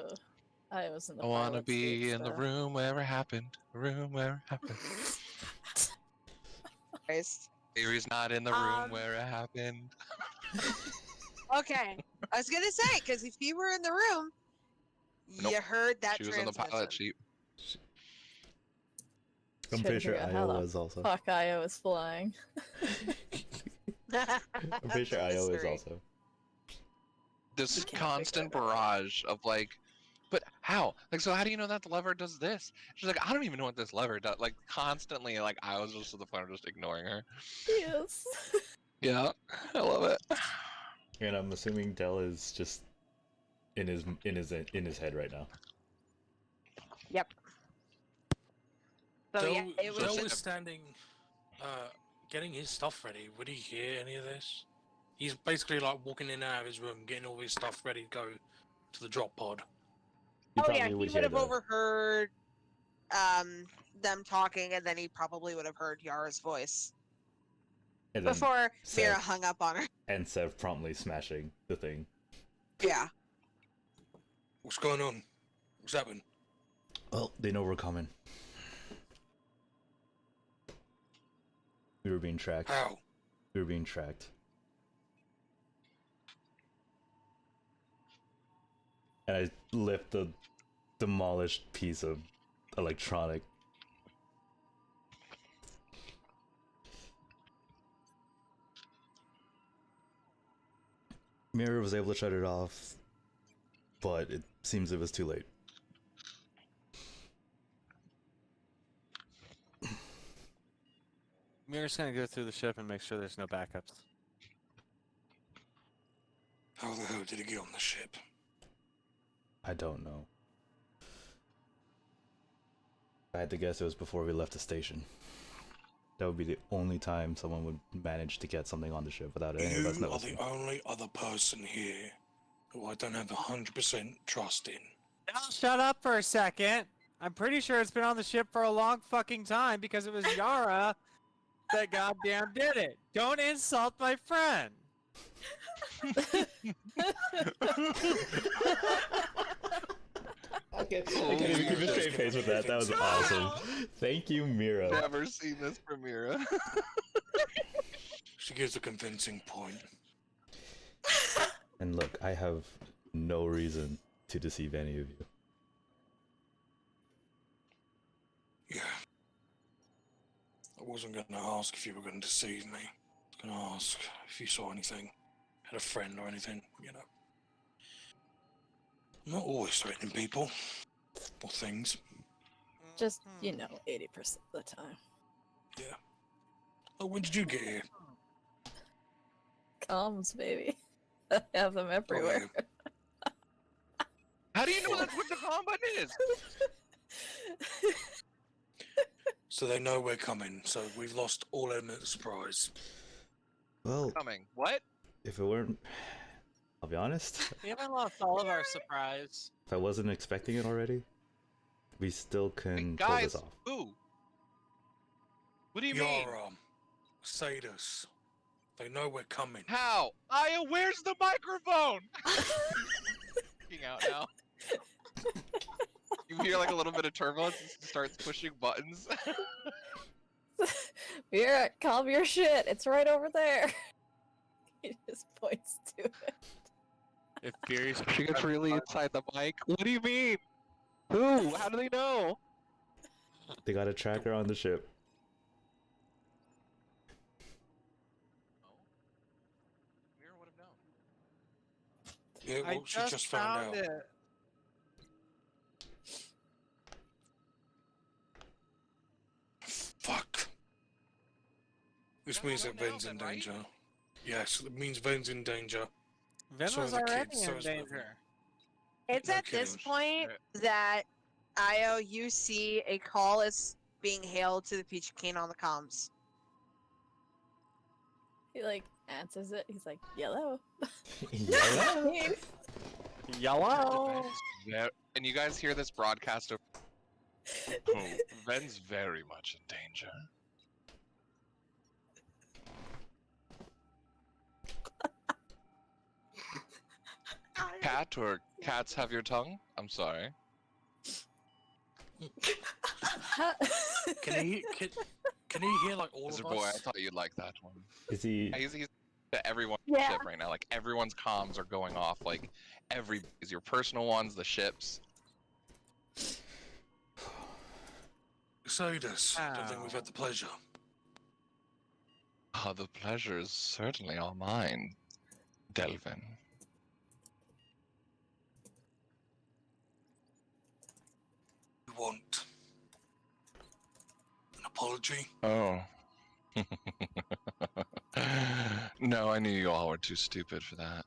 I was in the I wanna pilot be seat, in the so- room where it happened. The room where it happened. Christ. Avery's not in the room Um, where it happened. Okay, I was gonna say, because if you were in the room, Nope. you heard that She was on the pilot transmission. sheet. I'm Trying pretty to sure figure out how Io the was also. Fuck, Io was flying. I'm pretty sure Io is also. This can't constant figure it out. barrage of like, but how? Like, so how do you know that the lever does this? She's like, I don't even know what this lever does. Like, constantly, like, I was just to the point of just ignoring her. Yes. Yeah, I love it. And I'm assuming Dell is just in his head right now. So yeah, it was Joe Joe should was have- standing getting his stuff ready. Would he hear any of this? He's basically like walking in and out of his room, getting all his stuff ready to go to the drop pod. He Oh yeah, probably would he hear would have the overheard them talking, and then he probably would have heard Yara's voice and then before Mira Seth, hung up on her. and Sev promptly smashing the thing. Yeah. What's going on? What's happened? Well, they know we're coming. We were being tracked. How? We were being tracked. And I lift the demolished piece of electronic. Mira was able to shut it off, but it seems it was too late. Mira's gonna go through the ship and make sure there's no backups. How the hell did he get on the ship? I don't know. If I had to guess, it was before we left the station. That would be the only time someone would manage to get something on the ship without any of us You are noticing. the only other person here who I don't have 100% trust in. Now shut up for a second. I'm pretty sure it's been on the ship for a long fucking time because it was Yara that goddamn did it. Don't insult my friend. Okay, we keep a straight face with that. That was awesome. Thank you, Mira. Never seen this from Mira. She gives a convincing point. And look, I have no reason to deceive any of you. Yeah. I wasn't going to ask if you were going to deceive me. I was going to ask if you saw anything, had a friend or anything, you know. I'm not always threatening people or things. Just, 80% of the time. Yeah. Oh, when did you get here? Comms, baby. I have them everywhere. How do you know that's what the comm button is? So they know we're coming, so we've lost all element of surprise. Well, Coming. What? if it weren't... I'll be honest, We haven't lost all of our surprise. if I wasn't expecting it already, we still can pull Guys, this off. who? What do you mean? Yara, Isaidus, they know we're coming. How? Aya, where's the microphone? Freaking out now. You hear like a little bit of turbulence and she starts pushing buttons. Mira, calm your shit. It's right over there. He just points to it. If Fury's She gets really inside the mic. What do you mean? Who? How do they know? They got a tracker on the ship. Mira would have known. Yeah, well, she just found out. it. Fuck. This No, means no, that no, Ven's in then, right? danger. Yes, it means Ven's in danger. Ven So was are the already kids, so in is Vivian. danger. It's No at this kidding. point that Io, you see a call is being hailed to the Peachy Cane on the comms. He answers it. He's like, yellow. Yeah. Yellow. Yeah, and you guys hear this broadcast of oh, Ven's very much in danger. Cat or cats have your tongue? I'm sorry. Can he hear like all Mr. of Boy, I us? thought you'd like that one. Is he... He's to everyone's Yeah. ship right now. Like everyone's comms are going off. Like is your personal ones, the ships. Isaidus, don't think we've had the pleasure. Ah, the pleasure is certainly all mine, Delvin. We want an apology. Oh. No, I knew you all were too stupid for that.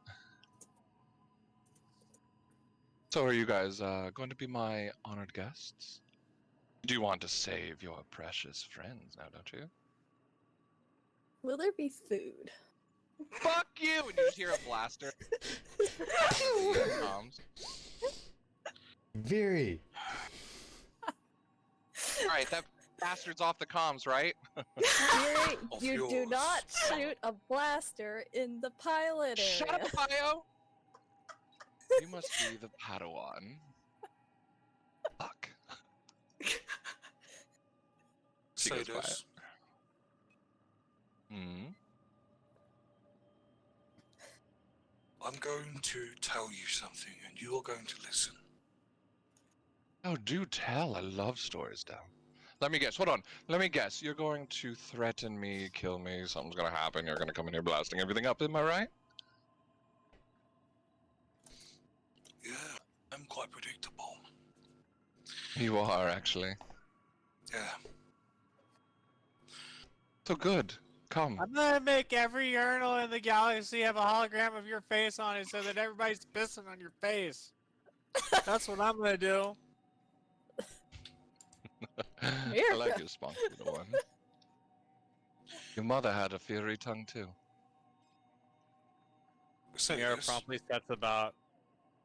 So are you guys going to be my honored guests? Do you want to save your precious friends now, don't you? Will there be food? Fuck you! And you just hear a blaster. Comms. Veery! Alright, that bastard's off the comms, right? Fury, Of you do yours. not shoot a blaster in the pilot area. Shut up, Pio! You must be the Padawan. Fuck. She goes quiet. Isaidus, Hmm. I'm going to tell you something, and you're going to listen. Oh, do tell. I love stories, down. Let me guess. Hold on. Let me guess. You're going to threaten me, kill me, something's gonna happen, you're gonna come in here blasting everything up, am I right? Yeah, I'm quite predictable. You are, actually. Yeah. So good. Come. I'm gonna make every urinal in the galaxy have a hologram of your face on it so that everybody's pissing on your face. That's what I'm gonna do. I like your spunk, little one. Your mother had a fiery tongue, too. Mira Isaidus, promptly sets about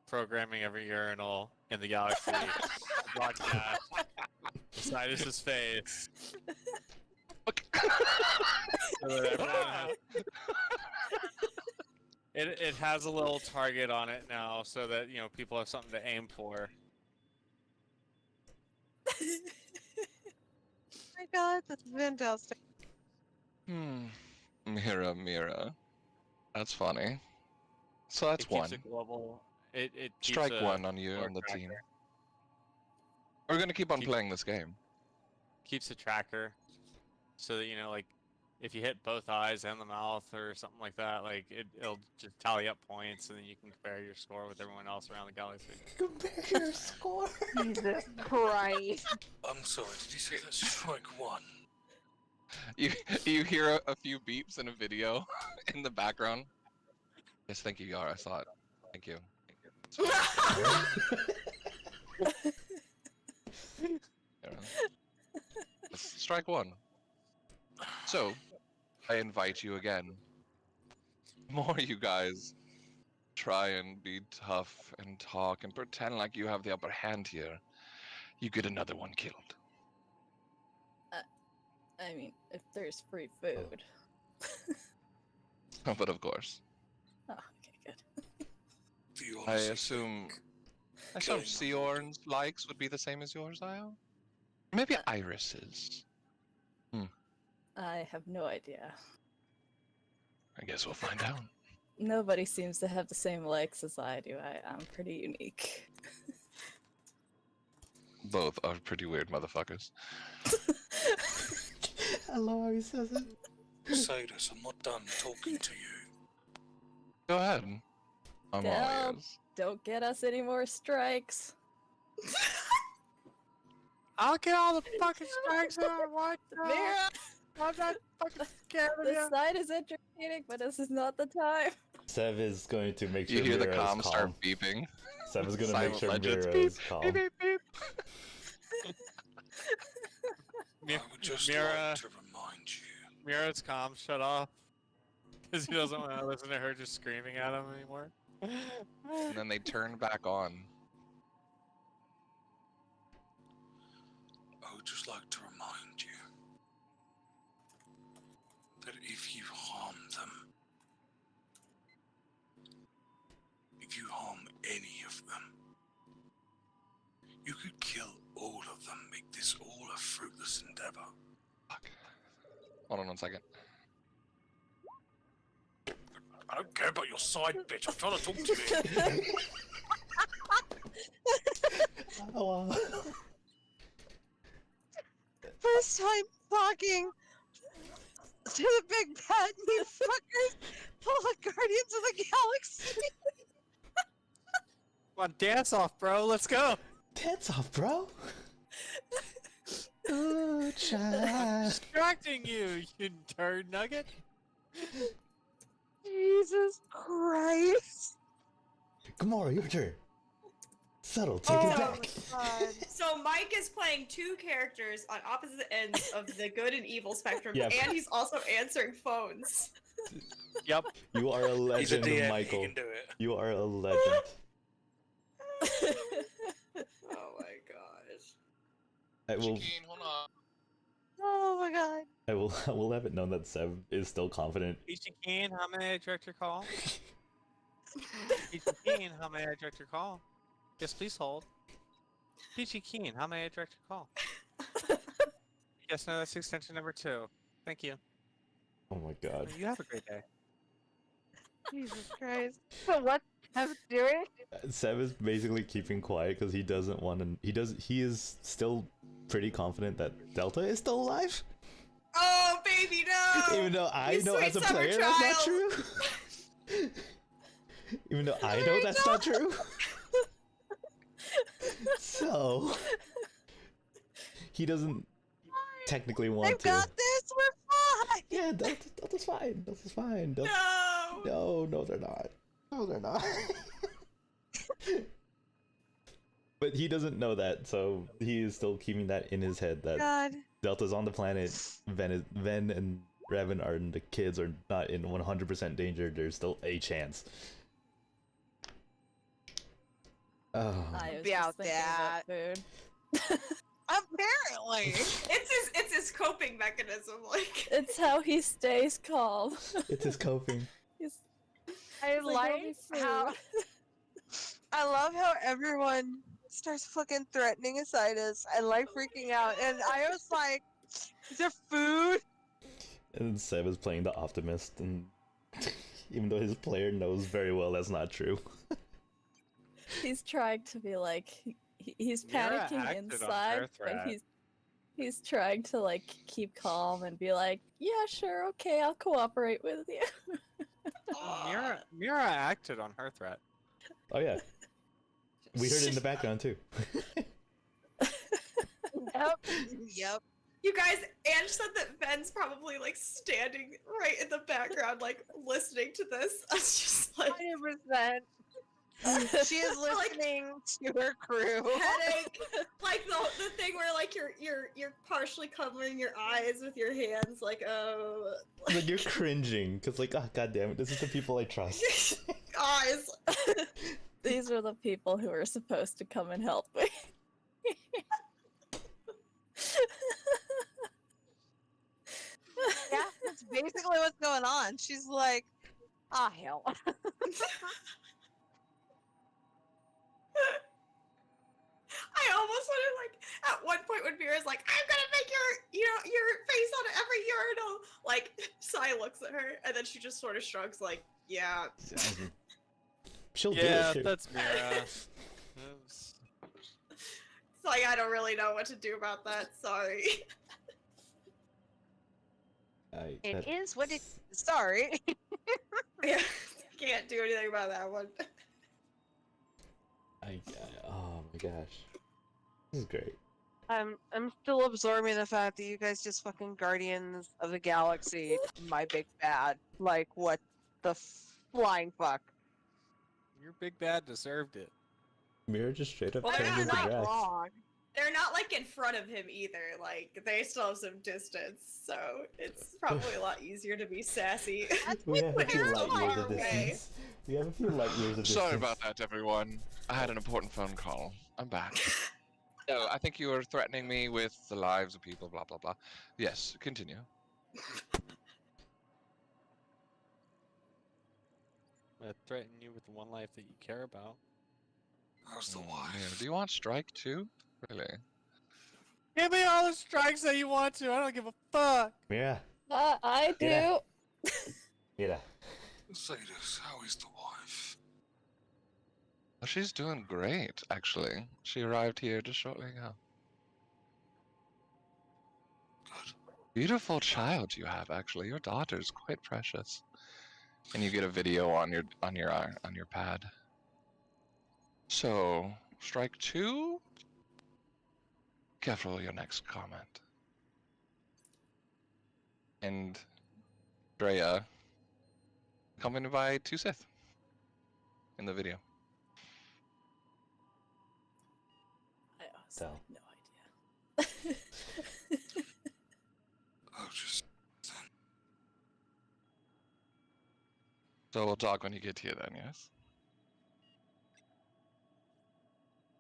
programming every urinal in the galaxy. Broadcast. Isaidus' face. So that everyone has- it has a little target on it now, so that people have something to aim for. Oh my god, that's fantastic. Mira. That's funny. So that's It keeps one. it global. It keeps Strike a one on you lore and the tracker. team. We're gonna keep on Keep- playing this game. Keeps a tracker, so that like if you hit both eyes and the mouth or something like that, like it'll just tally up points, and then you can compare your score with everyone else around the galaxy. Compare your score! Jesus Christ. I'm sorry, did you say that's strike one? You hear a few beeps in a video in the background. Yes, thank you, Yara. I saw it. Thank you. Yara. Yes, strike one. So, I invite you again. The more you guys try and be tough and talk and pretend like you have the upper hand here, you get another one killed. I mean, if there's free food. But of course, Oh, okay, good. Do you I honestly assume think killing Seorn's likes would be the same as yours, Io? Maybe Iris's. I have no idea. I guess we'll find out. Nobody seems to have the same likes as I do. I'm pretty unique. Both are pretty weird motherfuckers. I love how he says it. Isaidus, I'm not done talking to you. Go ahead. I'm all Down. ears. Don't get us any more strikes. I'll get all the fucking strikes that I want. Mira, I'm not fucking scared of this you. side is entertaining, but this is not the time. Sev is going to make sure You hear the Mira is comms calm. start beeping. Sev is going to Silent make sure Legends. Mira is calm. Beep, beep, beep. I would just Mira, like to remind you. Mira's comms shut off because he doesn't want to listen to her just screaming at him anymore. And then they turn back on. I would just like to remind you that if you harm them, if you harm any of them, you could kill all of them, make this all a fruitless endeavor. Fuck. Hold on 1 second. I don't care about your side, bitch. I'm trying to talk to you. Oh, wow. First time talking to the big bad you fuckers full of Guardians of the Galaxy. Come on, dance off, bro. Let's go. Tits off, bro! Ooh, child. Distracting you, you turd nugget. Jesus Christ. Gamora, your turn. Subtle, take it Oh, back. God. So Mike is playing two characters on opposite ends of the good and evil spectrum, Yeah. and he's also answering phones. Yep. You are a He's a legend, DM. Michael. He can do it. You are a legend. Oh my gosh. I will. Chicken, hold on. Oh my god. I will have it known that Seb is still confident. Peachy Keen, how may I direct your call? Peachy Keen, how may I direct your call? Yes, please hold. Peachy Keen, how may I direct your call? Yes, no, that's extension number 2. Thank you. Oh my god. You have a great day. Jesus Christ. So what's Seb doing? Seb is basically keeping quiet because he doesn't want to. He is still pretty confident that Delta is still alive. Oh baby, no! Even though I You know sweet as a summer player that's not child. true. Even though I know that's not true. So he doesn't technically want They've to. got this. We're fine. Yeah, Delta's fine. Delta's fine. No! No, they're not. No, they're not. But he doesn't know that, so he is still keeping that in his head that God. Delta's on the planet. Ven and Revan are the kids are not in 100% danger. There's still a chance. Oh. I was About just thinking about food. Apparently. It's his coping mechanism, like It's how he stays calm. It's his coping. He's I it's like, "I'll be like how food." I love how everyone starts fucking threatening Isaidus and like freaking out, and I was like, "Is there food?" And Seb is playing the optimist, and even though his player knows very well that's not true. He's trying to be like he's Mira panicking acted on her inside, but threat. he's trying to like keep calm and be like, yeah, sure, okay, I'll cooperate with you. Mira acted on her threat. Oh yeah, we heard it in the background too. Yep. Yep. you guys. Ange said that Ven's probably like standing right in the background, like listening to this. I was just like 100%. She is listening to her crew. headache, like the thing where like you're partially covering your eyes with your hands, like oh Like you're cringing because like, oh god damn it, this is the people I trust. eyes. These are the people who are supposed to come and help me. Yeah, that's basically what's going on. She's like, ah, hell. I almost wanted like at one point when Mira's like, I'm gonna make your face on every urinal. Like Sai looks at her and then she just sort of shrugs like, yeah. She'll Yeah, do it. that's Mira. It's like I don't really know what to do about that. Sorry. It is what it. Sorry. Yeah, can't do anything about that one. Oh my gosh, this is great. I'm still absorbing the fact that you guys just fucking Guardians of the Galaxy, my big bad. Like, what the flying fuck? Your big bad deserved it. Mira just straight up Well, turned they're into not Drax. wrong. They're not like in front of him either. Like they still have some distance, so it's probably a lot easier to be sassy. We have a when few you're light so years far of away. distance. We have a few light years of distance. Sorry about that, everyone. I had an important phone call. I'm back. So I think you were threatening me with the lives of people, blah blah blah. Yes, continue. I'm gonna threaten you with the one life that you care about. How's the Man, wife? do you want strike too? Really? Give me all the strikes that you want to. I don't give a fuck. Mira, I do. Yeah. Mira. Isaidus, how is the wife? Well, she's doing great, actually. She arrived here just shortly ago. Good. Beautiful child you have, actually. Your daughter's quite precious. And you get a video on your pad. So, strike 2. Careful your next comment. And Drea, accompanied by 2 Sith in the video. Honestly, Tell. no idea. I'll just. So we'll talk when you get here then, yes?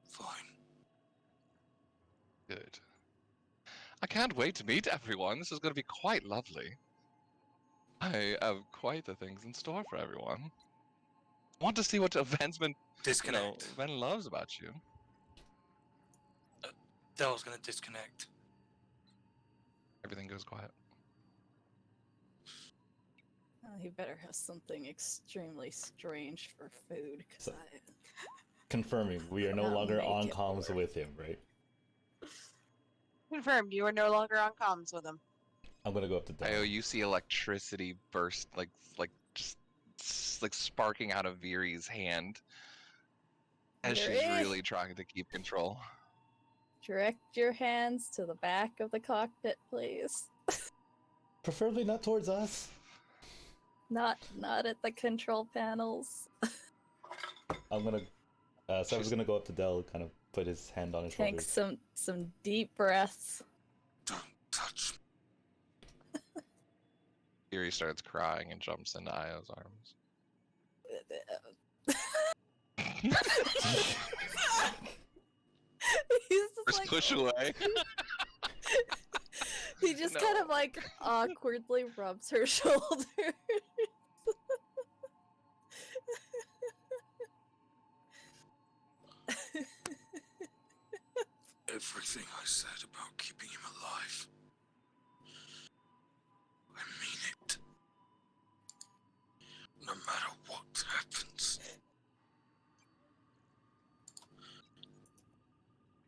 Fine. Good. I can't wait to meet everyone. This is going to be quite lovely. I have quite the things in store for everyone. I want to see what Ven's been, Disconnect. Ven loves about you. Dell's gonna disconnect. Everything goes quiet. Well, he better have something extremely strange for food, because So- Confirming, we are no That'll longer make on it comms work. with him, right? Confirmed. You are no longer on comms with him. I'm gonna go up to Del. You see electricity burst, like just like sparking out of Viri's hand as she's Viri? really trying to keep control. Direct your hands to the back of the cockpit, please. Preferably not towards us. Not at the control panels. I'm gonna. Sever's gonna go up to Del, kind of put his hand on his shoulder. Take some deep breaths. Don't touch me. Viri starts crying and jumps into Io's arms. He's just Just like, push away. he just No. kind of like awkwardly rubs her shoulder. Everything I said about keeping him alive. I mean it. No matter what happens.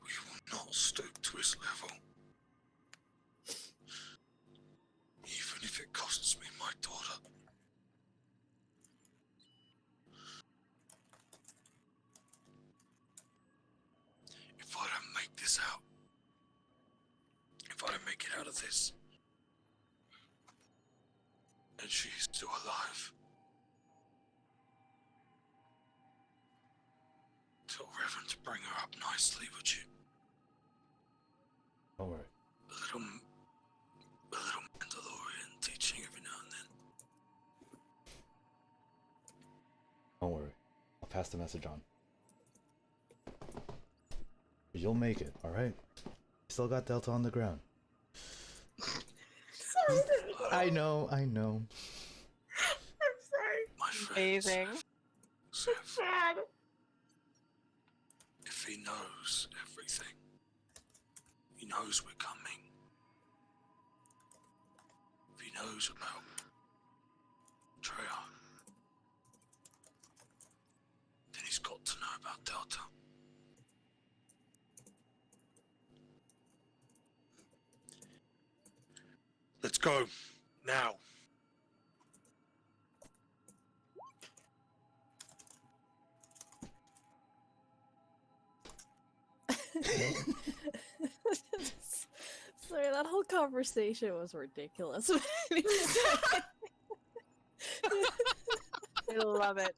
We will not stoop to his level. Even if it costs me my daughter. If I don't make this out, if I don't make it out of this, and she's still alive, tell Reverend to bring her up nicely, would you? Don't worry. A little Mandalorian teaching every now and then. Don't worry. I'll pass the message on. You'll make it, alright? Still got Delta on the ground. I know. I'm sorry. My friend, Amazing. Sev, Sad. if he knows everything, he knows we're coming. If he knows about Treya, then he's got to know about Delta. Let's go. Now. Sorry, that whole conversation was ridiculous. I love it.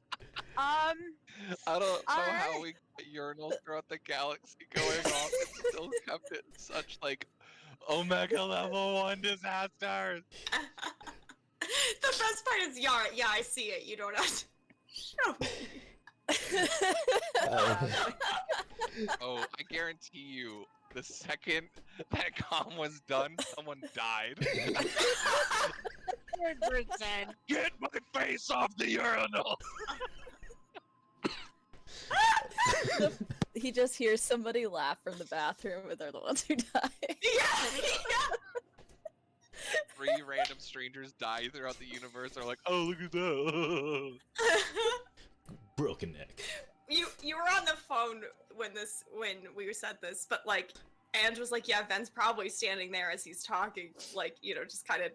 I don't know how Alright. we got urinals throughout the galaxy going off and still kept it such like Omega level 1 disasters. The best part is, yeah, I see it. You don't have to show me. Oh, I guarantee you, the second that comm was done, someone died. 100%. Get my face off the urinal! He just hears somebody laugh from the bathroom, and they're the ones who die. Yeah. 3 random strangers die throughout the universe. Are like, oh, look at that. Broken neck. You were on the phone when we said this, but like, Ange was like, yeah, Ven's probably standing there as he's talking, like, just kind of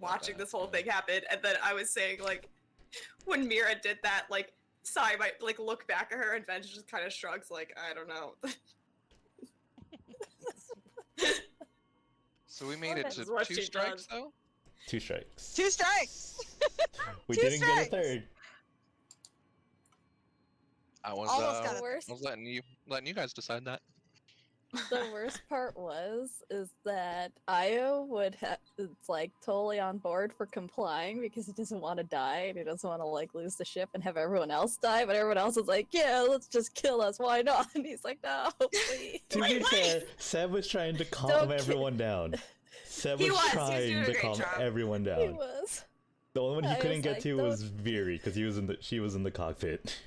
watching this whole thing happen. And then I was saying, like, when Mira did that, like, Sai might like look back at her, and Ven just kind of shrugs, like, I don't know. So we made it This to is what 2 she strikes, does. though? 2 strikes. 2 strikes. We 2 didn't strikes. get a third. I was, Almost got The it. worst, I was letting you guys decide that. The worst part is that Io it's like totally on board for complying because he doesn't want to die and he doesn't want to like lose the ship and have everyone else die, but everyone else is like, yeah, let's just kill us, why not? And he's like, no, please. To be fair, Seb was trying to calm Don't everyone down. Seb He was was doing trying a to great calm job. everyone He down. was. The only one he I couldn't was get like, to "Don't-" was Veery because she was in the cockpit.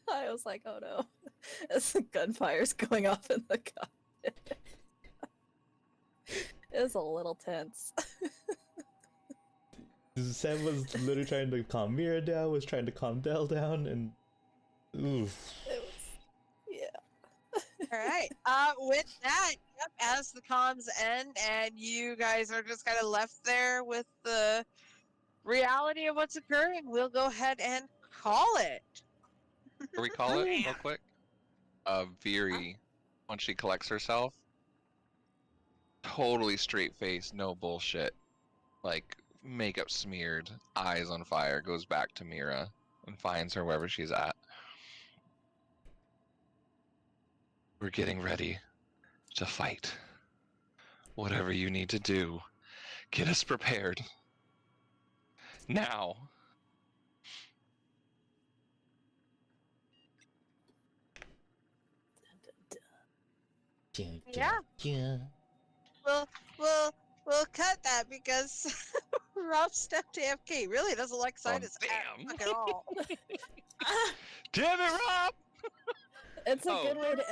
I was like, oh no. As the gunfire's going off in the cockpit. It was a little tense. Seb was literally trying to calm Mira down, was trying to calm Del down, and oof. It was, yeah. All right. With that, yep, as the comms end and you guys are just kind of left there with the reality of what's occurring, we'll go ahead and call it. Can we call it real Man. quick? Veery, once she collects herself, totally straight face, no bullshit. Like, makeup smeared, eyes on fire, goes back to Mira and finds her wherever she's at. We're getting ready to fight. Whatever you need to do, get us prepared. Now. Yeah. Yeah. We'll cut that because Rob stepped AFK. Really doesn't like Isaidus damn. at all. Damn it, Rob! It's a Oh. good way to